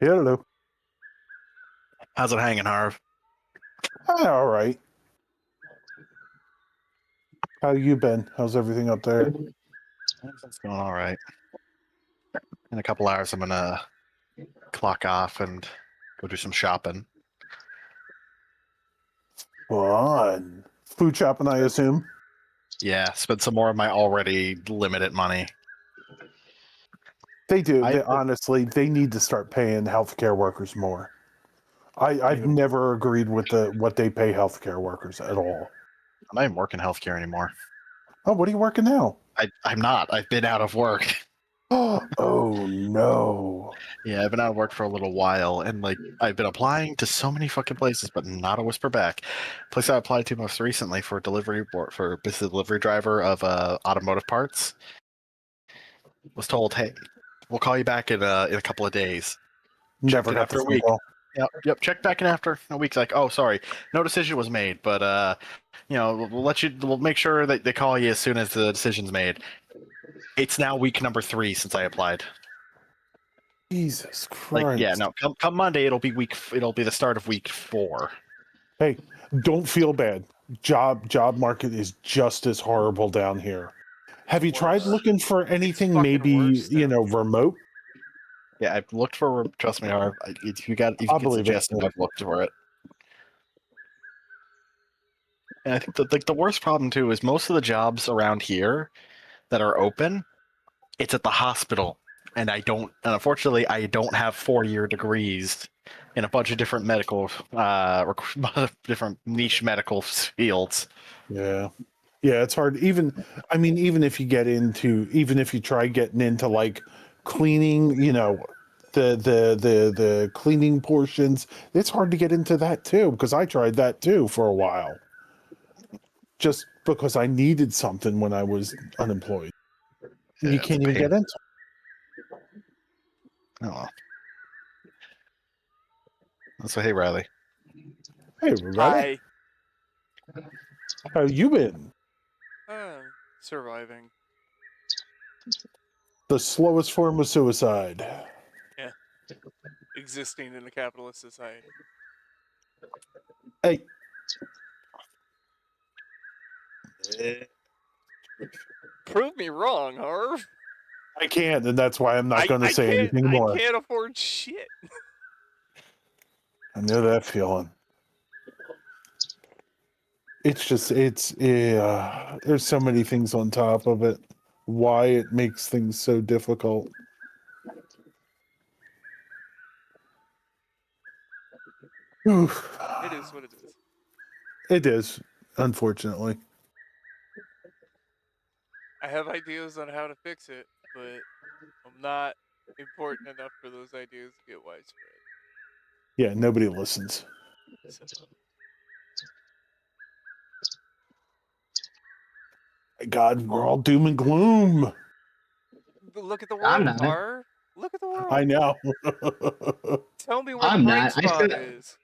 Hello. How's it hanging, Harv? All right. How you been? How's everything up there? It's going all right. In a couple hours, I'm gonna clock off and go do some shopping. Fun. Food shopping, I assume. Yeah, spend some more of my already limited money. They do. I- Honestly, they need to start paying healthcare workers more. I've Yeah. never agreed with what they pay healthcare workers at all. I'm not even working healthcare anymore. Oh, what are you working now? I'm not. I've been out of work. Oh no. Yeah, I've been out of work for a little while, and like I've been applying to so many fucking places, but not a whisper back. Place I applied to most recently for business delivery driver of automotive parts was told, "Hey, we'll call you back in a couple of days." Never Checked in got after the a phone week. call. Yep. Check back in after a week. Like, oh, sorry, no decision was made, but we'll make sure that they call you as soon as the decision's made. It's now week number 3 since I applied. Jesus Like, yeah, Christ. no, come Monday, it'll be the start of week 4. Hey, don't feel bad. Job market is just as horrible down here. Have you tried Worse. looking for anything fucking maybe, worse down here. remote? Yeah, I've looked for. Trust me, Harv. If you I'll get believe it. suggested, I've looked for it. And I think that like the worst problem too is most of the jobs around here that are open, it's at the hospital, and unfortunately, I don't have 4-year degrees in a bunch of different different niche medical fields. Yeah. Yeah, it's hard. Even if you try getting into like cleaning, the cleaning portions, it's hard to get into that too, because I tried that too for a while. Just because I needed something when I was unemployed. Yeah, You it's a can't even pain. get into Oh, well. So hey, Riley. it. Hey, everybody. How you been? Surviving. The slowest form of suicide. Existing in a capitalist society. Hey. Prove me wrong, Harv. I can't, and that's why I'm not going to say can't, anything more. I can't afford shit. I know that feeling. It's just, there's so many things on top of it. Why it makes things so difficult. Oof. It is what it is. It is, unfortunately. I have ideas on how to fix it, but I'm not important enough for those ideas to get widespread. Yeah, nobody listens. So, God, we're all doom and gloom. look at the I'm world, not. Harv. Look at the world. I know. Tell me where I'm the bright not. spot is.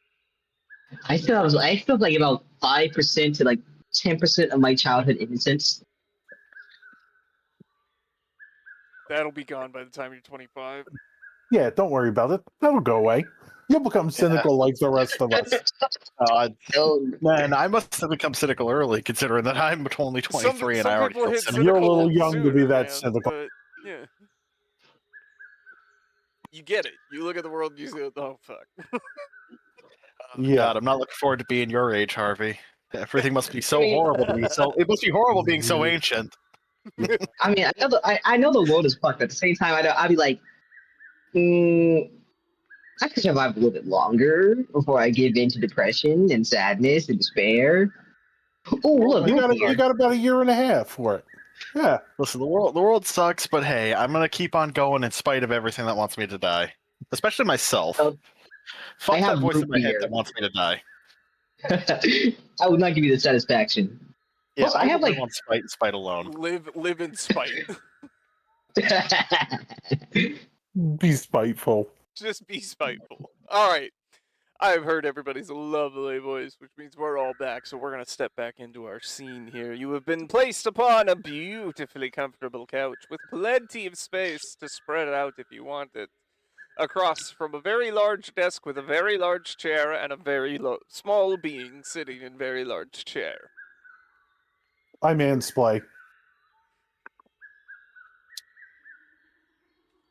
I still have like about 5% to like 10% of my childhood innocence. That'll be gone by the time you're 25. Yeah, don't worry about it. That'll go away. You'll become cynical like the rest of us. Oh, Man, I must have become cynical early, considering that I'm only 23 and some I already people feel hit cynical. You're a little cynical young to be sooner, that man, cynical. But yeah, you get it. You look at the world, and you say, "Oh fuck." Yeah. God, I'm not looking forward to being your age, Harvey. Everything must be so horrible to be so. It must be horrible being so ancient. I mean, I know the world is fucked. At the same time, I'd be like, I could survive a little bit longer before I give in to depression and sadness and despair. Oh, look, You root got beer. about a year and a half for it. Yeah. Listen, the world sucks, but hey, I'm gonna keep on going in spite of everything that wants me to die, especially myself. Oh, Fuck I that have voice root in my head beer. that wants me to die. I would not give you the satisfaction. Yeah, Plus, I I have will like live on spite alone. live in spite. Be spiteful. Just be spiteful. All right. I've heard everybody's lovely voice, which means we're all back, so we're going to step back into our scene here. You have been placed upon a beautifully comfortable couch with plenty of space to spread out if you want it, across from a very large desk with a very large chair and a very small being sitting in a very large chair. I mansplay.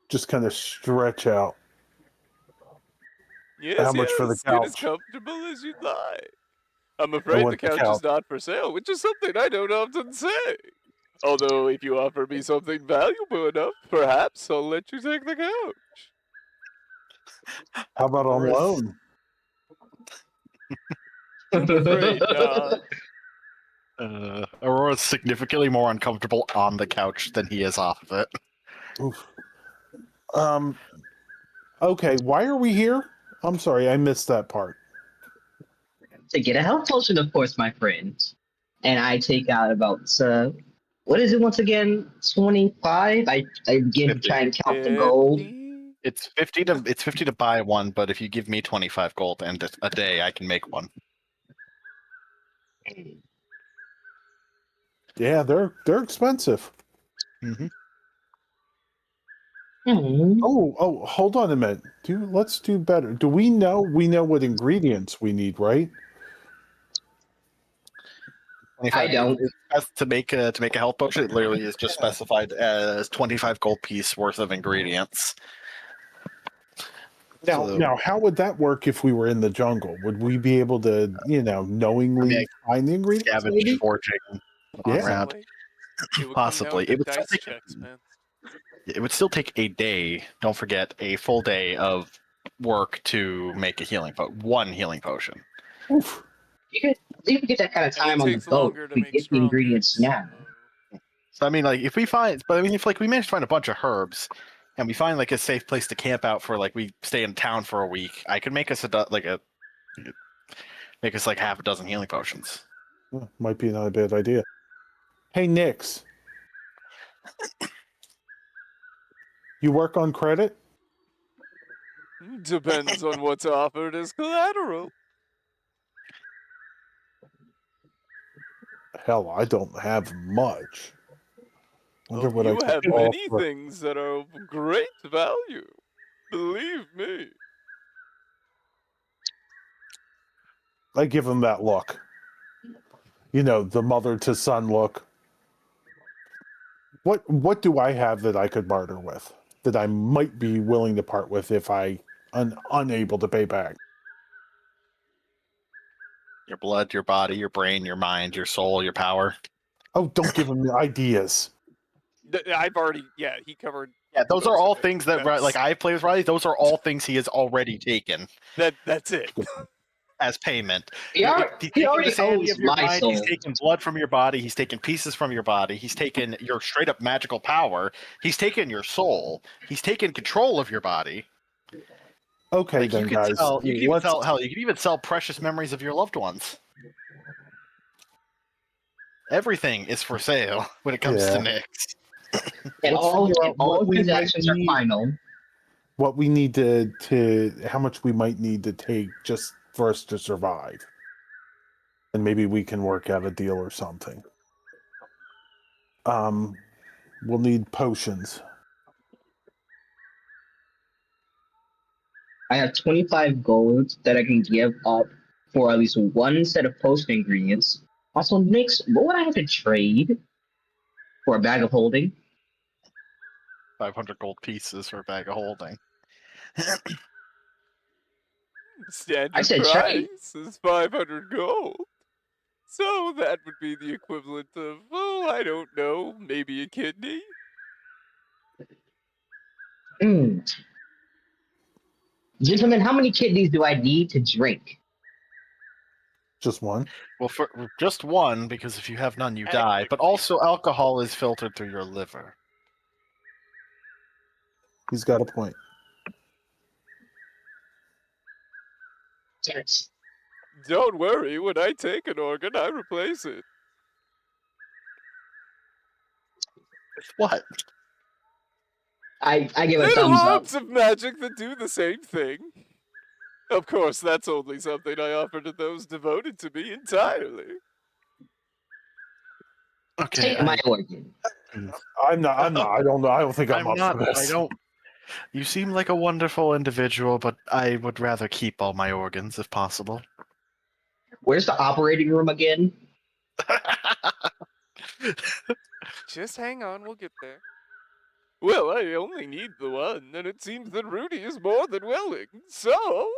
Just kind of stretch out. Yes, How much for the yes, get as couch? comfortable as you'd like. I'm I afraid the want the couch is couch. not for sale, which is something I don't often say. Although, if you offer me something valuable enough, perhaps I'll let you take the couch. How about on Aurora's- loan? I'm afraid not. Aurora's significantly more uncomfortable on the couch than he is off of it. Oof. Okay, why are we here? I'm sorry, I missed that part. To get a health potion, of course, my friend. And I take out about what is it once again? 25. I again 50. try and count the gold. 50? It's 50 to buy one, but if you give me 25 gold and a day, I can make one. Yeah, they're expensive. Mm-hmm. Oh, hold on a minute. Let's do better. Do we know what ingredients we need, right? I don't. To make a health potion, it literally is just specified as 25 gold piece worth of ingredients. Now, how would that work if we were in the jungle? Would we be able to, knowingly find the ingredients? Scavenge, Maybe? forging, Yeah. around. Possibly. It would Possibly. come down It to would still dice take checks, man. It would still take a day. Don't forget a full day of work to make one healing potion. Oof. You can get that kind of And it time on the takes boat longer if to we make get the strong ingredients drinks. now. So I mean, like if we manage to find a bunch of herbs, and we find like a safe place to camp out for like we stay in town for a week, I could make us make us like half a dozen healing potions. Might be not a bad idea. Hey, Nix. You work on credit? Depends on what's offered as collateral. Hell, I don't have much. Wonder Oh, what I you could have many offer. things that are of great value. Believe me. I give him that look. The mother to son look. What do I have that I could barter with? That I might be willing to part with if I unable to pay back? Your blood, your body, your brain, your mind, your soul, your power. Oh, don't give him the ideas. I've already, he covered. Yeah, those are most all of it. things that like I play with Riley. Those are all things he has already taken That's it. as payment. He He's already, he taken the already sanity owns of your my mind. He's soul. taken blood from your body. He's taken pieces from your body. He's taken your straight up magical power. He's taken your soul. He's taken control of your body. Okay, Like then, you can guys. sell. You can even Let's. sell. Hell, you can even sell precious memories of your loved ones. Everything is for sale when it comes to Yeah. Nyx. And Let's all figure out what we might transactions are need. final. What we need how much we might need to take just for us to survive, and maybe we can work out a deal or something. We'll need potions. I have 25 gold that I can give up for at least one set of potion ingredients. Also, Nix, what would I have to trade for a bag of holding? 500 gold pieces for a bag of holding. Standard said trade. price is 500 gold. So that would be the equivalent of, I don't know, maybe a kidney? Gentlemen, how many kidneys do I need to drink? Just one. Well, for just one, because if you have none, you And die. But quickly. also, alcohol is filtered through your liver. He's got a point. Yes. Don't worry, when I take an organ, I replace it. What? I give a There are thumbs up. lots of magic that do the same thing. Of course, that's only something I offer to those devoted to me entirely. Okay, Take my organ. I'm not. I don't know. I don't think I'm I'm up not. for this. I don't. You seem like a wonderful individual, but I would rather keep all my organs if possible. Where's the operating room again? Just hang on, we'll get there. Well, I only need the one, and it seems that Rudy is more than willing. So,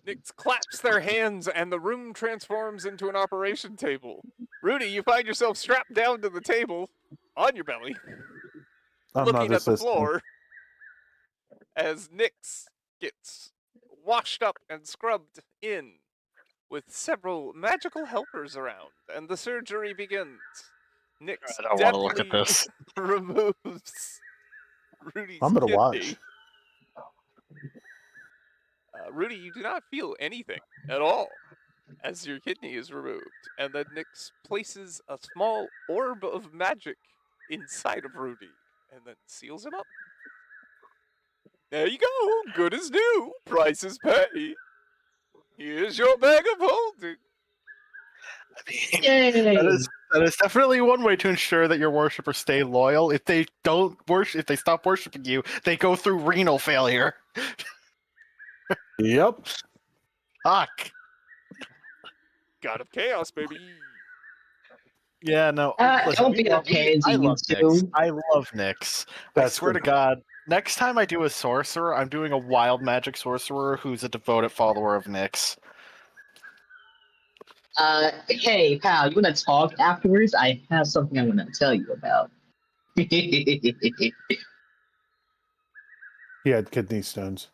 Nix claps their hands, and the room transforms into an operation table. Rudy, you find yourself strapped down to the table, on your belly, I'm looking not at the assisting. floor, as Nix gets washed up and scrubbed in with several magical helpers around, and the surgery begins. Nix I don't want to look at deftly this. removes Rudy's I'm gonna kidney. watch. Rudy, you do not feel anything at all as your kidney is removed, and then Nix places a small orb of magic inside of Rudy and then seals him up. There you go, good as new, price is paid. Here's your bag of holding. I mean, Yay! that is definitely one way to ensure that your worshippers stay loyal. If they don't worship, if they stop worshiping you, they go through renal failure. Yep. Fuck. God of Chaos, baby. Yeah, no. Don't be a I pansy, you love Nyx. two. I love Nyx. I That's swear to good. God, next time I do a sorcerer, I'm doing a wild magic sorcerer who's a devoted follower of Nyx. Hey, pal, you wanna talk afterwards? I have something I'm gonna tell you about. He had kidney stones.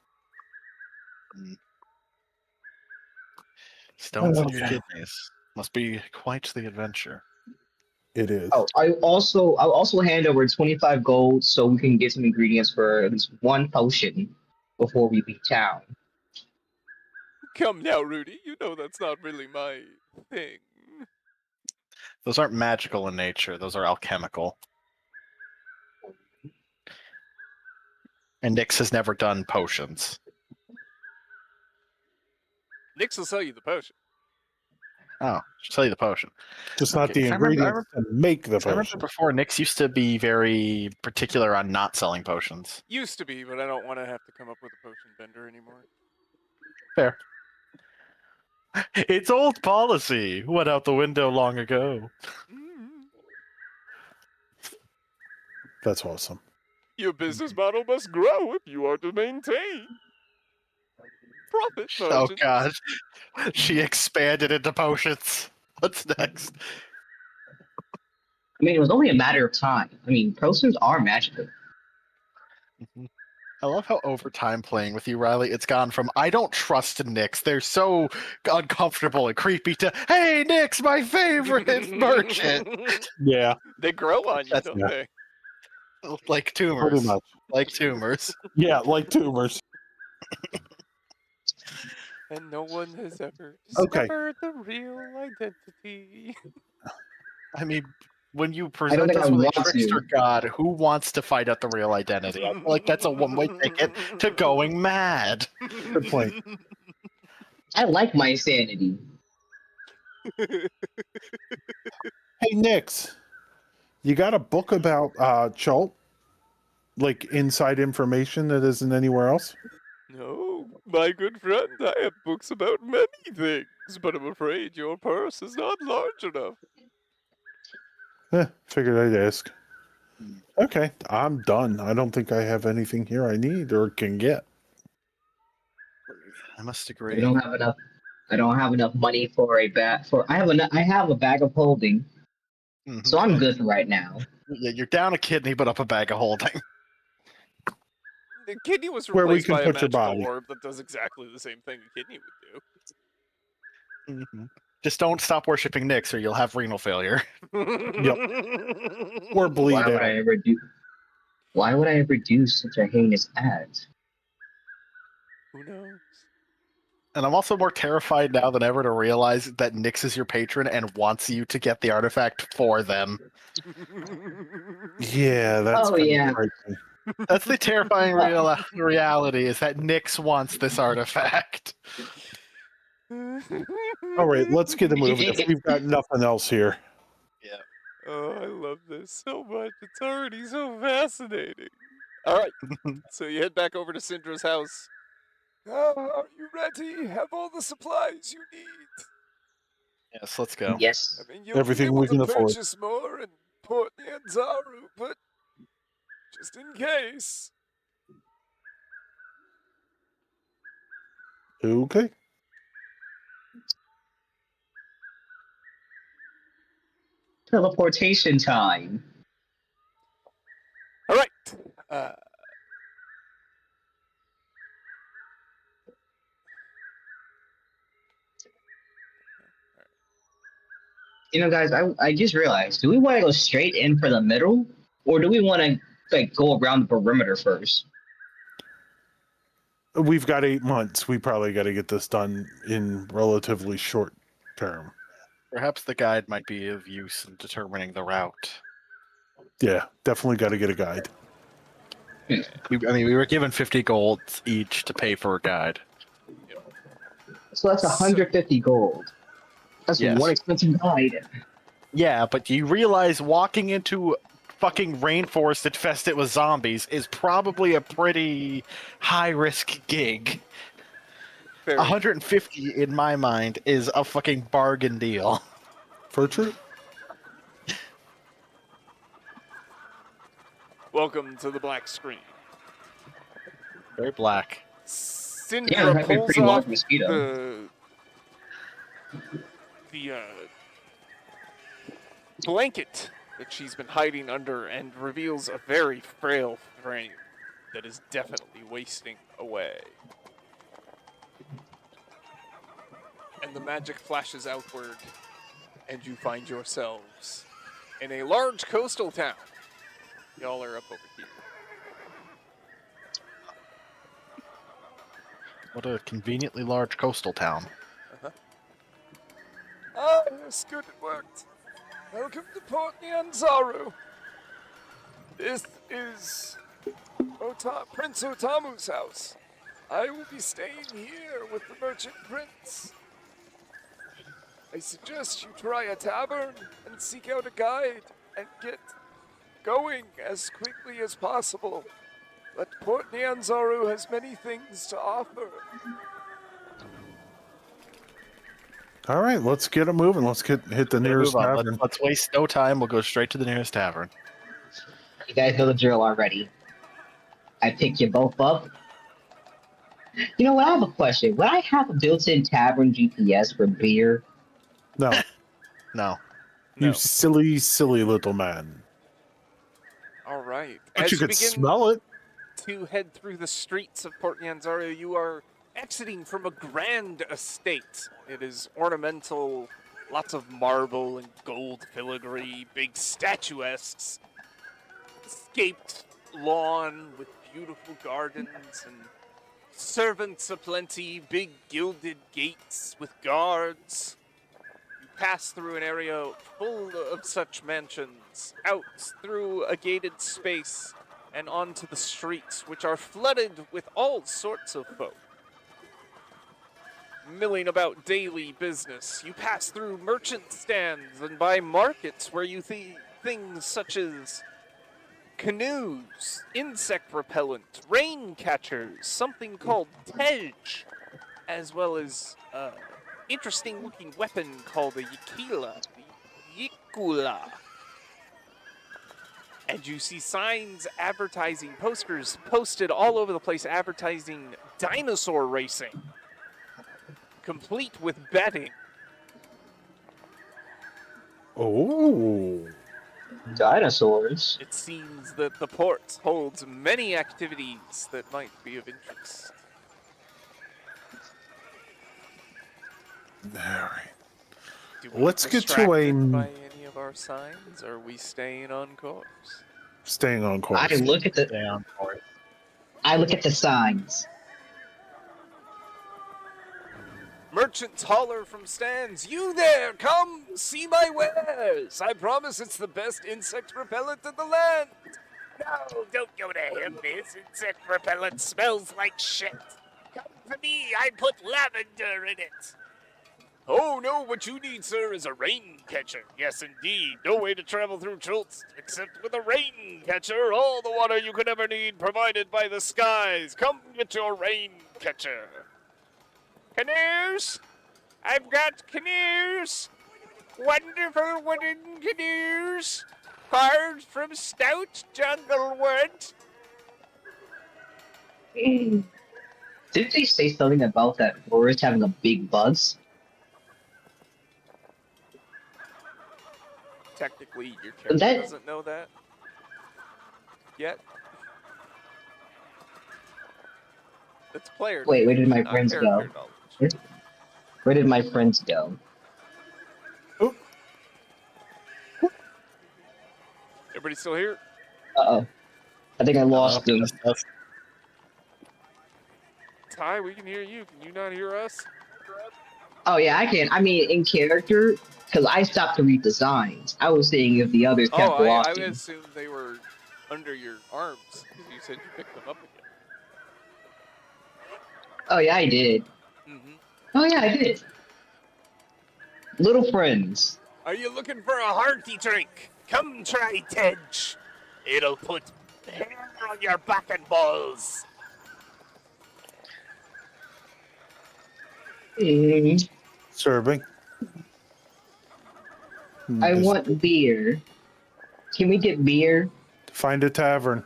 Stones in your Okay. kidneys. Must be quite the adventure. It is. Oh, I'll also hand over 25 gold so we can get some ingredients for at least one potion before we leave town. Come now, Rudy, you know that's not really my thing. Those aren't magical in nature, those are alchemical. And Nyx has never done potions. Nix will sell you the potion. Oh, she'll tell you the potion. Just not Okay, the 'cause I remember- ingredients to make the I remember potion. before Nyx used to be very particular on not selling potions. Used to be, but I don't want to have to come up with a potion vendor anymore. Fair. It's old policy. Went out the window long ago. Mm. That's awesome. Your business model must grow if you are to maintain profit Oh margins. god. She expanded into potions. What's next? I mean, it was only a matter of time. I mean, potions are magical. I love how over time playing with you, Riley, it's gone from I don't trust Nyx, they're so uncomfortable and creepy, to hey, Nyx, my favorite merchant. Yeah, They grow on you, That's- don't yeah. they? Like pretty tumors. much. Like tumors. Yeah, like tumors. And no one has ever Okay. discovered the real identity. I mean, when you don't present think us I with a want to. trickster god, who wants to find out the real identity? I feel like that's a one-way ticket to going mad. Good point. I like my sanity. Hey, Nix, you got a book about Chult? Like inside information that isn't anywhere else? No, my good friend, I have books about many things, but I'm afraid your purse is not large enough. Figured I'd ask. Okay, I'm done. I don't think I have anything here I need or can get. I must I agree. don't have enough. I don't have enough money for a bag. I have a bag of holding, Mhm. so I'm good for right now. Yeah, you're down a kidney, but up a bag of holding. The kidney was Where we replaced can by a put your magical body. orb that does exactly the same thing a kidney would Mhm. Just don't stop worshiping Nyx, or you'll have renal failure. do. Or bleed Why would out. I ever do? Why would I ever do such a heinous act? Who knows? And I'm also more terrified now than ever to realize that Nyx is your patron and wants you to get the artifact for them. Yeah, that's Oh, kind yeah. of frightening. That's the terrifying reality, is that Nyx wants this artifact. All right, let's get it moving if we've got nothing else here. Yeah. Oh, I love this so much. It's already so fascinating. All right, so you head back over to Syndra's house. Are you ready? Have all the supplies you need. Yes, let's go. Yes. I mean, you'll Everything be able we to can afford. purchase more in Port Nyanzaru, but just in case. Okay. Teleportation time. All right. Uh, Guys, I just realized, do we want to go straight in for the middle, or do we want to go around the perimeter first? We've got 8 months. We probably got to get this done in relatively short term. Perhaps the guide might be of use in determining the route. Yeah, definitely got to get a guide. We were given 50 gold each to pay for a guide. So that's 150 gold. That's Yes. one expensive guide. Yeah, but you realize walking into fucking rainforest infested with zombies is probably a pretty high-risk gig. very 150, in my mind, is a fucking bargain deal. For true. Welcome to the black screen. Very black. Yeah, Syndra that'd be a pulls pretty off large mosquito. the blanket that she's been hiding under and reveals a very frail frame that is definitely wasting away. And the magic flashes outward, and you find yourselves in a large coastal town. Y'all are up over here. What a conveniently large coastal town. Ah, yes, good, it worked. Welcome to Port Nyanzaru. This is Prince Otamu's house. I will be staying here with the merchant prince. I suggest you try a tavern and seek out a guide and get going as quickly as possible. But Port Nyanzaru has many things to offer. All right, let's get it moving. Let's hit the nearest Move on. tavern. Let's waste no time. We'll go straight to the nearest tavern. You guys know the drill already. I pick you both up. You know what? I have a question. Would I have a built-in tavern GPS for beer? No, No. you No. silly, silly little man. All right. But As you could begin smell it. to head through the streets of Port Nyanzaru, you are exiting from a grand estate. It is ornamental, lots of marble and gold filigree, big statuesques, escaped lawn with beautiful gardens and servants aplenty, big gilded gates with guards. You pass through an area full of such mansions, out through a gated space, and onto the streets, which are flooded with all sorts of folk milling about daily business. You pass through merchant stands and by markets where you see things such as canoes, insect repellent, rain catchers, something called tej, as well as interesting looking weapon called a yikila, yikula. And you see signs advertising, posters posted all over the place advertising dinosaur racing, complete with betting. Oh. Dinosaurs? It seems that the port holds many activities that might be of interest. All right. Do we Let's get to distracted a- by any of our signs? Or are we staying on course? Staying on course. I look at the Down for it. signs. Merchants holler from stands, "You there, come see my wares! I promise it's the best insect repellent in the land!" No, don't go to him. His insect repellent smells like shit. Come to me. I put lavender in it. Oh, no, what you need, sir, is a rain catcher. Yes, indeed. No way to travel through Chult except with a rain catcher. All the water you could ever need provided by the skies. Come get your rain catcher. Canoes! I've got canoes! Wonderful wooden canoes! Carved from stout jungle wood. Didn't they say something about that forest having a big buzz? Technically, your character That doesn't know that yet. It's player wait, where knowledge, did my not friends go? character knowledge. Where, where did my friends go? Oh, Everybody still here? Uh-oh. I think I lost them. Hello? Ty, we can hear you. Can you not hear us? Oh yeah, I can. I mean, in character, because I stopped to read the signs. I was seeing if the others Oh, kept I walking. assumed they were under your arms because you said you picked them up again. Oh yeah, I did. Mm-hmm. Oh yeah, I did. Little friends. Are you looking for a hearty drink? Come try Tej. It'll put hair on your back and balls. Mm, serving. I Just want beer. Can we get beer? find a tavern.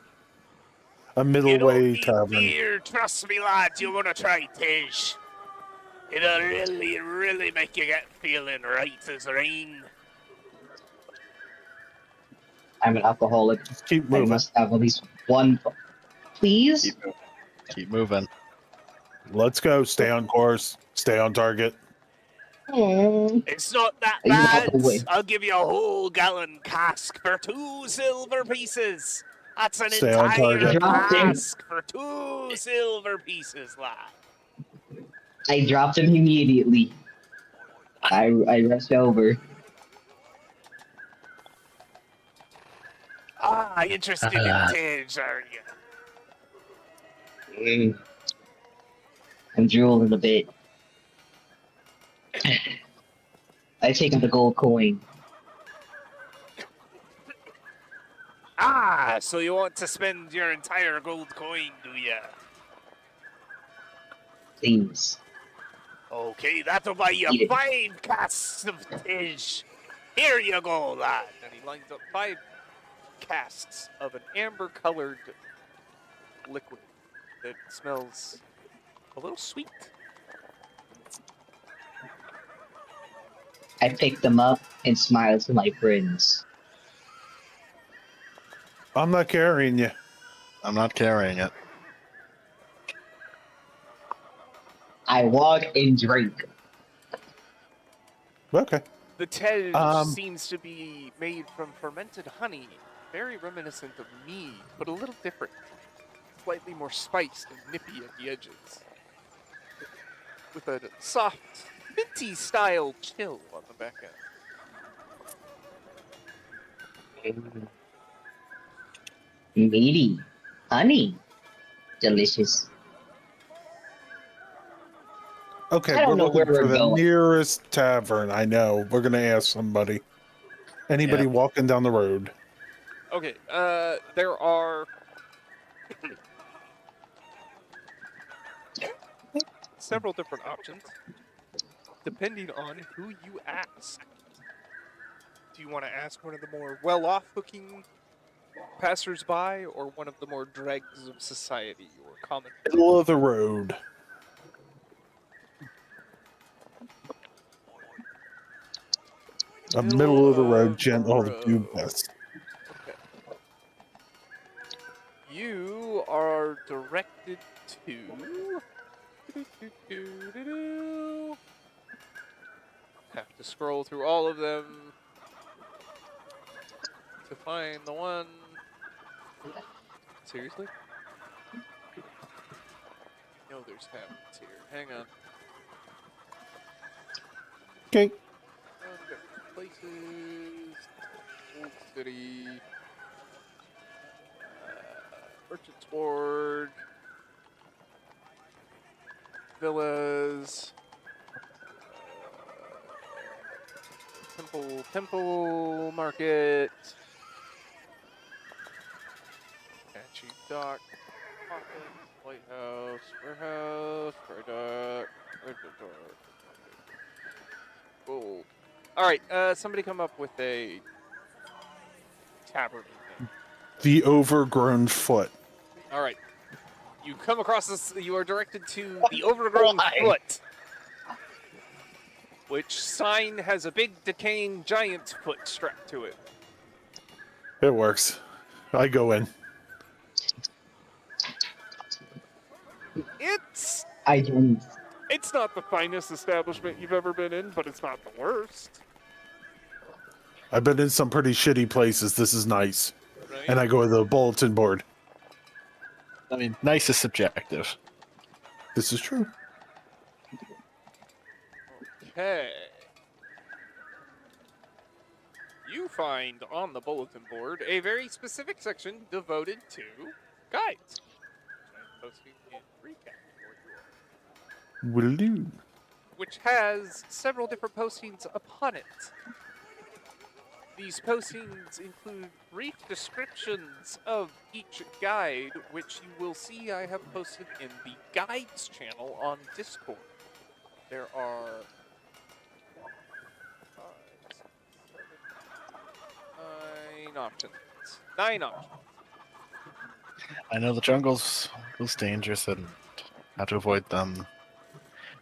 A middle You don't way need tavern. beer. Trust me, lads. You want to try Tej. It'll really, really make you get feeling right as rain. I'm an alcoholic. Just keep I moving. must have at least one. Please? Keep moving. Keep moving. Let's go. Stay on course. Stay on target. Mm. It's not that You walk bad. away. I'll give you a whole gallon cask for 2 silver pieces. That's an Stay on entire target. Dropped him. cask for 2 silver pieces, lad. I dropped him immediately. I rushed over. Ah, interested in Tej, are you? Mm. I'm drooling a bit. I take out the gold coin. Ah, so you want to spend your entire gold coin, do ya? Please. Okay, that'll buy you Eat it. 5 casks of Tej. Here you go, lad. And he lines up 5 casks of an amber-colored liquid that smells a little sweet. I pick them up and smile to my friends. I'm not carrying you. I'm not carrying it. I walk and drink. Okay. The Tej Um, seems to be made from fermented honey, very reminiscent of mead, but a little different. Slightly more spiced and nippy at the edges. With a soft, minty style chill on the back end. Meaty. Honey. Delicious. Okay, I don't we're know looking where we're for the going. nearest tavern. I know. We're gonna ask somebody. Anybody Yeah. walking down the road? Okay, there are several different options, depending on who you ask. Do you want to ask one of the more well-off looking passersby, or one of the more dregs of society, or common? Middle of the road. A middle of the road, gentle to do best. Okay. You are directed to. Have to scroll through all of them to find the one. Seriously? No, there's taverns here. Hang on. Okay. Places. Old City. Merchant's Ward. Villas. Temple Market. Apache Dock. Office. Lighthouse. Warehouse. Dry Dock. Gold. Alright, somebody come up with a tavern name. The Overgrown Foot. Alright. You come across this, you are directed to the Overgrown Why? Foot. Which sign has a big decaying giant's foot strapped to it. It works. I go in. It's I don't. It's not the finest establishment you've ever been in, but it's not the worst. I've been in some pretty shitty places. This is nice. Right? And I go to the bulletin board. I mean, nice is subjective. This is true. Okay. You find on the bulletin board a very specific section devoted to guides. I'm posting in recap for you all, Will do. which has several different postings upon it. These postings include brief descriptions of each guide, which you will see I have posted in the guides channel on Discord. There are 9 options. 9 options. I know the jungle's dangerous and how to avoid them.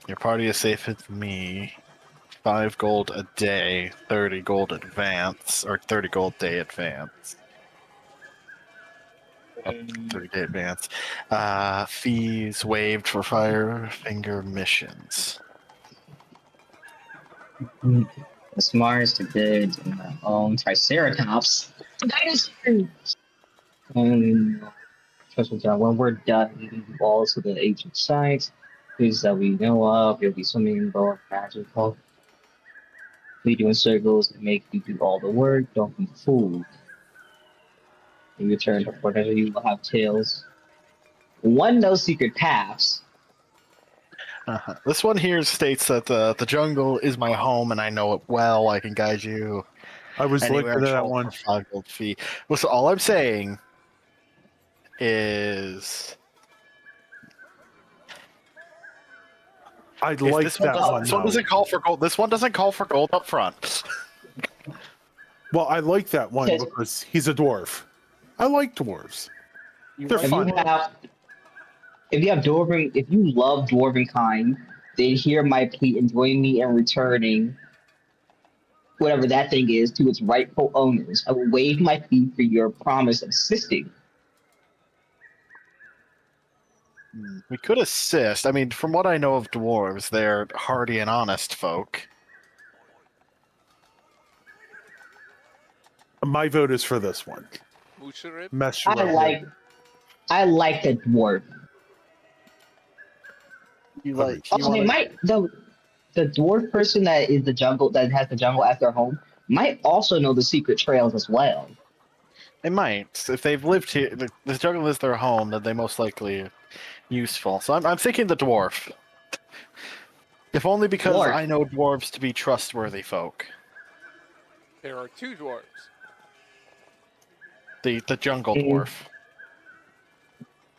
Your party is safe with me. 5 gold a day, 30 gold advance, or 30 gold day advance. Up to 30 day advance. Fees waived for fire finger missions. The smartest, the good, and my own Triceratops. Dinosaur! Trust me, John, when we're done leading you all to the ancient sites, places that we know of, you'll be swimming in both magical. Lead you in circles and make you do all the work, don't be fooled. In return for whatever you will have tails. One, no secret paths. This one here states that the jungle is my home and I know it well. I can guide you I was anywhere looking in at that Chult one. for 5 gold fee. Well, so all I'm saying is I if like this one that doesn't, one. this one though. doesn't call for gold. This one doesn't call for gold up front. Well, I like that one Yes. because he's a dwarf. I like dwarves. They're If fun. if you have dwarven, if you love dwarven kind, then hear my plea and join me in returning whatever that thing is to its rightful owners. I will waive my fee for your promise of assisting. We could assist. I mean, from what I know of dwarves, they're hardy and honest folk. My vote is for this one. Musharib? I like the dwarf. You like? You Also, they wanna- might the dwarf person that is the jungle that has the jungle as their home might also know the secret trails as well. They might. If they've lived here, the jungle is their home, then they most likely are useful. So I'm thinking the dwarf. If only because Dwarf. I know dwarves to be trustworthy folk. There are 2 dwarves. The jungle Mm. dwarf.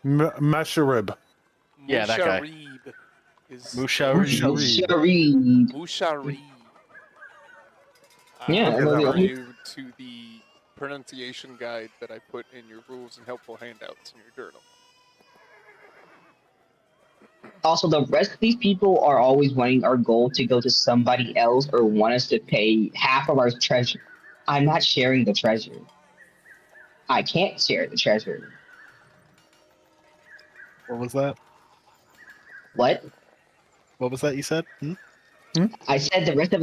Masharib. Yeah, that guy. Musharib is Musharib. Shareed. Musharib. Yeah, I'm Okay, well, that the refer only- you to the pronunciation guide that I put in your rules and helpful handouts in your journal. Also, the rest of these people are always wanting our gold to go to somebody else or want us to pay half of our treasure. I'm not sharing the treasure. I can't share the treasure. What was that? What? What was that you said? Hmm? I said the rest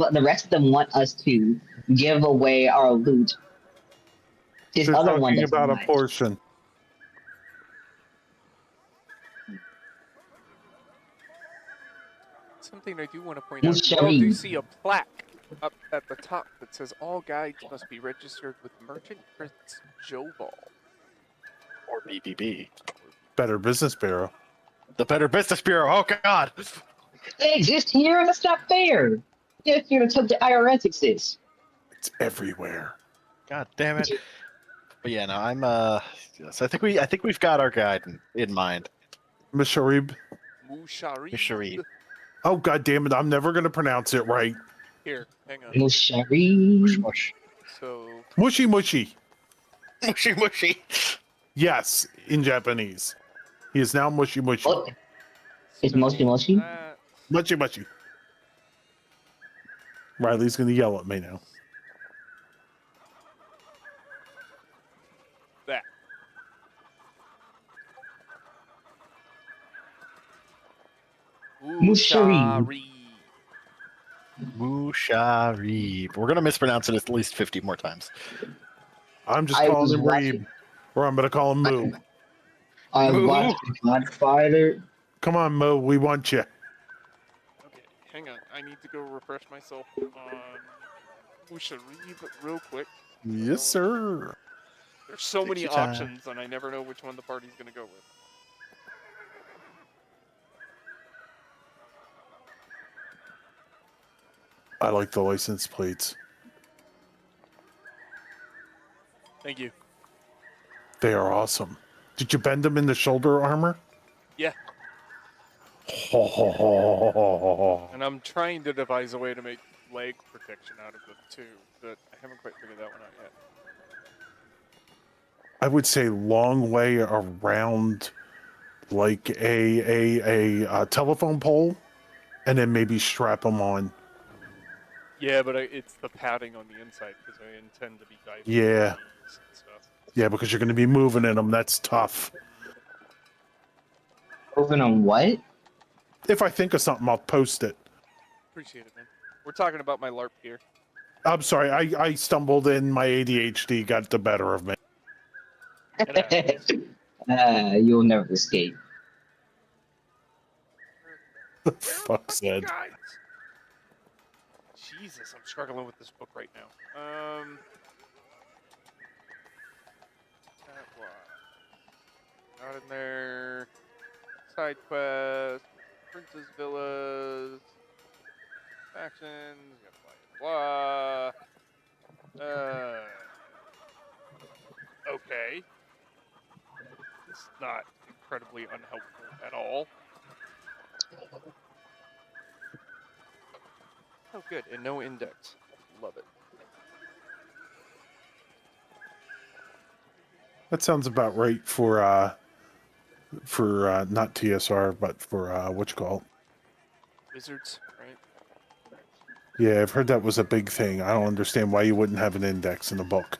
of them want us to give away our loot. This They're other one talking does about not. a portion. Something I do want to point out, you all do see a plaque up at the top that says all guides must be registered with Merchant Prince Jobal. Or BBB. Better Business Bureau. The Better Business Bureau. Oh God. They exist here. That's not fair. If you're gonna tell the IRS exists. It's everywhere. God damn it. But yeah, no, I'm yes, I think we've got our guide in mind. Masharib. Musharib. Sharif. Oh god damn it! I'm never gonna pronounce it right. Here, hang on. Mushari. Mush mush. So, Mushy mushy. Mushy mushy. Yes, in Japanese. He is now mushy mushy. What? It's so mushy mushy? that- Mushy mushy. Riley's gonna yell at me now. that. Musharib. Musharib. We're gonna mispronounce it at least 50 more times. I'm just I calling was him watching- Reeb, or I'm gonna call him Moo. I Moo. watched the Godfather. Come on, Moo, we want you. Okay, hang on. I need to go refresh myself on Musharib real quick. Yes, sir. There's so Take many your time. options, and I never know which one the party's gonna go with. I like the license plates. Thank you. They are awesome. Did you bend them in the shoulder armor? Yeah. Ho, ho, ho, ho, ho, ho. And I'm trying to devise a way to make leg protection out of them too, but I haven't quite figured that one out yet. I would say long way around, like a telephone pole, and then maybe strap them on. Yeah, but it's the padding on the inside because I intend to be diving. Yeah. and stuff. Yeah, because you're going to be moving in them. That's tough. Moving on what? If I think of something, I'll post it. Appreciate it, man. We're talking about my LARP gear. I'm sorry, I stumbled in. My ADHD got the better of me. It happens. You'll never escape. The Where are fuck the said. guides? Jesus, I'm struggling with this book right now. That one. Not in there. Side quest. Princess Villas. Factions. Blah, blah, blah. Okay. It's not incredibly unhelpful at all. Oh, good. And no index. Love it. That sounds about right for not TSR, but for what you call it. Wizards, right? Yeah, I've heard that was a big thing. I don't understand why you wouldn't have an index in a book.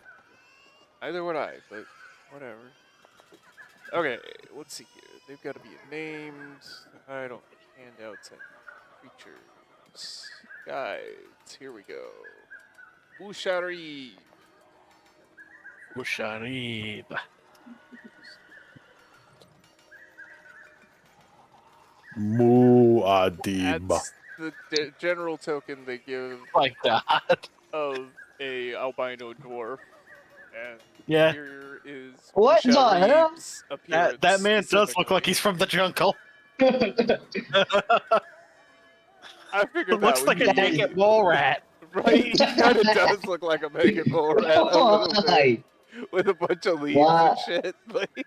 Neither would I, but whatever. Okay, let's see here. They've got to be named. I don't handouts and creatures. Guides. Here we go. Bushari. Musharib. Muad'Dib. That's the general token they give Like that. of a albino dwarf. And Yeah. here is What the hell? Busharib's appearance. That man does look like he's from the jungle. I figured It looks that like would a be naked mole rat. right. He kind of does look like a naked mole rat a little bit, Why? with a bunch of leaves Why? and shit. Like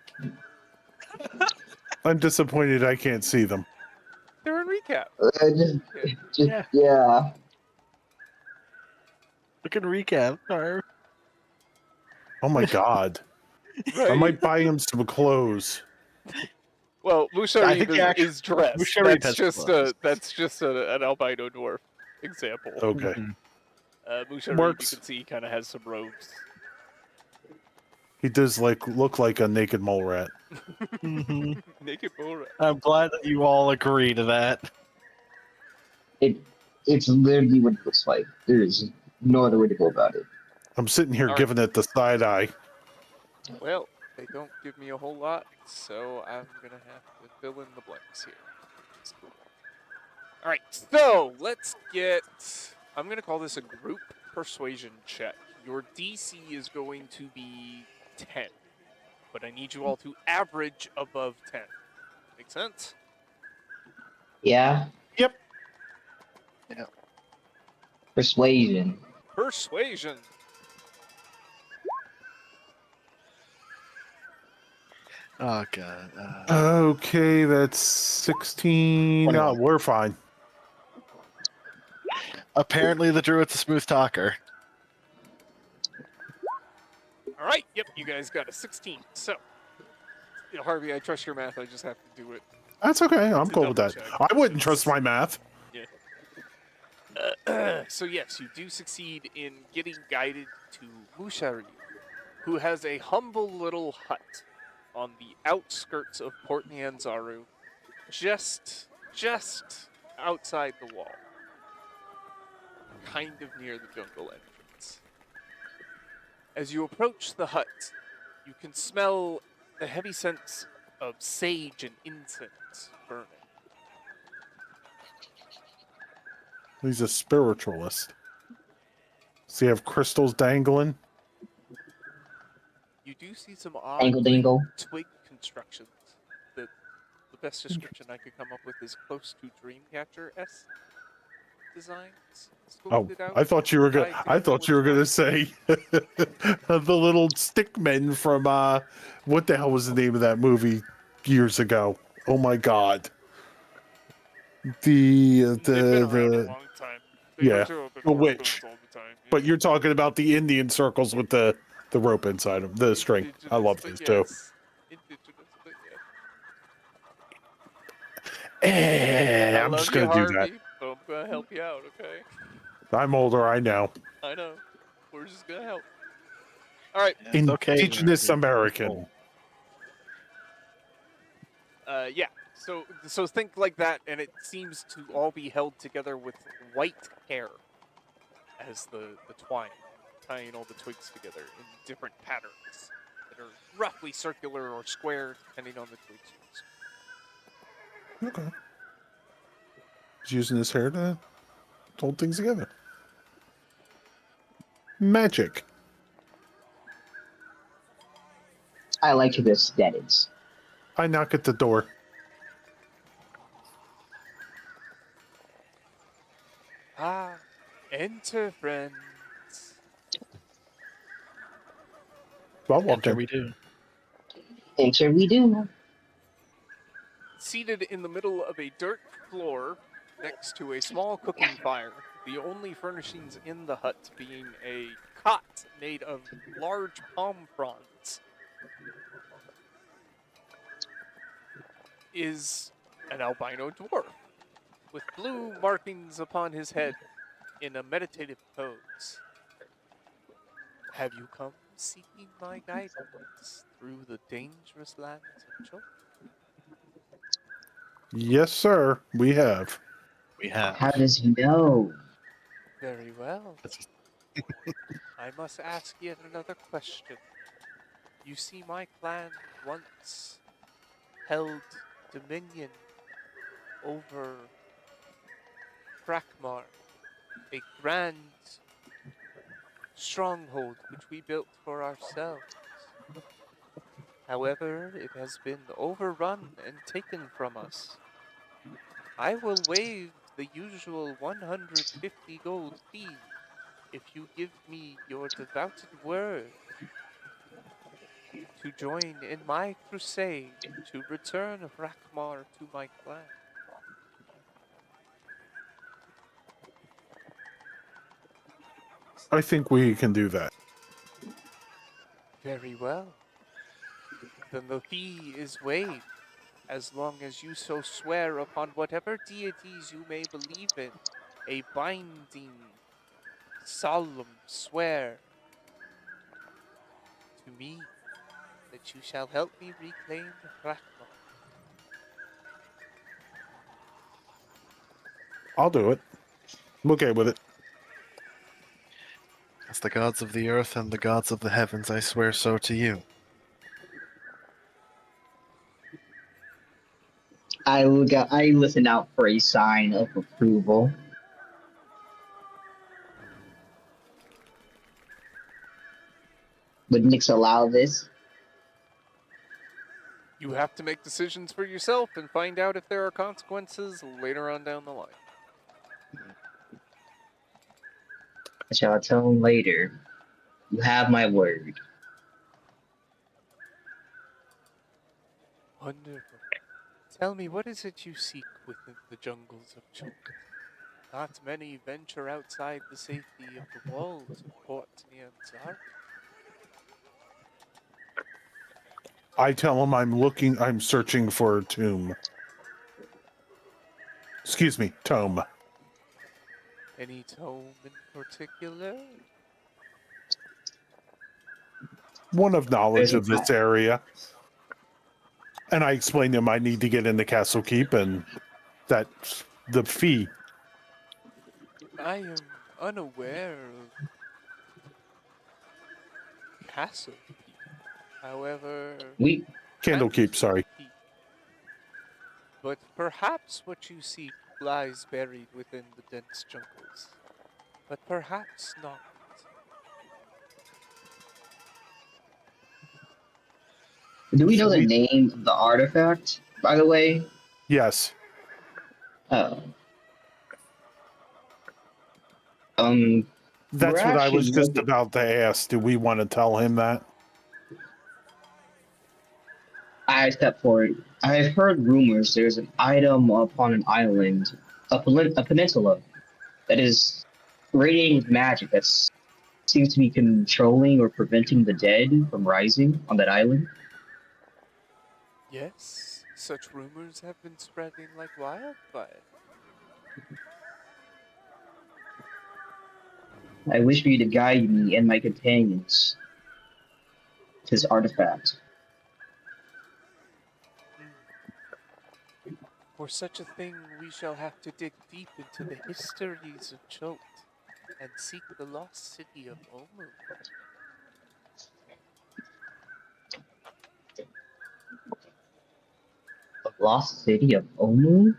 I'm disappointed I can't see them. they're in recap. Yeah. Look at recap. Arr. Oh my god. I Right. might buy him some clothes. Well, I Musharib think the actual- is dressed. Musharib That's has just clothes. an albino dwarf example. Okay. Mhm. Musharib, Works. you can see, kind of has some robes. He does look like a naked mole rat. Mhm. Naked mole rat. I'm glad that you all agree to that. It's literally what it looks like. There's no other way to go about it. I'm sitting here All right. giving it the side eye. Well, they don't give me a whole lot, so I'm gonna have to fill in the blanks here. It's cool. All right, so let's get. I'm gonna call this a group persuasion check. Your DC is going to be 10. but I need you all to average above 10. Make sense? Yeah. Yep. Persuasion. Persuasion. Oh god. Okay, that's 16. 21. We're fine. Apparently, the druid's a smooth talker. All right. Yep, you guys got a 16. So, Harvey, I trust your math. I just have to do it That's okay. I'm to cool with double that. check. I wouldn't trust my math. So yes, you do succeed in getting guided to Mushari, who has a humble little hut on the outskirts of Port Nyanzaru, just outside the wall, kind of near the jungle entrance. As you approach the hut, you can smell the heavy scents of sage and incense burning. He's a spiritualist. Does he have crystals dangling? You do see some odd Angle dingle. twig constructions. The best description I could come up with is close to Dreamcatcher-esque designs. Oh, sculpted out, I thought you were gonna. tied I together thought with you were gonna twine. say the little stick men from what the hell was the name of that movie years ago? Oh my god. They've been around a The long time. They yeah, show up in the horror witch. films all the time. But you're talking about the Indian circles with the rope inside them, the string. I Indigenous, love but those too. yes. Indigenous, but yes. I I'm love just you, gonna do that. Harvey, but I'm gonna help you out, okay? I'm older, I know. I know. We're just gonna help. All right. It's okay. Indigenous you're- American. Yeah. So think like that, and it seems to all be held together with white hair as the twine, tying all the twigs together in different patterns that are roughly circular or square, depending on the twigs used. Okay. He's using his hair to hold things together. Magic. I like the aesthetics. I knock at the door. Ah, enter, friends. I'll walk Enter in. we do. Enter we do. Seated in the middle of a dirt floor next to a small cooking fire, the only furnishings in the hut being a cot made of large palm fronds, is an albino dwarf with blue markings upon his head in a meditative pose. Have you come seeking my guidance through the dangerous lands of Chult? Yes, sir. We have. We have. How does he know? Very well. That's- I must ask yet another question. You see, my clan once held dominion over Krakmar, a grand stronghold which we built for ourselves. However, it has been overrun and taken from us. I will waive the usual 150 gold fee if you give me your devoted word to join in my crusade to return Rakmar to my clan. I think we can do that. Very well. Then the fee is waived, as long as you so swear upon whatever deities you may believe in, a binding, solemn swear to me that you shall help me reclaim Rakmar. I'll do it. I'm okay with it. As the gods of the earth and the gods of the heavens, I swear so to you. I listen out for a sign of approval. Would Nix allow this? You have to make decisions for yourself and find out if there are consequences later on down the line. I shall tell him later. You have my word. Wonderful. Tell me, what is it you seek within the jungles of Chult? Not many venture outside the safety of the walls of Port Nianzar. I tell him I'm searching for a tomb. Excuse me, tome. Any tome in particular? One of knowledge There's a of this area. And I explain to him I need to get into Castle Keep and that's the fee. I am unaware of Castle Keep. However, we Candlekeep, sorry. Keep. But perhaps what you seek lies buried within the dense jungles. But perhaps not. do we know Should the we? name of the artifact, by the way? Yes. Oh. Um we're That's what I actually was just looking. about to ask. Do we want to tell him that? I step forward. I've heard rumors there's an item upon an island, a peninsula, that is radiating magic that seems to be controlling or preventing the dead from rising on that island. Yes, such rumors have been spreading like wildfire. I wish for you to guide me and my companions to this artifact. For such a thing, we shall have to dig deep into the histories of Chult and seek the lost city of Olmu. The lost city of Omu?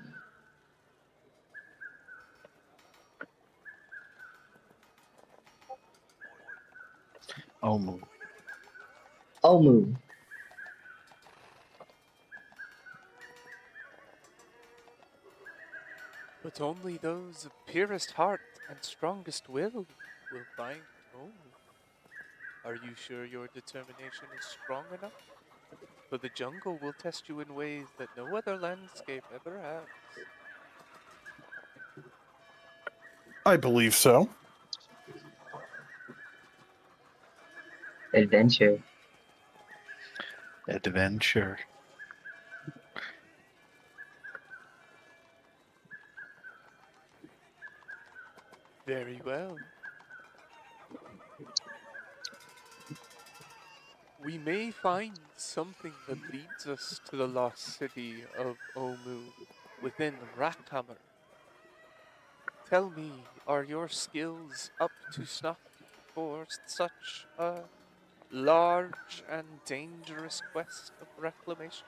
Oh, Omu. But only those of purest heart and strongest will find Olmu. Are you sure your determination is strong enough? For the jungle will test you in ways that no other landscape ever has. I believe so. Adventure. adventure. Very well. We may find something that leads us to the lost city of Omu within Rackhammer. Tell me, are your skills up to snuff for such a large and dangerous quest of reclamation?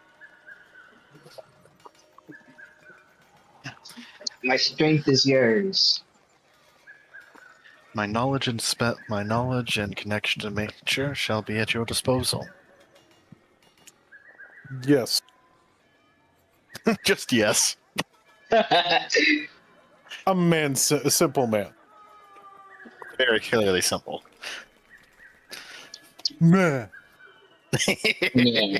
My strength is yours. My knowledge and connection to nature shall be at your disposal. Yes. Just yes. A simple man. Very clearly simple. Meh. Yeah.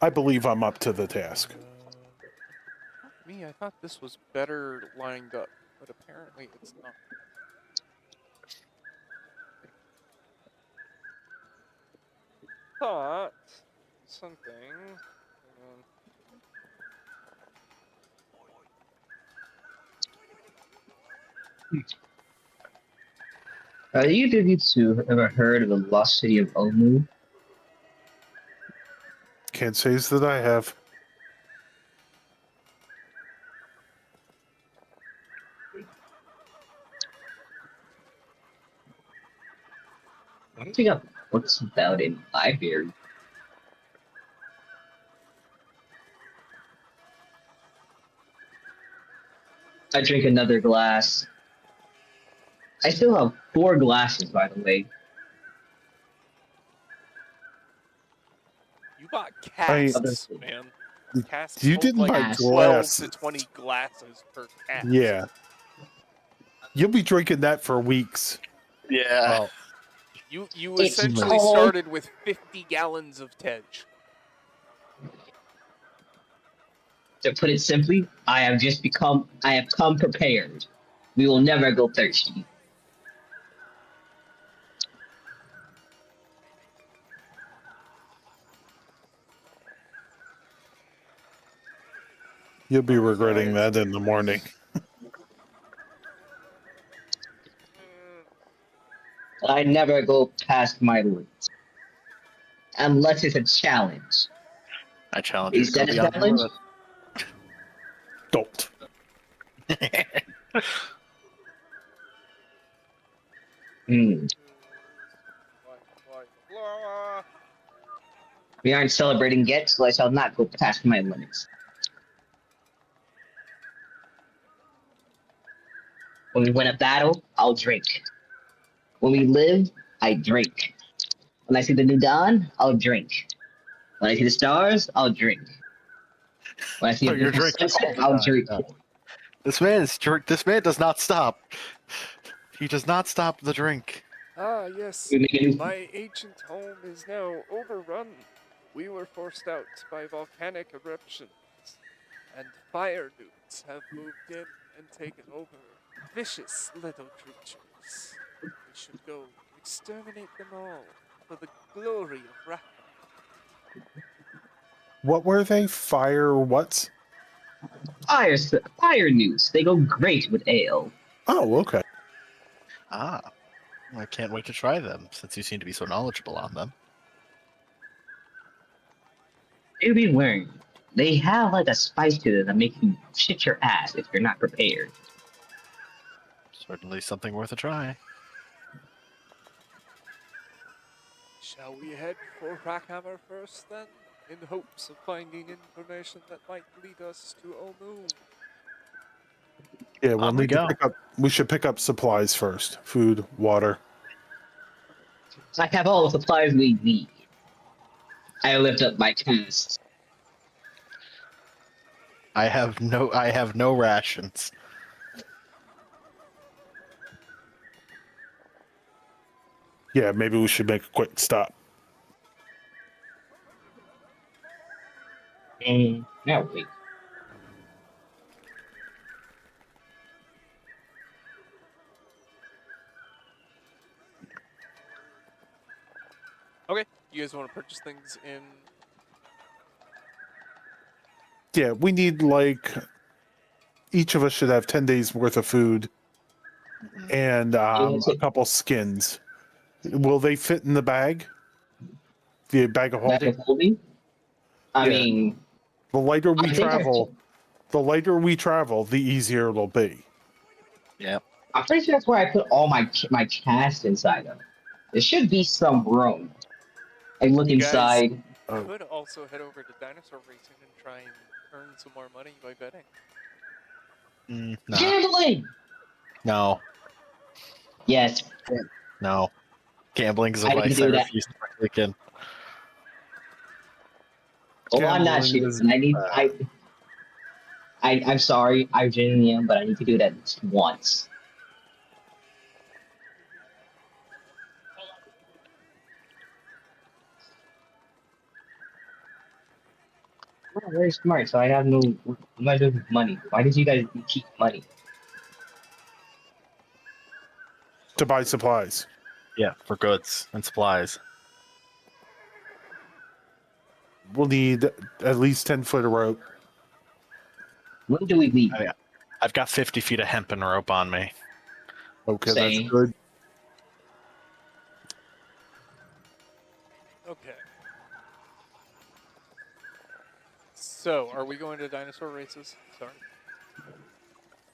I believe I'm up to the task. Me, I thought this was better lined up, but apparently it's not. Thought something. Either of you two ever heard of the lost city of Omu? Can't say that I have. I don't think I've books about it in library. I drink another glass. I still have 4 glasses, by the way. You bought I casks, man. Casks you hold didn't like buy Yes. 12 to glasses. 20 glasses per cask. Yeah, you'll be drinking that for weeks. Yeah. Oh, You It's essentially cold. started with 50 gallons of Tej. To put it simply, I have come prepared. We will never go thirsty. you'll be regretting Alright. that in the morning. I never go past my limits. Unless it's a challenge. I challenge you to Is go that a beyond your challenge? Don't. limit. Hmm. Blah. We aren't celebrating yet, so I shall not go past my limits. When we win a battle, I'll drink. When we live, I drink. When I see the new dawn, I'll drink. When I see the stars, I'll drink. When I see So a you're beautiful drinking all sunset, the I'll time. drink. Yeah. This man does not stop. He does not stop the drink. Ah, yes. We make a new. My ancient home is now overrun. We were forced out by volcanic eruptions, and fire newts have moved in and taken over. Vicious little creatures. We should go exterminate them all for the glory of Raka. What were they? Fire what? Fire, fire news. They go great with ale. Oh, okay. Ah, I can't wait to try them since you seem to be so knowledgeable on them. You'll be learned. They have like a spice to them that make you shit your ass if you're not prepared. Certainly something worth a try. Shall we head for Rackhammer first, then? In hopes of finding information that might lead us to Olmoon. Yeah, we'll On we need to go. pick up. We should pick up supplies first: food, water. I have all the supplies we need. I lift up my chest. I have no rations. Yeah, maybe we should make a quick stop. Now wait. Okay, you guys want to purchase things in. Yeah, we need like each of us should have 10 days worth of food and a couple skins. Will they fit in the bag? The bag of Back holding? of holding? I Yeah. mean, The lighter we I think travel, the easier it'll be. Yep. I'm pretty sure that's where I put all my cast inside of. There should be some room. I look You guys inside. Oh. could also head over to dinosaur racing and try and earn some more money by betting. No. Gambling! No. Yes, No. Gambling is a I need to vice I do that. refuse to partake in. Oh, I'm not Gambling shooting. is And I need bad. I'm sorry, I genuinely am, but I need to do that once. Oh, very smart. So I have no. What am I doing with money? Why did you guys keep money? To buy supplies. Yeah, for goods and supplies. We'll need at least 10 foot of rope. When do we leave? I've got 50 feet of hempen rope on me. Okay, that's Same. good. Okay. So, are we going to dinosaur races? Sorry.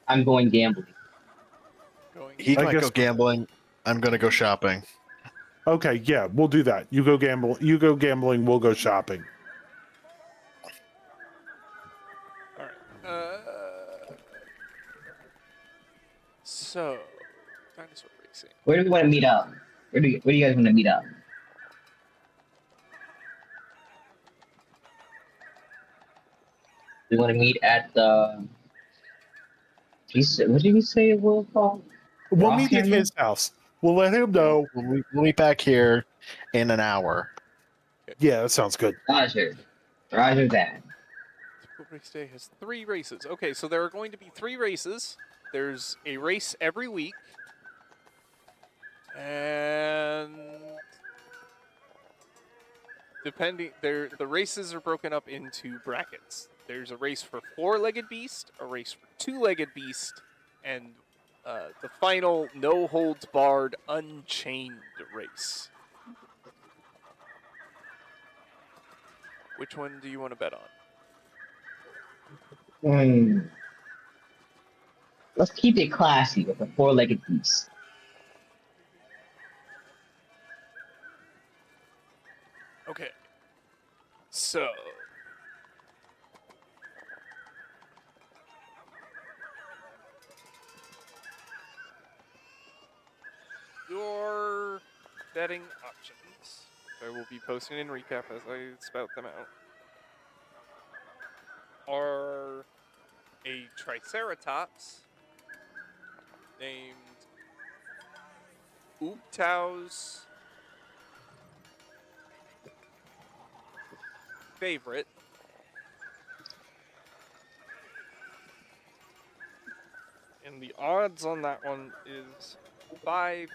I'm going gambling. Going. He I might guess- go gambling. I'm gonna go shopping. Okay, yeah, we'll do that. You go gamble. You go gambling. We'll go shopping. Alright. So, dinosaur racing. Where do we want to meet up? Where do you guys want to meet up? We want to meet at the. What did he say it was called? We'll meet at Rockhammer? his house. We'll let him know. We'll be back here in an hour. Yeah, that sounds good. Roger. Roger that. Typical race day has 3 races. Okay, so there are going to be 3 races. There's a race every week. And the races are broken up into brackets. There's a race for 4-legged beast, a race for 2-legged beast, and the final no holds barred unchained race. Which one do you want to bet on? Let's keep it classy with a 4-legged beast. Okay. So your betting options, I will be posting in recap as I spout them out, are a Triceratops named Ooptow's favorite. And the odds on that one is 5-1.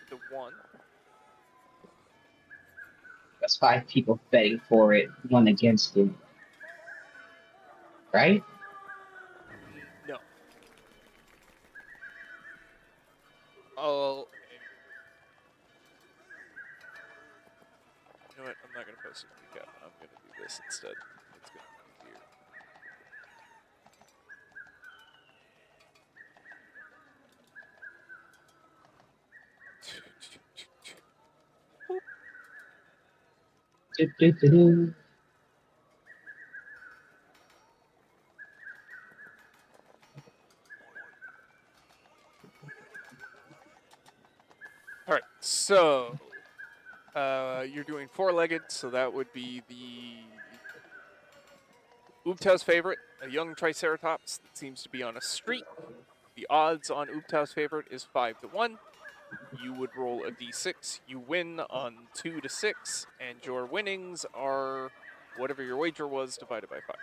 That's 5 people betting for it, 1 against it. Right? No. Oh, okay. You know what? I'm not going to post it in recap. I'm going to do this instead. It's going to be easier. Do-do-do-do. All right, so you're doing 4-legged, so that would be the Ooptow's favorite, a young Triceratops that seems to be on a streak. The odds on Ooptow's favorite is 5-1. You would roll a d6. You win on 2 to 6, and your winnings are whatever your wager was divided by 5.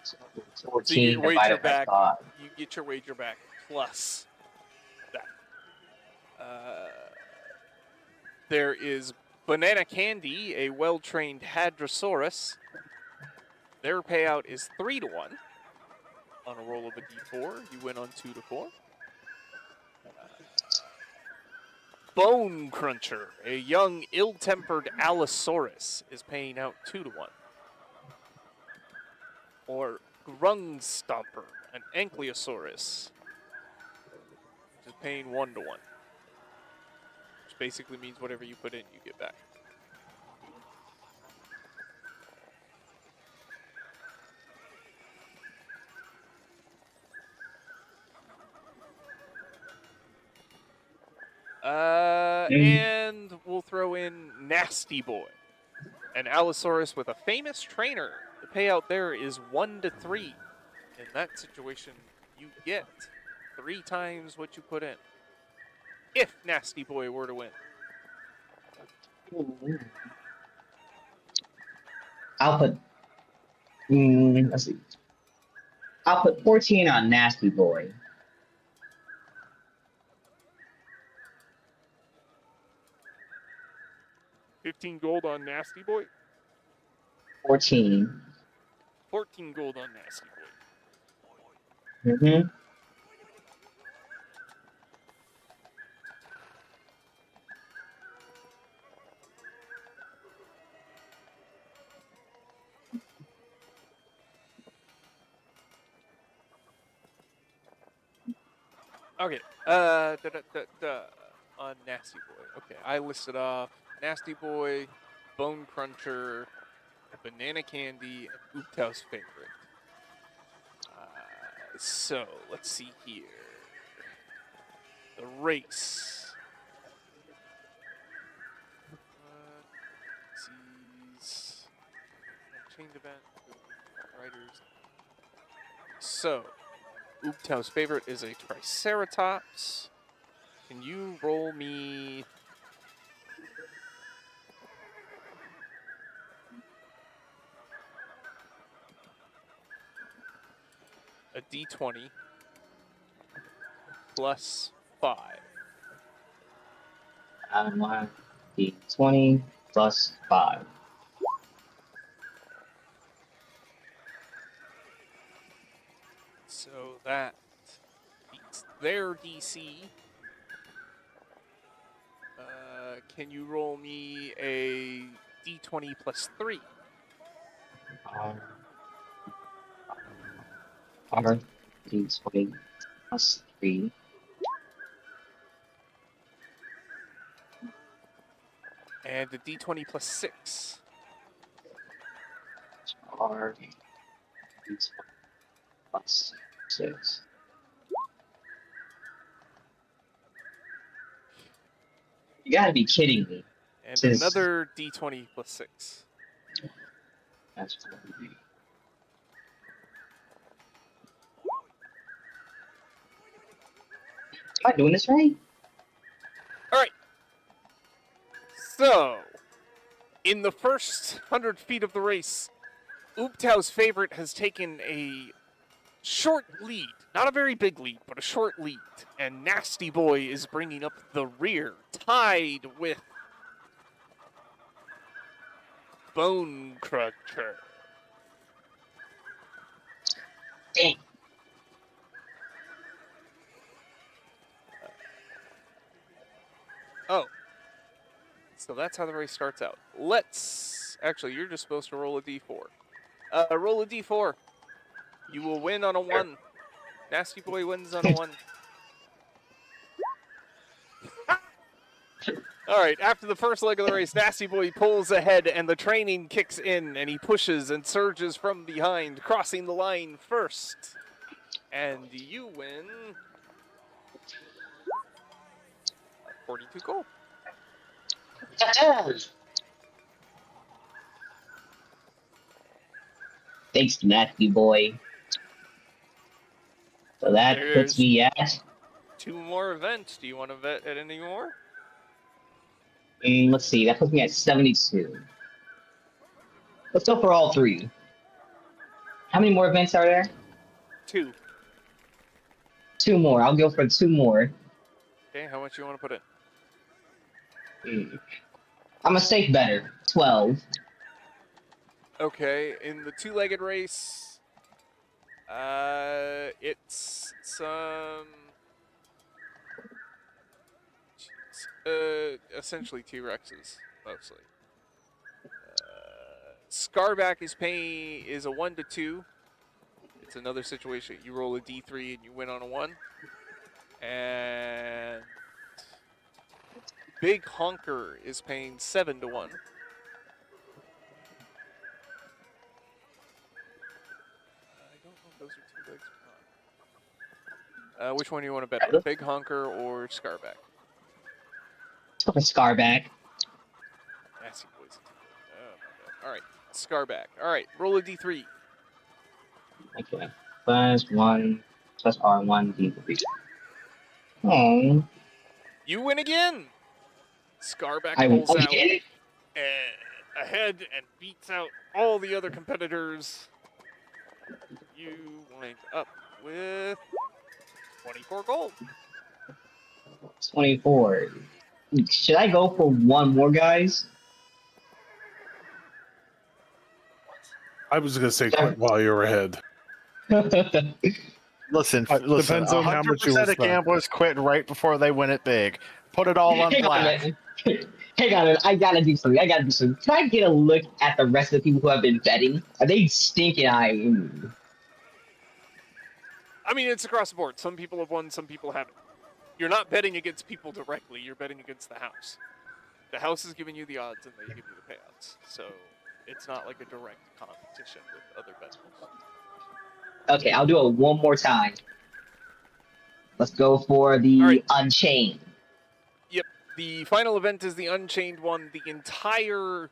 So you get 14 your wager divided by back. 5. You get your wager back plus that. There is Banana Candy, a well-trained Hadrosaurus. Their payout is 3-1 on a roll of a d4. You win on 2 to 4. Bone Cruncher, a young, ill-tempered Allosaurus, is paying out 2-1. Or Grung Stomper, an Ankylosaurus, is paying 1-1. Which basically means whatever you put in, you get back. And we'll throw in Nasty Boy, an Allosaurus with a famous trainer. The payout there is 1 to 3. In that situation, you get 3 times what you put in. If Nasty Boy were to win. I'll put. Let's see. I'll put 14 on Nasty Boy. 15 gold on Nasty Boy. 14. 14 gold on Nasty Boy. Mm-hmm. Okay. On Nasty Boy. Okay, I listed off Nasty Boy, Bone Cruncher, Banana Candy, and Ooptow's favorite. So let's see here. The race. Sees chained event. Riders. So, Ooptow's favorite is a Triceratops. Can you roll me a d20 plus 5? And 1 d20 plus 5. So that beats their DC. Can you roll me a d20 plus 3? Um, 5 d20 plus 3. And a d20 plus 6. R d20 plus 6. You gotta be kidding me. And This is- another d20 plus 6. That's what we do. Am I doing this right? Alright. So, in the first 100 feet of the race, Ooptow's favorite has taken a short lead. Not a very big lead, but a short lead. And Nasty Boy is bringing up the rear, tied with Bone Cruncher. Dang. Oh. So that's how the race starts out. Let's... Actually, you're just supposed to roll a d4. Roll a d4. You will win on a 1. Nasty Boy wins on a 1. Alright, after the first leg of the race, Nasty Boy pulls ahead and the training kicks in and he pushes and surges from behind, crossing the line first. And you win 42 gold. Thanks, Nasty Boy. So that puts There's me at... 2 more events. Do you want to vet at any more? let's see, that puts me at 72. Let's go for all 3. How many more events are there? 2. 2 more. I'll go for 2 more. Okay, how much you want to put in? I'm a safe better. 12. Okay, in the 2-legged race, it's some... essentially T-Rexes, mostly. Scarback is a 1 to 2. It's another situation. You roll a d3 and you win on a 1. And Big Honker is paying 7 to 1. I don't know if those are 2 legs or not. Which one do you want to bet on? Big Honker or Scarback? Let's go for Scarback. Nasty Boys. Oh, alright, Scarback. Alright, roll a d3. Okay. Plus 1, plus R1, D3. Oh. You win again! Scarback I pulls out again? ahead and beats out all the other competitors. You wind up with 24 gold. 24. Should I go for 1 more, guys? I was gonna say quit while you're ahead. Listen, Depends on how much you 100% of spend. gamblers quit right before they win it big. Put it all on Hang on, black. man. Hang on, I gotta do something. Can I get a look at the rest of the people who have been betting? Are they stinking eyeing? I mean, it's across the board. Some people have won, some people haven't. You're not betting against people directly, you're betting against the house. The house is giving you the odds and they give you the payouts. So it's not like a direct competition with other bettors. Okay, I'll do it one more time. Let's go for the All right. Unchained. Yep. The final event is the Unchained one. The entire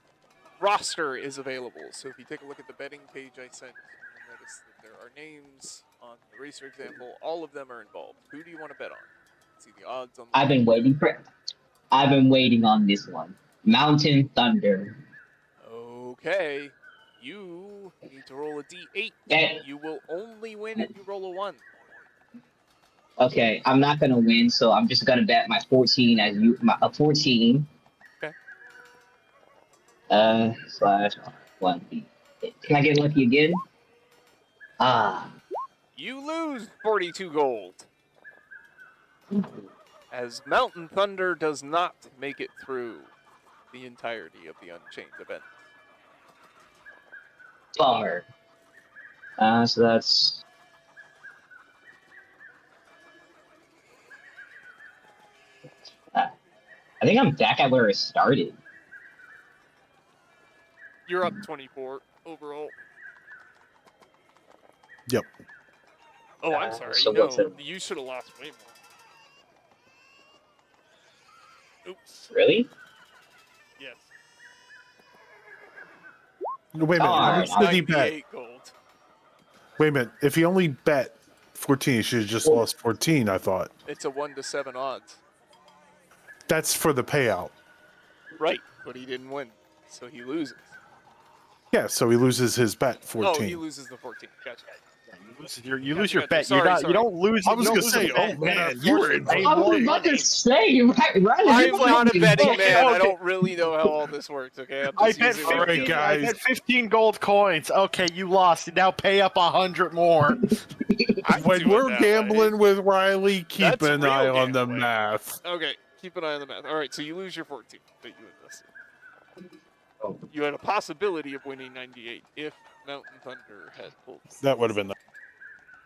roster is available. So if you take a look at the betting page I sent, you'll notice that there are names on the racer example. All of them are involved. Who do you want to bet on? See the odds on the I've been waiting for. I've been waiting on this one. Mountain Thunder. Okay. You need to roll a d8. Eh, You will only win if you roll a 1. okay, I'm not gonna win, so I'm just gonna bet my 14 as you a 14. Okay. Slash 1. Can I get lucky again? Ah. You lose 42 gold. As Mountain Thunder does not make it through the entirety of the Unchained event. Bummer. So that's. I think I'm back at where it started. You're up 24 overall. Yep. Oh, I'm sorry. So what's No, it? you should have lost way more. Oops. Really? Yes. Wait a minute. Oh, How alright, much did he bet? 98 gold. Wait a minute. If he only bet 14, he should have just lost 14, I thought. It's a 1 to 7 odds. That's for the payout. Right, but he didn't win, so he loses. Yeah, so he loses his bet 14. Oh, he loses the 14. Gotcha. You lose your Gotcha. bet. Sorry, You don't lose. I was you don't gonna lose say, a bet. oh man, you were in. I was about to say, right? I'm not a betting man. I Okay. don't really know how all this works, okay? I'm I just bet using 15, All right, my- guys. I bet 15 gold coins. Okay, you lost. Now pay up 100 more. I do When it we're that way. gambling with Riley, keep That's an real eye on the gambling. math. Okay, keep an eye on the math. All right, so you lose your 14 that you invested. Oh. You had a possibility of winning 98 if Mountain Thunder had pulled. That would have been.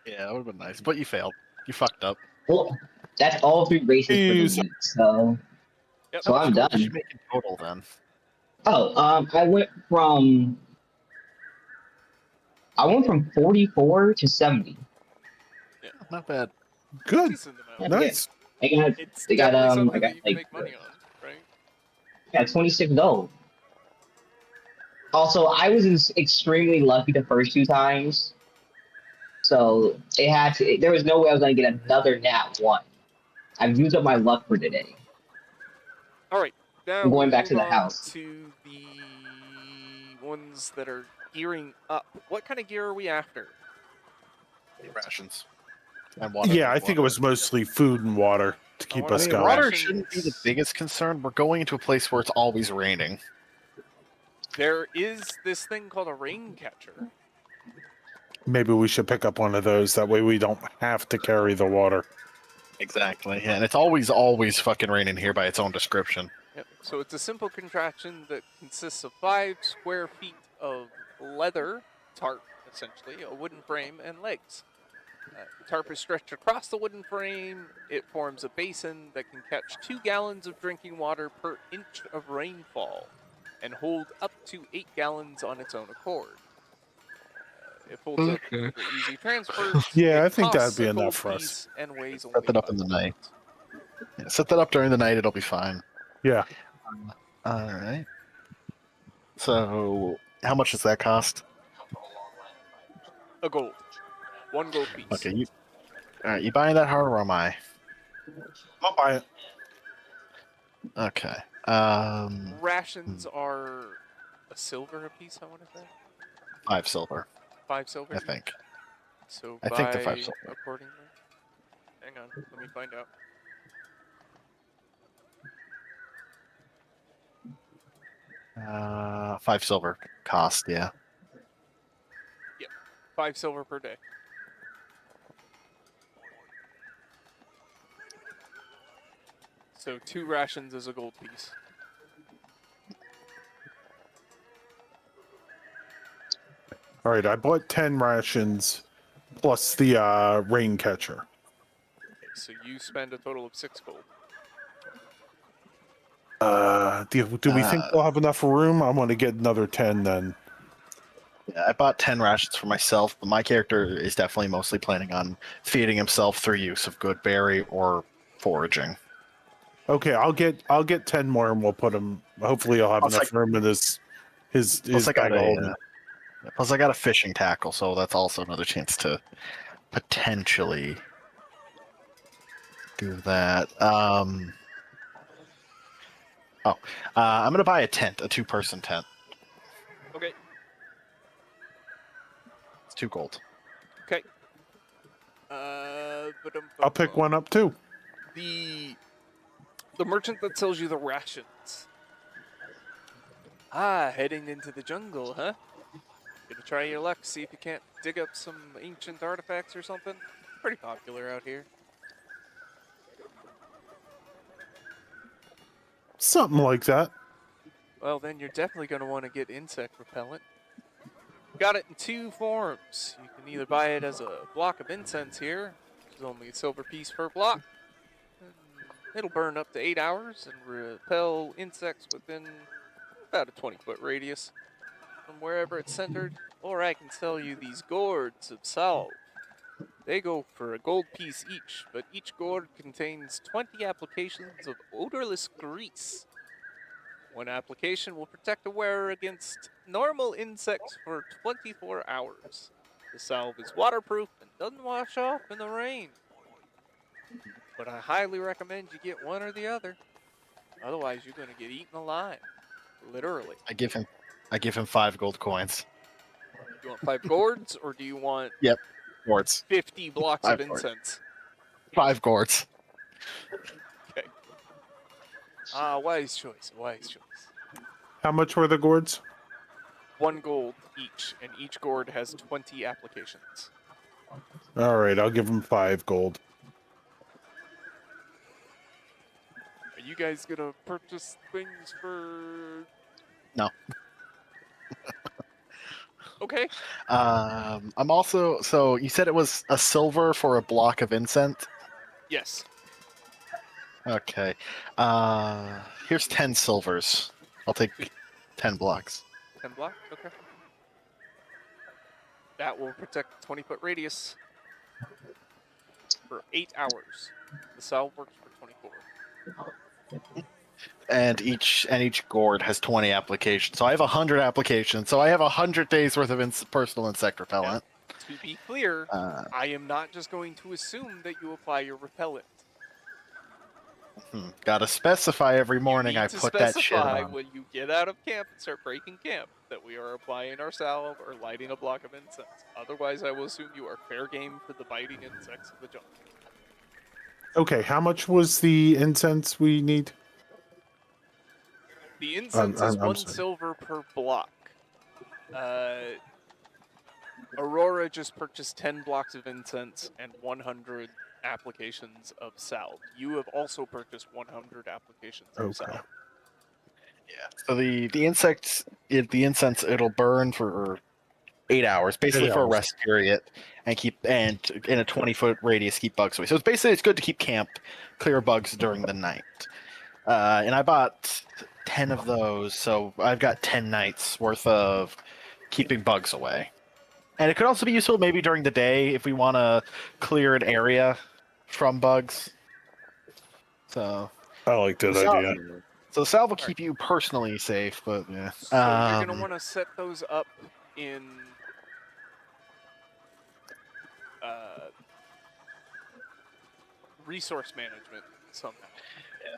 Yeah, that would have been nice, but you failed. You fucked up. Well, that's all 3 races for the Jeez. week, so Yep. so I'm What did you done. make in total then? Oh, I went from 44 to 70. Not bad. Good. Decent amount. Nice. I got It's They got, definitely I something got, that you can like, make money on, right? 26 gold. Also, I was extremely lucky the first 2 times, so there was no way I was gonna get another nat 1. I've used up my luck for today. All right, now I'm going we'll back to move the on house. to the ones that are gearing up. What kind of gear are we after? Rations. And water. Yeah, I think it was mostly food and water to keep wanna us say going. Water rations. shouldn't be the biggest concern. We're going into a place where it's always raining. There is this thing called a rain catcher. Maybe we should pick up one of those. That way we don't have to carry the water. Exactly. Yeah, and it's always fucking raining here by its own description. Yep. So it's a simple contraption that consists of 5 square feet of leather tarp, essentially, a wooden frame, and legs. The tarp is stretched across the wooden frame. It forms a basin that can catch 2 gallons of drinking water per inch of rainfall and hold up to 8 gallons on its own accord. It folds up for easy transport. Yeah, It I think costs that'd be a enough gold for us. piece and weighs Set only that up in 5 the night. pounds. Yeah, set that up during the night. It'll be fine. Yeah. All right. So, how much does that cost? A gold. 1 gold piece. Okay, all right. You buying that hard or am I? I'll buy it. Okay. Rations are a silver a piece, I want to say. 5 silver, 5 silver? I each? think. So I think they're buy 5 silver. accordingly. Hang on, let me find out. $5 silver cost. Yeah. 5 silver per day. So 2 rations is a gold piece. All right, I bought 10 rations plus the rain catcher. Okay, so you spend a total of 6 gold. Do we think we'll have enough room? I want to get another 10 then. I bought 10 rations for myself, but my character is definitely mostly planning on feeding himself through use of good berry or foraging. Okay, I'll get 10 more, and we'll put him. Hopefully, I'll have Plus, enough room in his plus I bag got of holding. plus I got a fishing tackle, so that's also another chance to potentially do that. I'm gonna buy a tent, a 2-person tent. Okay. It's 2 gold. Okay. I'll pick one up too. The merchant that sells you the rations. Ah, heading into the jungle, huh? Gonna try your luck, see if you can't dig up some ancient artifacts or something. Pretty popular out here. Something like that. Well, then you're definitely gonna want to get insect repellent. Got it in 2 forms. You can either buy it as a block of incense here, which is only a silver piece per block. And it'll burn up to 8 hours and repel insects within about a 20-foot radius from wherever it's centered. Or I can sell you these gourds of salve. They go for a gold piece each, but each gourd contains 20 applications of odorless grease. One application will protect the wearer against normal insects for 24 hours. The salve is waterproof and doesn't wash off in the rain. But I highly recommend you get one or the other. Otherwise, you're going to get eaten alive. Literally. I give him 5 gold coins. You want 5 gourds, or do you want Yep, gourds. 50 blocks 5 of gourds. incense? 5 gourds. Okay. Wise choice, wise choice. How much were the gourds? 1 gold each, and each gourd has 20 applications. All right, I'll give him 5 gold. Are you guys gonna purchase things for... No. Okay. I'm also, so you said it was a silver for a block of incense? Yes. Okay. Here's 10 silvers. I'll take 10 blocks. 10 blocks? Okay. That will protect the 20-foot radius for 8 hours. The salve works for 24. And each gourd has 20 applications. So I have 100 applications. So I have 100 days worth of personal insect repellent. To be clear, Uh, I am not just going to assume that you apply your repellent. Gotta specify every morning You need I to put that shit specify on. when you get out of camp and start breaking camp that we are applying our salve or lighting a block of incense. Otherwise, I will assume you are fair game for the biting insects of the jungle. Okay, how much was the incense we need? The incense is I'm 1 sorry. silver per block. Aurora just purchased 10 blocks of incense and 100 applications of salve. You have also purchased 100 applications of Okay. salve. Yeah. So the incense, it'll burn for 8 hours, basically 8 for a hours. rest period, and in a 20-foot radius keep bugs away. So it's good to keep camp, clear bugs during the night. And I bought 10 of those, so I've got 10 nights worth of keeping bugs away. And it could also be useful maybe during the day if we want to clear an area from bugs. So I like that the idea. so the salve will keep you personally safe, but yeah. So you're going to want to set those up in resource management somehow.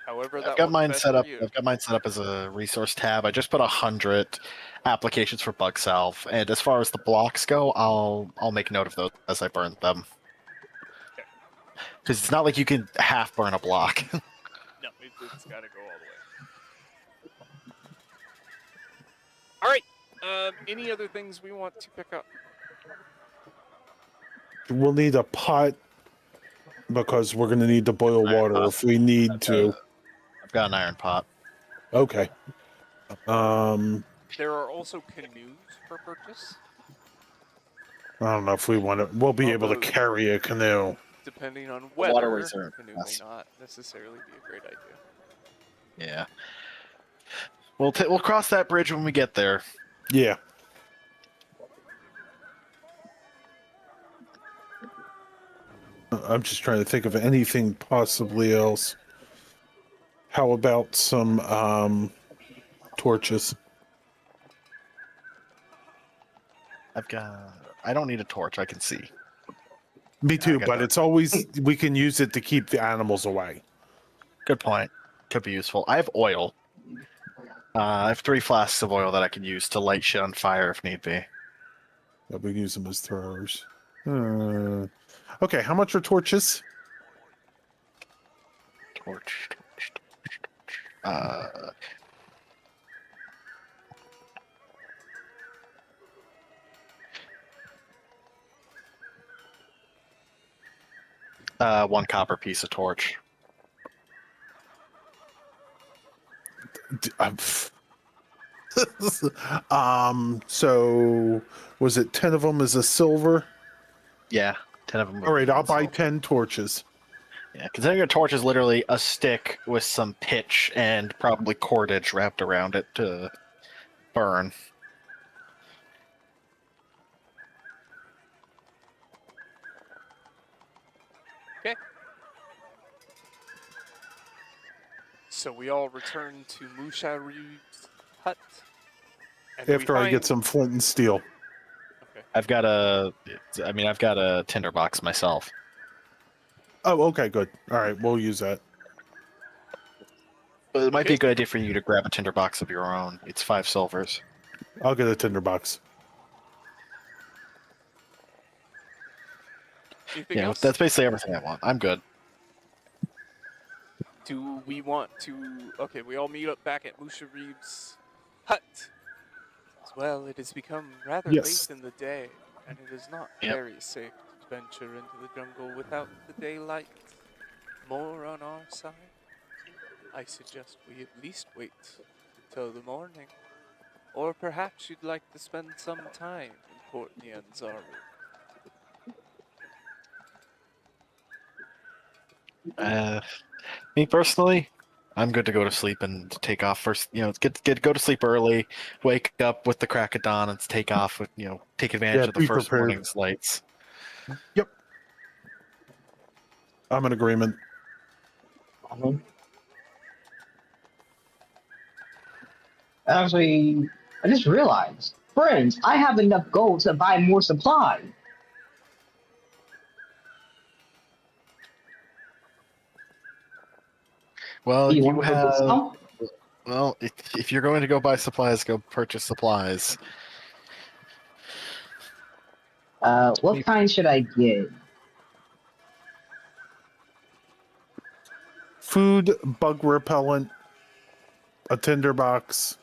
However, that I've got works mine best set for up. you. I've got mine set up as a resource tab. I just put 100 applications for bug salve, and as far as the blocks go, I'll make note of those as I burn them. Okay. Because it's not like you can half burn a block. No, it's got to go all the way. All right. Any other things we want to pick up? We'll need a pot because we're going to need to boil Iron water pot. if we need to. I've got an iron pot. Okay. There are also canoes for purchase. I don't know if we want to. We'll be able to Although- carry a canoe. Depending on Water weather, reserve, canoe yes. may not necessarily be a great idea. Yeah. We'll cross that bridge when we get there. Yeah. I'm just trying to think of anything possibly else. How about some torches? I don't need a torch. I can see. Me I too, got but dark. it's always we can use it to keep the animals away. Good point. Could be useful. I have oil. I have 3 flasks of oil that I can use to light shit on fire if need be. Yeah, we can use them as throwers. Okay, how much are torches? Torch. Uh, 1 copper piece of torch. So was it 10 of them as a silver? Yeah, 10 of them. All right, I'll buy 10 torches. Yeah, considering a torch is literally a stick with some pitch and probably cordage wrapped around it to burn. Okay. So we all return to Musharib's hut. And After I get some flint and steel. Okay. I've got a tinderbox myself. Oh, okay, good. All right, we'll use that. But it might be Okay. a good idea for you to grab a tinderbox of your own. It's 5 silvers. I'll get a tinderbox. Anything Yeah, else? that's basically everything I want. I'm good. Do we want to... Okay, we all meet up back at Musharib's hut. Well, it has become rather Yes. late in the day, and it is not Yep. very safe to venture into the jungle without the daylight more on our side. I suggest we at least wait until the morning. Or perhaps you'd like to spend some time in Port Nyanzaru. Me personally, I'm good to go to sleep and take off first. Go to sleep early, wake up with the crack of dawn, and take off with take advantage Yeah, of the be first prepared. morning's lights. Yep. I'm in agreement. Actually, I just realized, friends, I have enough gold to buy more supply. Well, Do you you want to go get have. some? Well, if you're going to go buy supplies, go purchase supplies. What kind should I get? Food, bug repellent, a tinderbox,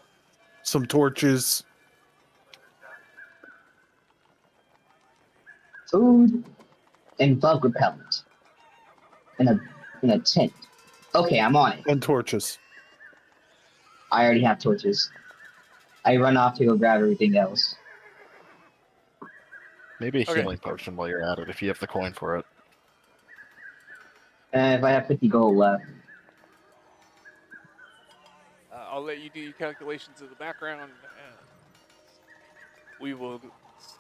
some torches. Food and bug repellent in a tent. Okay, I'm on it. And torches. I already have torches. I run off to go grab everything else. Maybe a Okay. healing potion while you're at it, if you have the coin for it. And if I have 50 gold left. I'll let you do your calculations in the background, and we will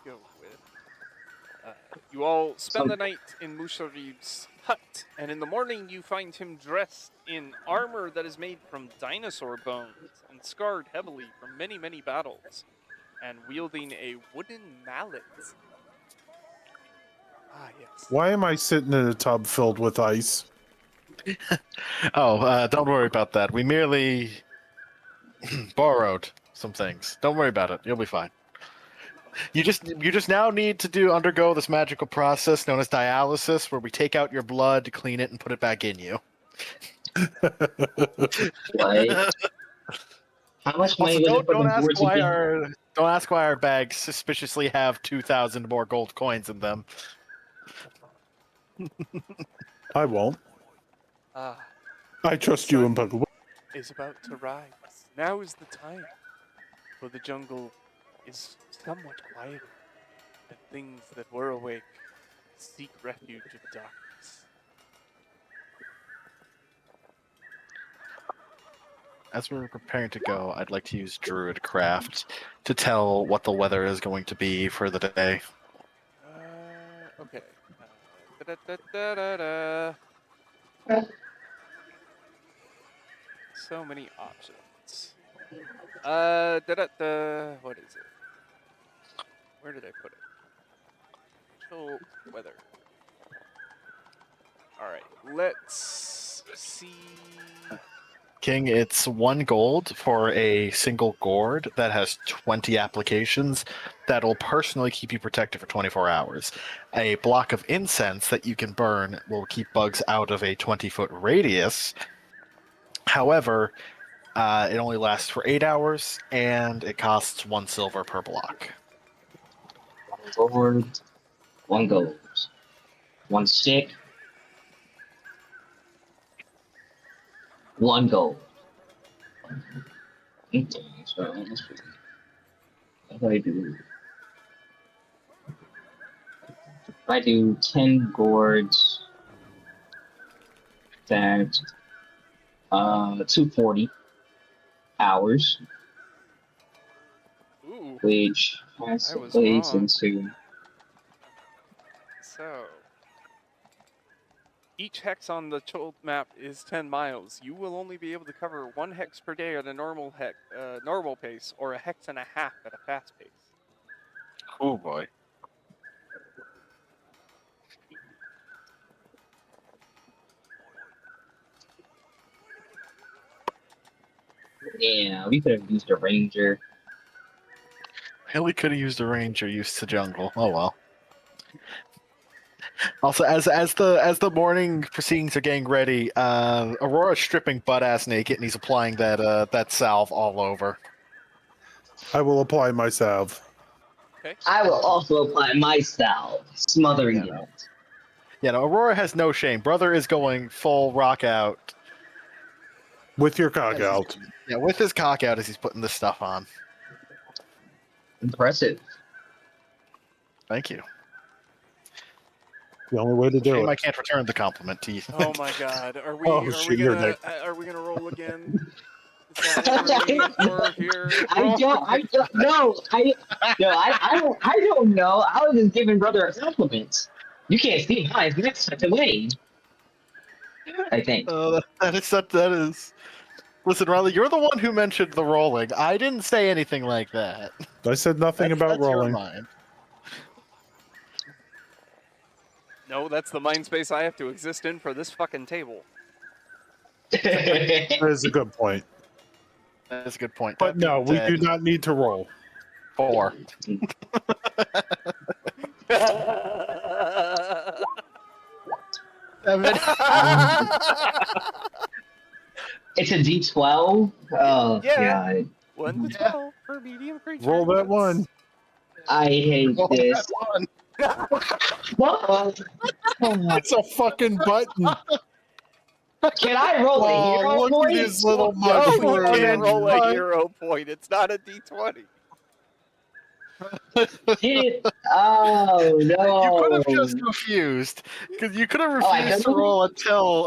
go with... you all spend the night in Musharib's hut, and in the morning you find him dressed in armor that is made from dinosaur bones and scarred heavily from many, many battles, and wielding a wooden mallet. Ah, yes. Why am I sitting in a tub filled with ice? Don't worry about that. We merely borrowed some things. Don't worry about it. You'll be fine. You just now need to undergo this magical process known as dialysis, where we take out your blood, clean it, and put it back in you. What? How much money was it for the boards again? Don't ask why our bags suspiciously have 2,000 more gold coins in them. I won't. Ah, I trust you, Impeccable. is about to rise. Now is the time, for the jungle is somewhat quieter, and things that were awake seek refuge of darkness. As we're preparing to go, I'd like to use Druidcraft to tell what the weather is going to be for the day. Okay. Da-da-da-da-da-da. So many options. Da-da-da. What is it? Where did I put it? Chult weather. All right, let's see. King, it's 1 gold for a single gourd that has 20 applications that'll personally keep you protected for 24 hours. A block of incense that you can burn will keep bugs out of a 20-foot radius. However, it only lasts for 8 hours, and it costs 1 silver per block. 1 gold, 1 gold, 1 stick, 1 gold. Okay, so let's see. What do I do? If I do 10 gourds, that's 240 hours, Ooh, which I was translates wrong. into So, each hex on the Chult map is 10 miles. You will only be able to cover 1 hex per day at a normal pace, or a hex and a half at a fast pace. Oh boy. yeah, we could have used a ranger. Really could have used a ranger used to jungle. Oh well. Also, as the morning proceedings are getting ready, Aurora's stripping butt ass naked, and he's applying that salve all over. I will apply my salve. Okay. I will also apply my style, smothering Yeah, it. Yeah, no, Aurora has no shame. Brother is going full rock out. With your cock as he's- out. Yeah, with his cock out as he's putting this stuff on. Impressive. Thank you. The only way to do Shame I it. can't return the compliment to you. Oh my God, are we Oh, are shit, we you're gonna Nick. are we gonna roll again? Is that what we're aiming for here? I don't, no, I don't know. I was just giving brother a compliment. You can't see mine. Next such a way. I think. That is. Listen, Riley, you're the one who mentioned the rolling. I didn't say anything like that. I said nothing about That's your rolling. mind. No, that's the mind space I have to exist in for this fucking table. That is a good point. That's a good point. But That no, being we do said, not need to roll. 4. It's a D12. Oh Yeah. god, 1 to Yeah. 12 for medium creatures. Roll that one. I hate Roll this. that one. What? It's a fucking button. Can I roll a Oh, hero look at point? his little No, you mushroom. can't roll a What? hero point. It's not a d20. Oh You could have no! just refused, because you could have Oh, I refused to couldn't? roll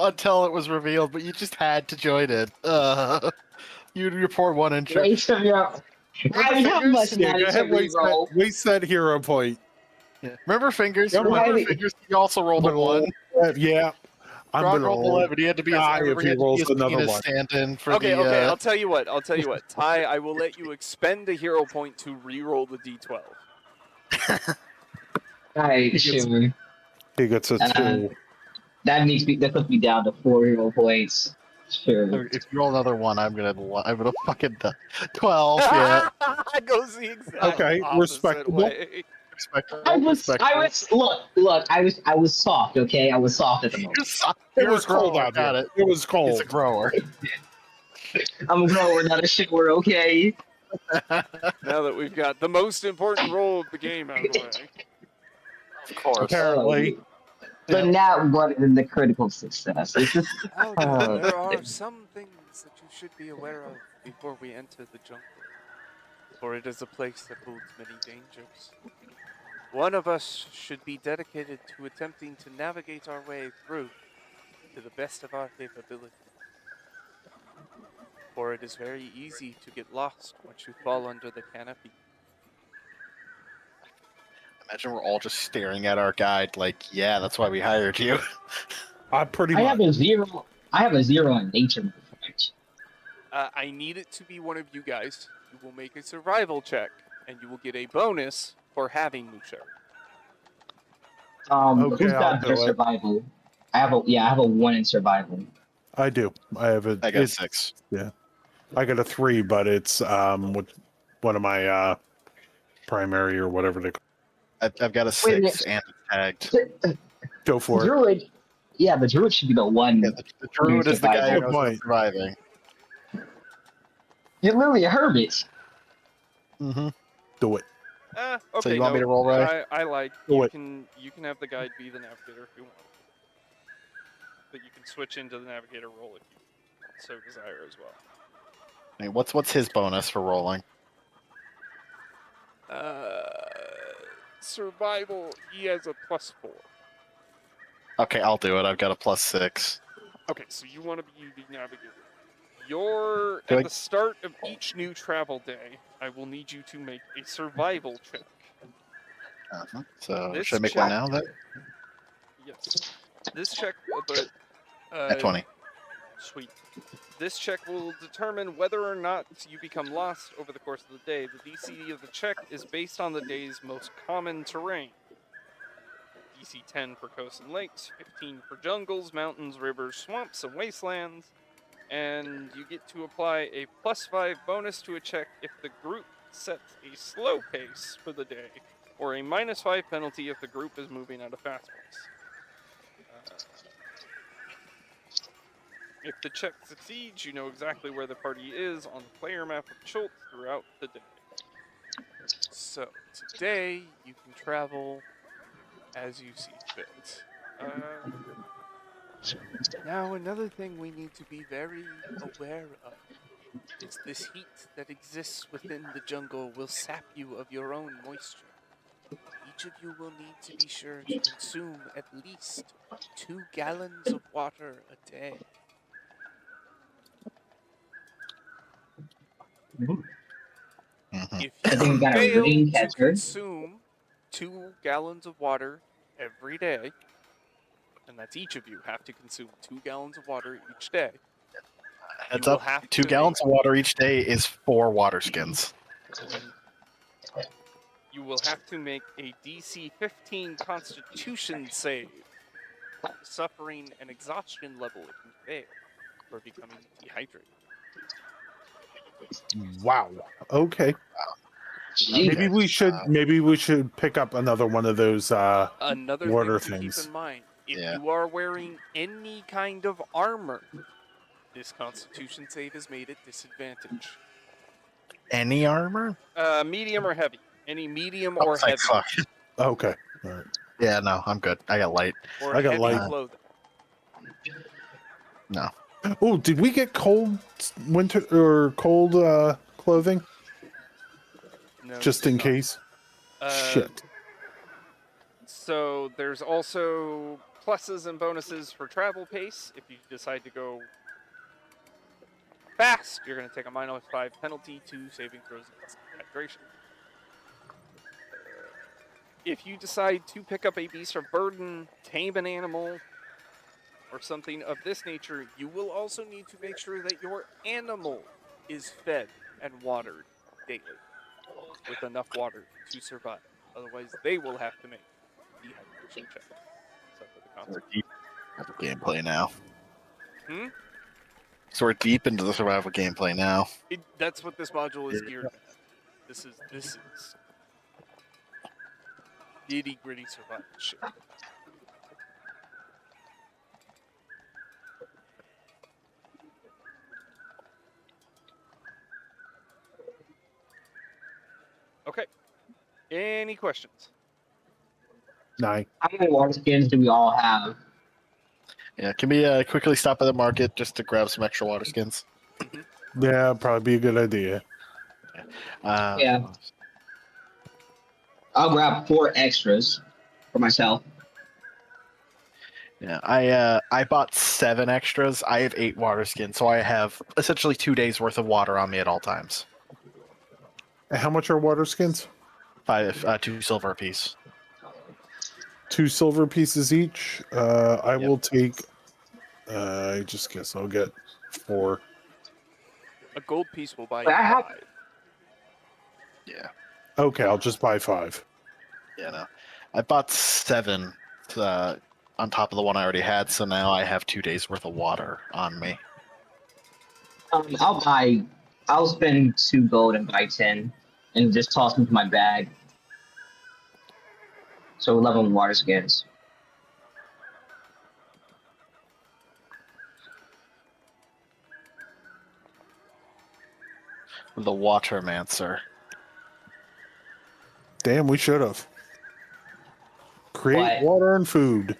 until it was revealed, but you just had to join it. Your poor one inch. Waste of your. I mean, how much Yeah, money go to ahead, reroll? waste that hero point. Yeah. Remember fingers? Come Remember on. fingers? He also rolled a I'm gonna 1. Yeah, I'm Grog gonna rolled roll 11. He had to be die if he rolls another penis one. stand-in for Okay, the. okay. I'll tell you what. Ty, I will let you expend a hero point to re-roll the d12. Alright, sure. He gets a 2. That puts me down to 4 hero points. Sure. If you roll another 1, I'm gonna fucking 12. Yeah, It goes the exact Okay, opposite respectable. way. Look, I was soft, okay? I was soft at the moment. It You're was a grower, cold out got here. it. It was He's cold. a grower. I'm a grower, not a shower, okay? Now that we've got the most important role of the game out of the way. Of course. Apparently. But now what is the critical success? It's just Alden, there are some things that you should be aware of before we enter the jungle, for it is a place that holds many dangers. One of us should be dedicated to attempting to navigate our way through to the best of our capability. For it is very easy to get lost once you fall under the canopy. Imagine we're all just staring at our guide like, yeah, that's why we hired you. Pretty I much. have a 0. I have a 0 in nature modifiers. I need it to be one of you guys. You will make a survival check, and you will get a bonus for having Musha. Okay, Who's I'll got better do it. survival? I have a 1 in survival. I do. I have a. I got it's- 6. I got a 3, but it's with one of my primary or whatever they I've got a Wait a 6 and it's tagged. go The for it. druid, yeah, the druid should be the one. Yeah, the druid is the guy who Good knows what's point. surviving. You're literally a hermit. Mm-hmm. Do it. Okay. So you want me no, to roll, Ray? I like. Do You it. can have the guide be the navigator if you want, but you can switch into the navigator role if you so desire as well. I mean, what's his bonus for rolling? Survival. He has a +4. Okay, I'll do it. I've got a +6. Okay, so you want to be the navigator. You're Do at I- the start of each new travel day. I will need you to make a survival check. Uh-huh. So This should I make check- one now then? Yes. This check, but At 20. Sweet. This check will determine whether or not you become lost over the course of the day. The DC of the check is based on the day's most common terrain. DC 10 for coasts and lakes, 15 for jungles, mountains, rivers, swamps, and wastelands. And you get to apply a +5 bonus to a check if the group sets a slow pace for the day, or a -5 penalty if the group is moving at a fast pace. If the check succeeds, you know exactly where the party is on the player map of Chult throughout the day. So, today, you can travel as you see fit. Now, another thing we need to be very aware of is this heat that exists within the jungle will sap you of your own moisture. Each of you will need to be sure to consume at least 2 gallons of water a day. Mhm. If I think we you got a fail rain to catcher. consume 2 gallons of water every day, and that's each of you have to consume 2 gallons of water each day. Heads will up, have 2 to gallons of water each day is 4 water skins. You will have to make a DC 15 Constitution save, suffering an exhaustion level if you fail, or becoming dehydrated. Wow. Okay. Jesus. Maybe we should pick up another one of those Another water thing to things. keep in mind, if Yeah. you are wearing any kind of armor, this Constitution save is made at disadvantage. Any armor? Medium or heavy. Any medium Oh, or it's like, heavy. fuck. Okay. All right. Yeah, no, I'm good. I got light. Or I got heavy light. clothing. No. Oh, did we get cold winter or cold clothing No, just you in did case? not. Shit. So there's also pluses and bonuses for travel pace. If you decide to go fast, you're going to take a -5 penalty to saving throws against dehydration. If you decide to pick up a beast of burden, tame an animal, or something of this nature, you will also need to make sure that your animal is fed and watered daily with enough water to survive. Otherwise, they will have to make dehydration check. So for the We're consequence. deep into gameplay now. Hmm? So we're deep into the survival gameplay now. That's what this module is geared at. This is nitty gritty survival shit. Okay. Any questions? 9. How many water skins do we all have? Yeah, can we quickly stop at the market just to grab some extra water skins? Yeah, probably be a good idea. Yeah. I'll grab 4 extras for myself. Yeah, I bought 7 extras. I have 8 water skins, so I have essentially 2 days worth of water on me at all times. How much are water skins? 2 silver apiece. 2 silver pieces each. I Yep. will take. I just guess I'll get 4. A gold piece will buy But you I have 5. Yeah. Okay, I'll just buy 5. Yeah. No. I bought 7 on top of the one I already had, so now I have 2 days worth of water on me. I'll spend 2 gold and buy 10, and just toss them into my bag. So 11 water skins. The Watermancer. Damn, we should have. Create But water and food.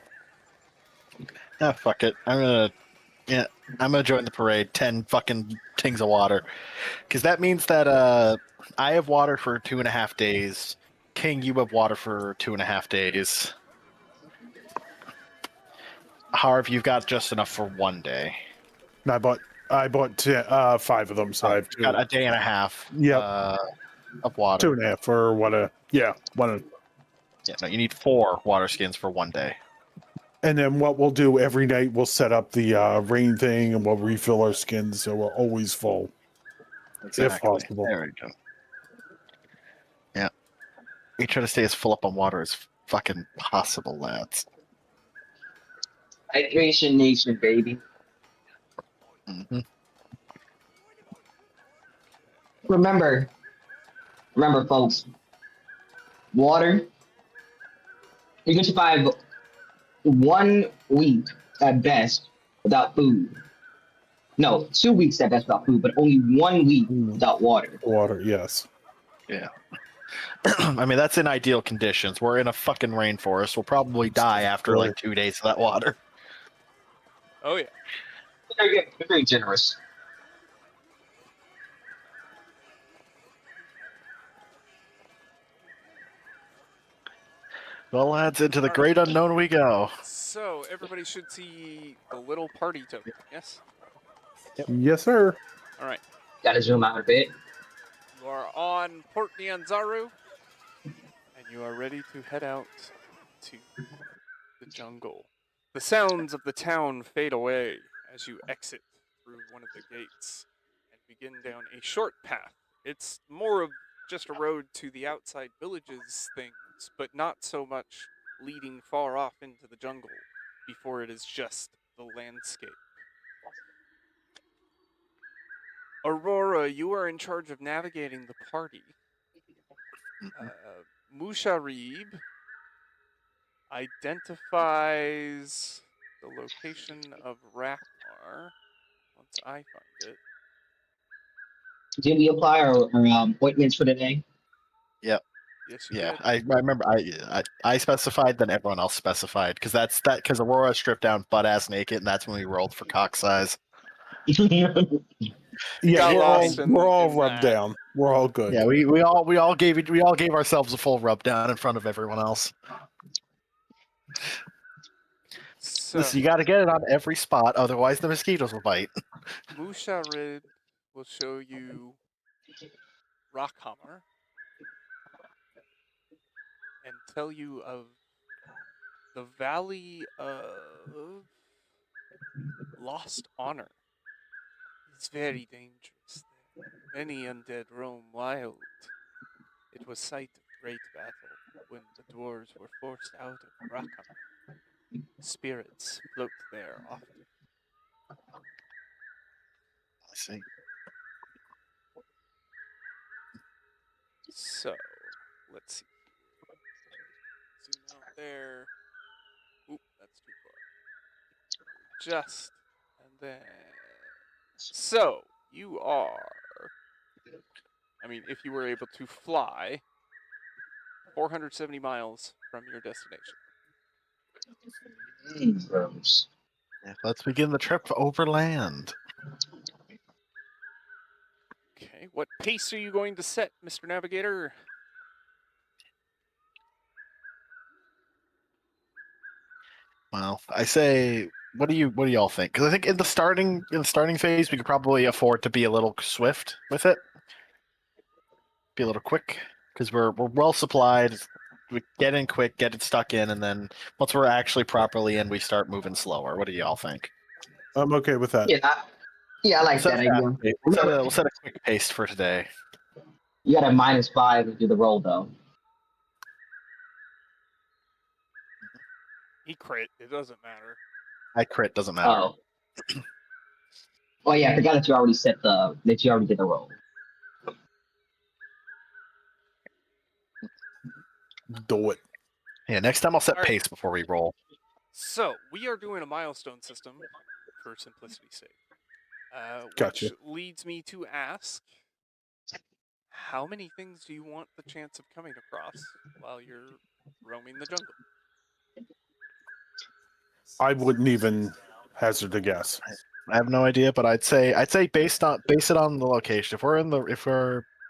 Ah, fuck it. I'm gonna join the parade. 10 fucking tings of water, because that means that I have water for 2.5 days. King, you have water for 2.5 days. Harv, you've got just enough for 1 day. And I bought 5 of them, so I have 2. Got a day and a half. Yep. Of water. 2.5 or what a yeah, one. Yeah, no, you need 4 water skins for 1 day. And then what we'll do every night, we'll set up the rain thing and we'll refill our skins so we're always full. Exactly. If possible. There we go. Yeah. We try to stay as full up on water as fucking possible, lads. hydration nation, baby. Mm-hmm. Remember, folks. Water. You can survive 1 week at best without food. No, 2 weeks at best without food, but only 1 week without water. Water, yes. Yeah. I mean, that's in ideal conditions. We're in a fucking rainforest. We'll probably die after like 2 days of that water. Oh yeah. They're very generous. Well, lads, into the All great unknown we go. So everybody should see the little party token. Yes. Yes, sir. All right. Gotta zoom out a bit. You are on Port Nyanzaru, and you are ready to head out to the jungle. The sounds of the town fade away as you exit through one of the gates and begin down a short path. It's more of just a road to the outside villages things, but not so much leading far off into the jungle before it is just the landscape. Aurora, you are in charge of navigating the party. Musharib identifies the location of Rakmar. Once I find it. Did we apply our ointments for the day? Yep. Yes, you Yeah, did. I remember. I specified, then everyone else specified, because Aurora stripped down butt ass naked, and that's when we rolled for cock size. Got Yeah, lost we're all in rubbed that. down. We're all good. Yeah, we all gave ourselves a full rub down in front of everyone else. So, Listen, you got to get it on every spot, otherwise the mosquitoes will bite. Musharid will show you Rockhammer and tell you of the Valley of Lost Honor. It's very dangerous there. Many undead roam wild. It was site of great battle when the dwarves were forced out of Rockhammer. Spirits float there often. I see. So, let's see. Zoom out there. Oop, that's too far. Just, and then. So, you are. I mean, if you were able to fly 470 miles from your destination. Gross. Yeah, let's begin the trip overland. Okay, what pace are you going to set, Mr. Navigator? Well, I say, what do y'all think? Because I think in the starting phase, we could probably afford to be a little swift with it, be a little quick, because we're well supplied. we get in quick, get it stuck in, and then once we're actually properly in, we start moving slower. What do y'all think? I'm okay with that. Yeah, I like Set that a idea. fast pace. We'll set a quick pace for today. You got a -5 to do the roll though. He crit. It doesn't matter. I crit, doesn't matter. Oh. Oh yeah, I forgot that you already did the roll. Do it. Yeah, next time I'll set All right. pace before we roll. So we are doing a milestone system for simplicity's sake, Gotcha. which leads me to ask, how many things do you want the chance of coming across while you're roaming the jungle? I I wouldn't even hazard a guess. have no idea, but I'd say base it on the location. If we're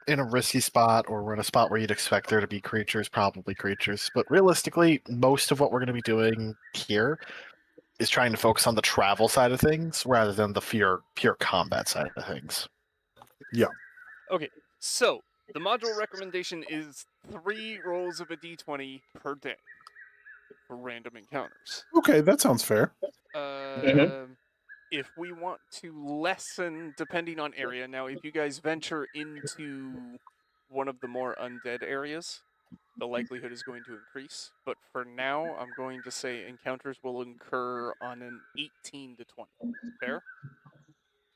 in a risky spot or we're in a spot where you'd expect there to be creatures, probably creatures. But realistically, most of what we're going to be doing here is trying to focus on the travel side of things rather than the pure combat side of things. Okay, so the module recommendation is 3 rolls of a d20 per day for random encounters. Okay, that sounds fair. If we want to lessen, depending on area, now if you guys venture into one of the more undead areas, the likelihood is going to increase. But for now, I'm going to say encounters will incur on an 18 to 20. Fair?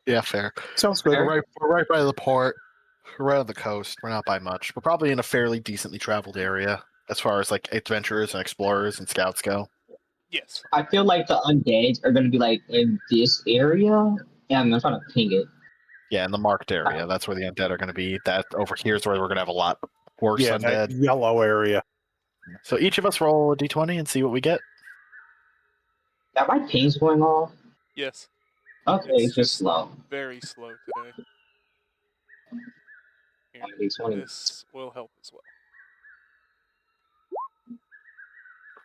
Yeah, fair. Sounds good. Fair. We're right by the port. We're right on the coast. We're not by much. We're probably in a fairly decently traveled area as far as like adventurers and explorers and scouts go. Yes. I feel like the undead are gonna be like in this area. Yeah, I'm trying to ping it. Yeah, in the marked area. That's where the undead are going to be. That over here is where we're going to have a lot worse Yeah, that undead. yellow area. So each of us roll a d20 and see what we get. Got my pings going off. Yes. Okay, It's it's just just slow. very slow today. Here, D20. this will help as well.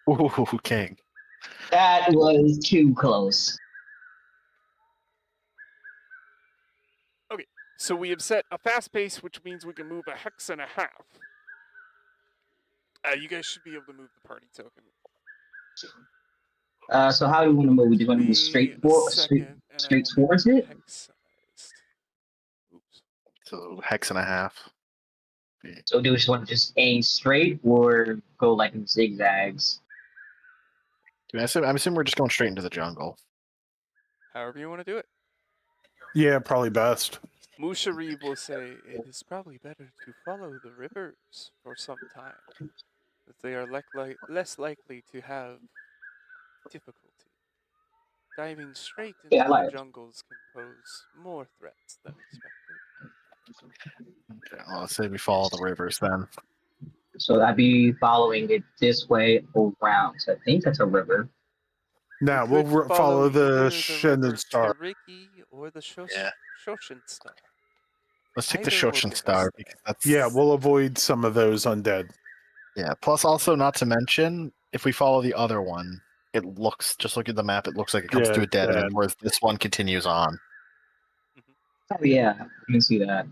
Ooh, king. That was too close. So we have set a fast pace, which means we can move a hex and a half. You guys should be able to move the party token. So how do you want to move? We just want to move Give me a second, and I straight will towards make it. hex-sized. Oops. So hex and a half. So do we just want to just aim straight or go like in zigzags? I'm assuming we're just going straight into the jungle. However you want to do it. Yeah, probably best. Musharib will say it is probably better to follow the rivers for some time, as they are less likely to have difficulty. Diving straight into Yeah, I like the it. jungles can pose more threats than expected. Okay, well, let's say we follow the rivers then. So I'd be following it this way around. So I think that's a river. Now We we'll could follow either the river Shannon Star. Teriki or the Yeah. Shoshin Star. Let's take the Either will Shoshin get us Star there. because that's Yeah, we'll avoid some of those undead. yeah. Plus, also not to mention, if we follow the other one, it looks just look at the map. It looks like it comes Yeah, to a dead dead. end, whereas this one continues on. Oh yeah, you can see that.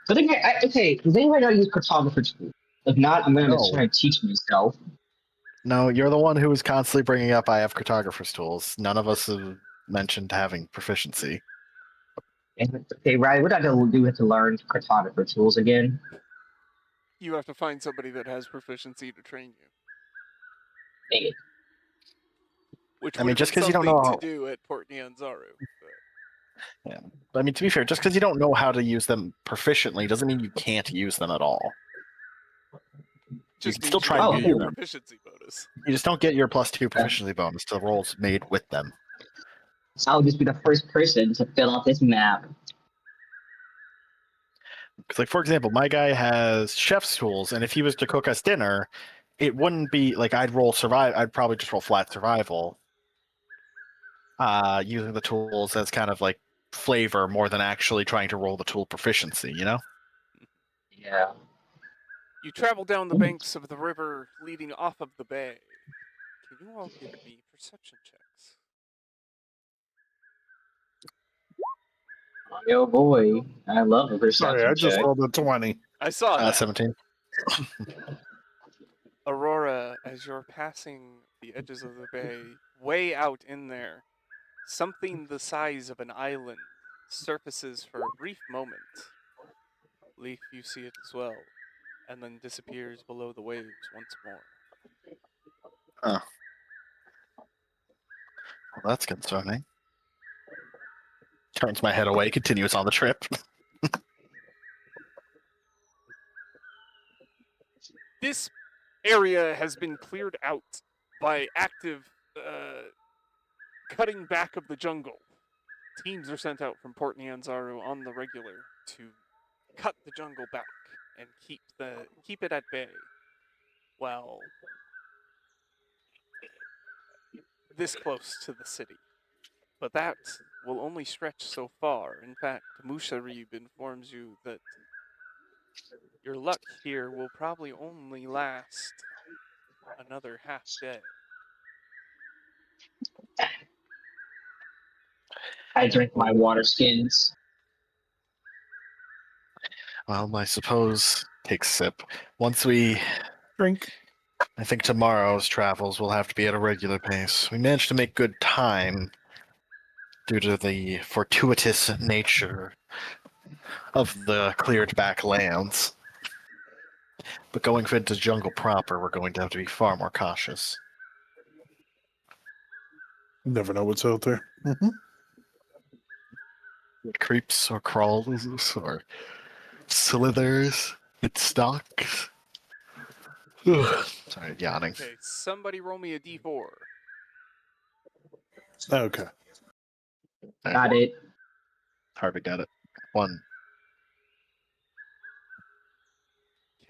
So I think okay. Does anybody know how to use cartographer tool? If not, I'm gonna No. try to teach myself. No, you're the one who is constantly bringing up I have cartographer's tools. None of us have mentioned having proficiency. Okay, right. What do I have to do? We have to learn cartographer tools again. You have to find somebody that has proficiency to train you. Dang it. Which I would mean, have just been 'cause you don't something know to how- do at Port Nyanzaru. But I mean, to be fair, just because you don't know how to use them proficiently doesn't mean you can't use them at all. just can means still you try don't and get use your them. proficiency bonus. You just don't get your +2 proficiency bonus to rolls made with them. I'll just be the first person to fill out this map. Because, like, for example, my guy has chef's tools, and if he was to cook us dinner, it wouldn't be like I'd roll survive. I'd probably just roll flat survival, using the tools as kind of like flavor more than actually trying to roll the tool proficiency. You know? Yeah. You travel down the banks of the river leading off of the bay. Can you all give me perception checks? Oh boy, I love a Sorry, perception I just check. rolled a 20. I saw that. 17. Aurora, as you're passing the edges of the bay, way out in there, something the size of an island surfaces for a brief moment. Leaf, you see it as well, and then disappears below the waves once more. Well, that's concerning. Turns my head away, continues on the trip. This area has been cleared out by active cutting back of the jungle. Teams are sent out from Port Nyanzaru on the regular to cut the jungle back and keep it at bay. Well, this close to the city. But that will only stretch so far. In fact, Musharib informs you that your luck here will probably only last another half day. I drink my water skins. Well, I suppose take a sip. Once we, Drink. I think tomorrow's travels will have to be at a regular pace. We managed to make good time due to the fortuitous nature of the cleared back lands. But going into jungle proper, we're going to have to be far more cautious. Never know what's out there. What creeps or crawls or slithers, it stalks. Ugh. Sorry, yawning. Okay, somebody roll me a d4. Okay. Got it. Hard to get it. One.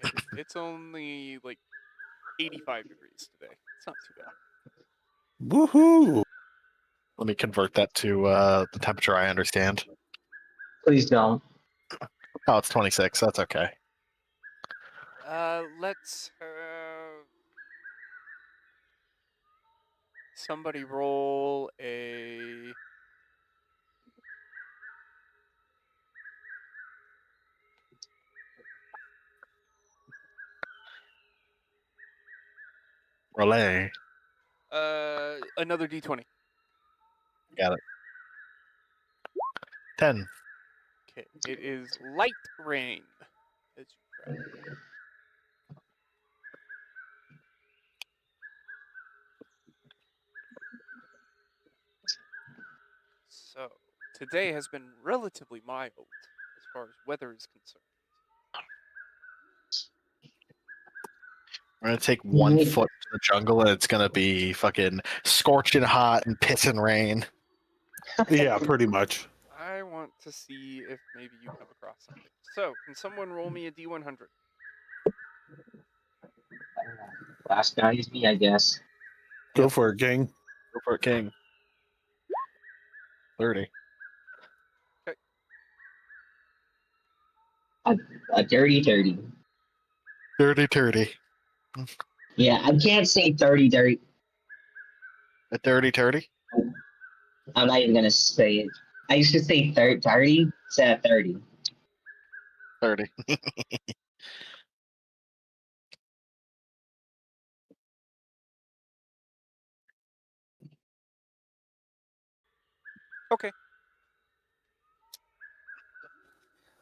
Okay, it's only like 85 degrees today. It's not too bad. Woohoo! Let me convert that to the temperature I understand. Please don't. Oh, it's 26. That's okay. Let's have somebody roll a. Relay. Another d20. Got it. 10. Okay, it is light rain as you travel. So, today has been relatively mild as far as weather is concerned. We're gonna take one Mhm. foot to the jungle and it's gonna be fucking scorching hot and pissing rain. Yeah, pretty much. I want to see if maybe you come across something. So, can someone roll me a d100? Last guy is me, I guess. Go Yep. for it, gang. Go for it, King. 30. A dirty 30. 30. Yeah, I can't say 30 dirty. A 30. I'm not even gonna say it. I used to say 30 instead of 30. 30. Okay.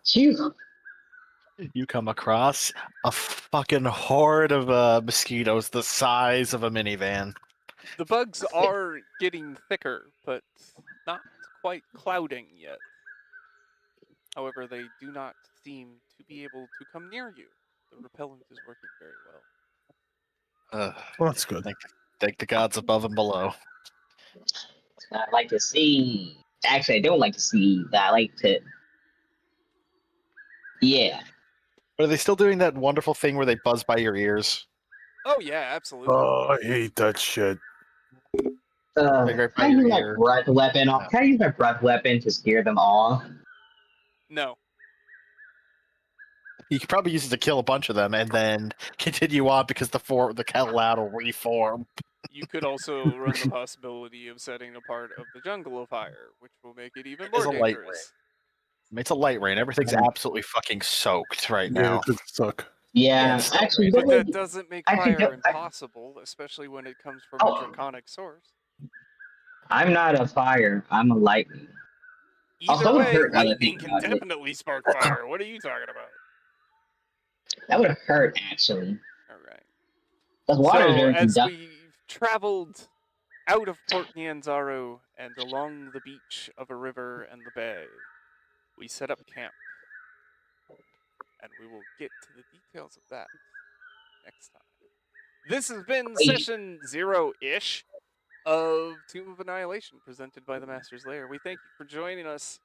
Phew. You come across a fucking horde of mosquitoes the size of a minivan. The bugs are getting thicker, but not quite clouding yet. However, they do not seem to be able to come near you. The repellent is working very well. Well, that's good. Thank the gods above and below. I like to see. Actually, I don't like to see that. I like to. Yeah. Are they still doing that wonderful thing where they buzz by your ears? Oh yeah, absolutely. Oh, I hate that shit. Like right by Can I use your my ear. breath weapon? No. Can I use my breath weapon to scare them off? No. You could probably use it to kill a bunch of them and then continue on because the cloud will reform. You could also run the possibility of setting a part of the jungle afire, which will make it even It is more a light dangerous. It's a light rain. Everything's absolutely fucking soaked right Yeah, now. it could suck. Yeah, Yes, actually, but what that would doesn't make actually? fire impossible, especially when it comes from a Oh, draconic source. I'm not a fire. I'm a lightning. Also, Either that would way, hurt now that I lightning think can about it. definitely spark fire. What are you talking about? That would hurt actually. All right. Because water is So, very as conductive. we've traveled out of Port Nyanzaru and along the beach of a river and the bay, we set up camp. And we will get to the details of that next time. This has been session 0-ish of Tomb of Annihilation, presented by the Master's Lair. We thank you for joining us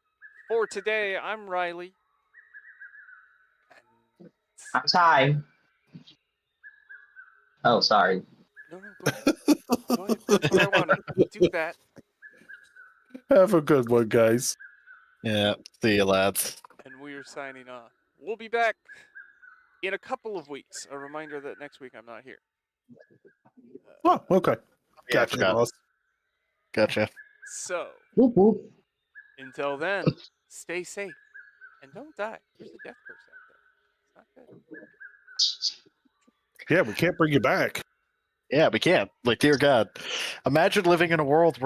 for today. I'm Riley. And I'm tired. Oh, sorry. no, go ahead. Go ahead. That's what I wanted. Do that. Have a good one, guys. Yeah. See you, lads. And we are signing off. We'll be back in a couple of weeks. A reminder that next week I'm not here. Oh, okay. Yeah, I Gotcha, forgot. boss. Gotcha. So, Whoop whoop. until then, stay safe and don't die. There's a death curse out there. It's not good. Yeah, we can't bring you back. Yeah, we can't. Like, dear God, imagine living in a world where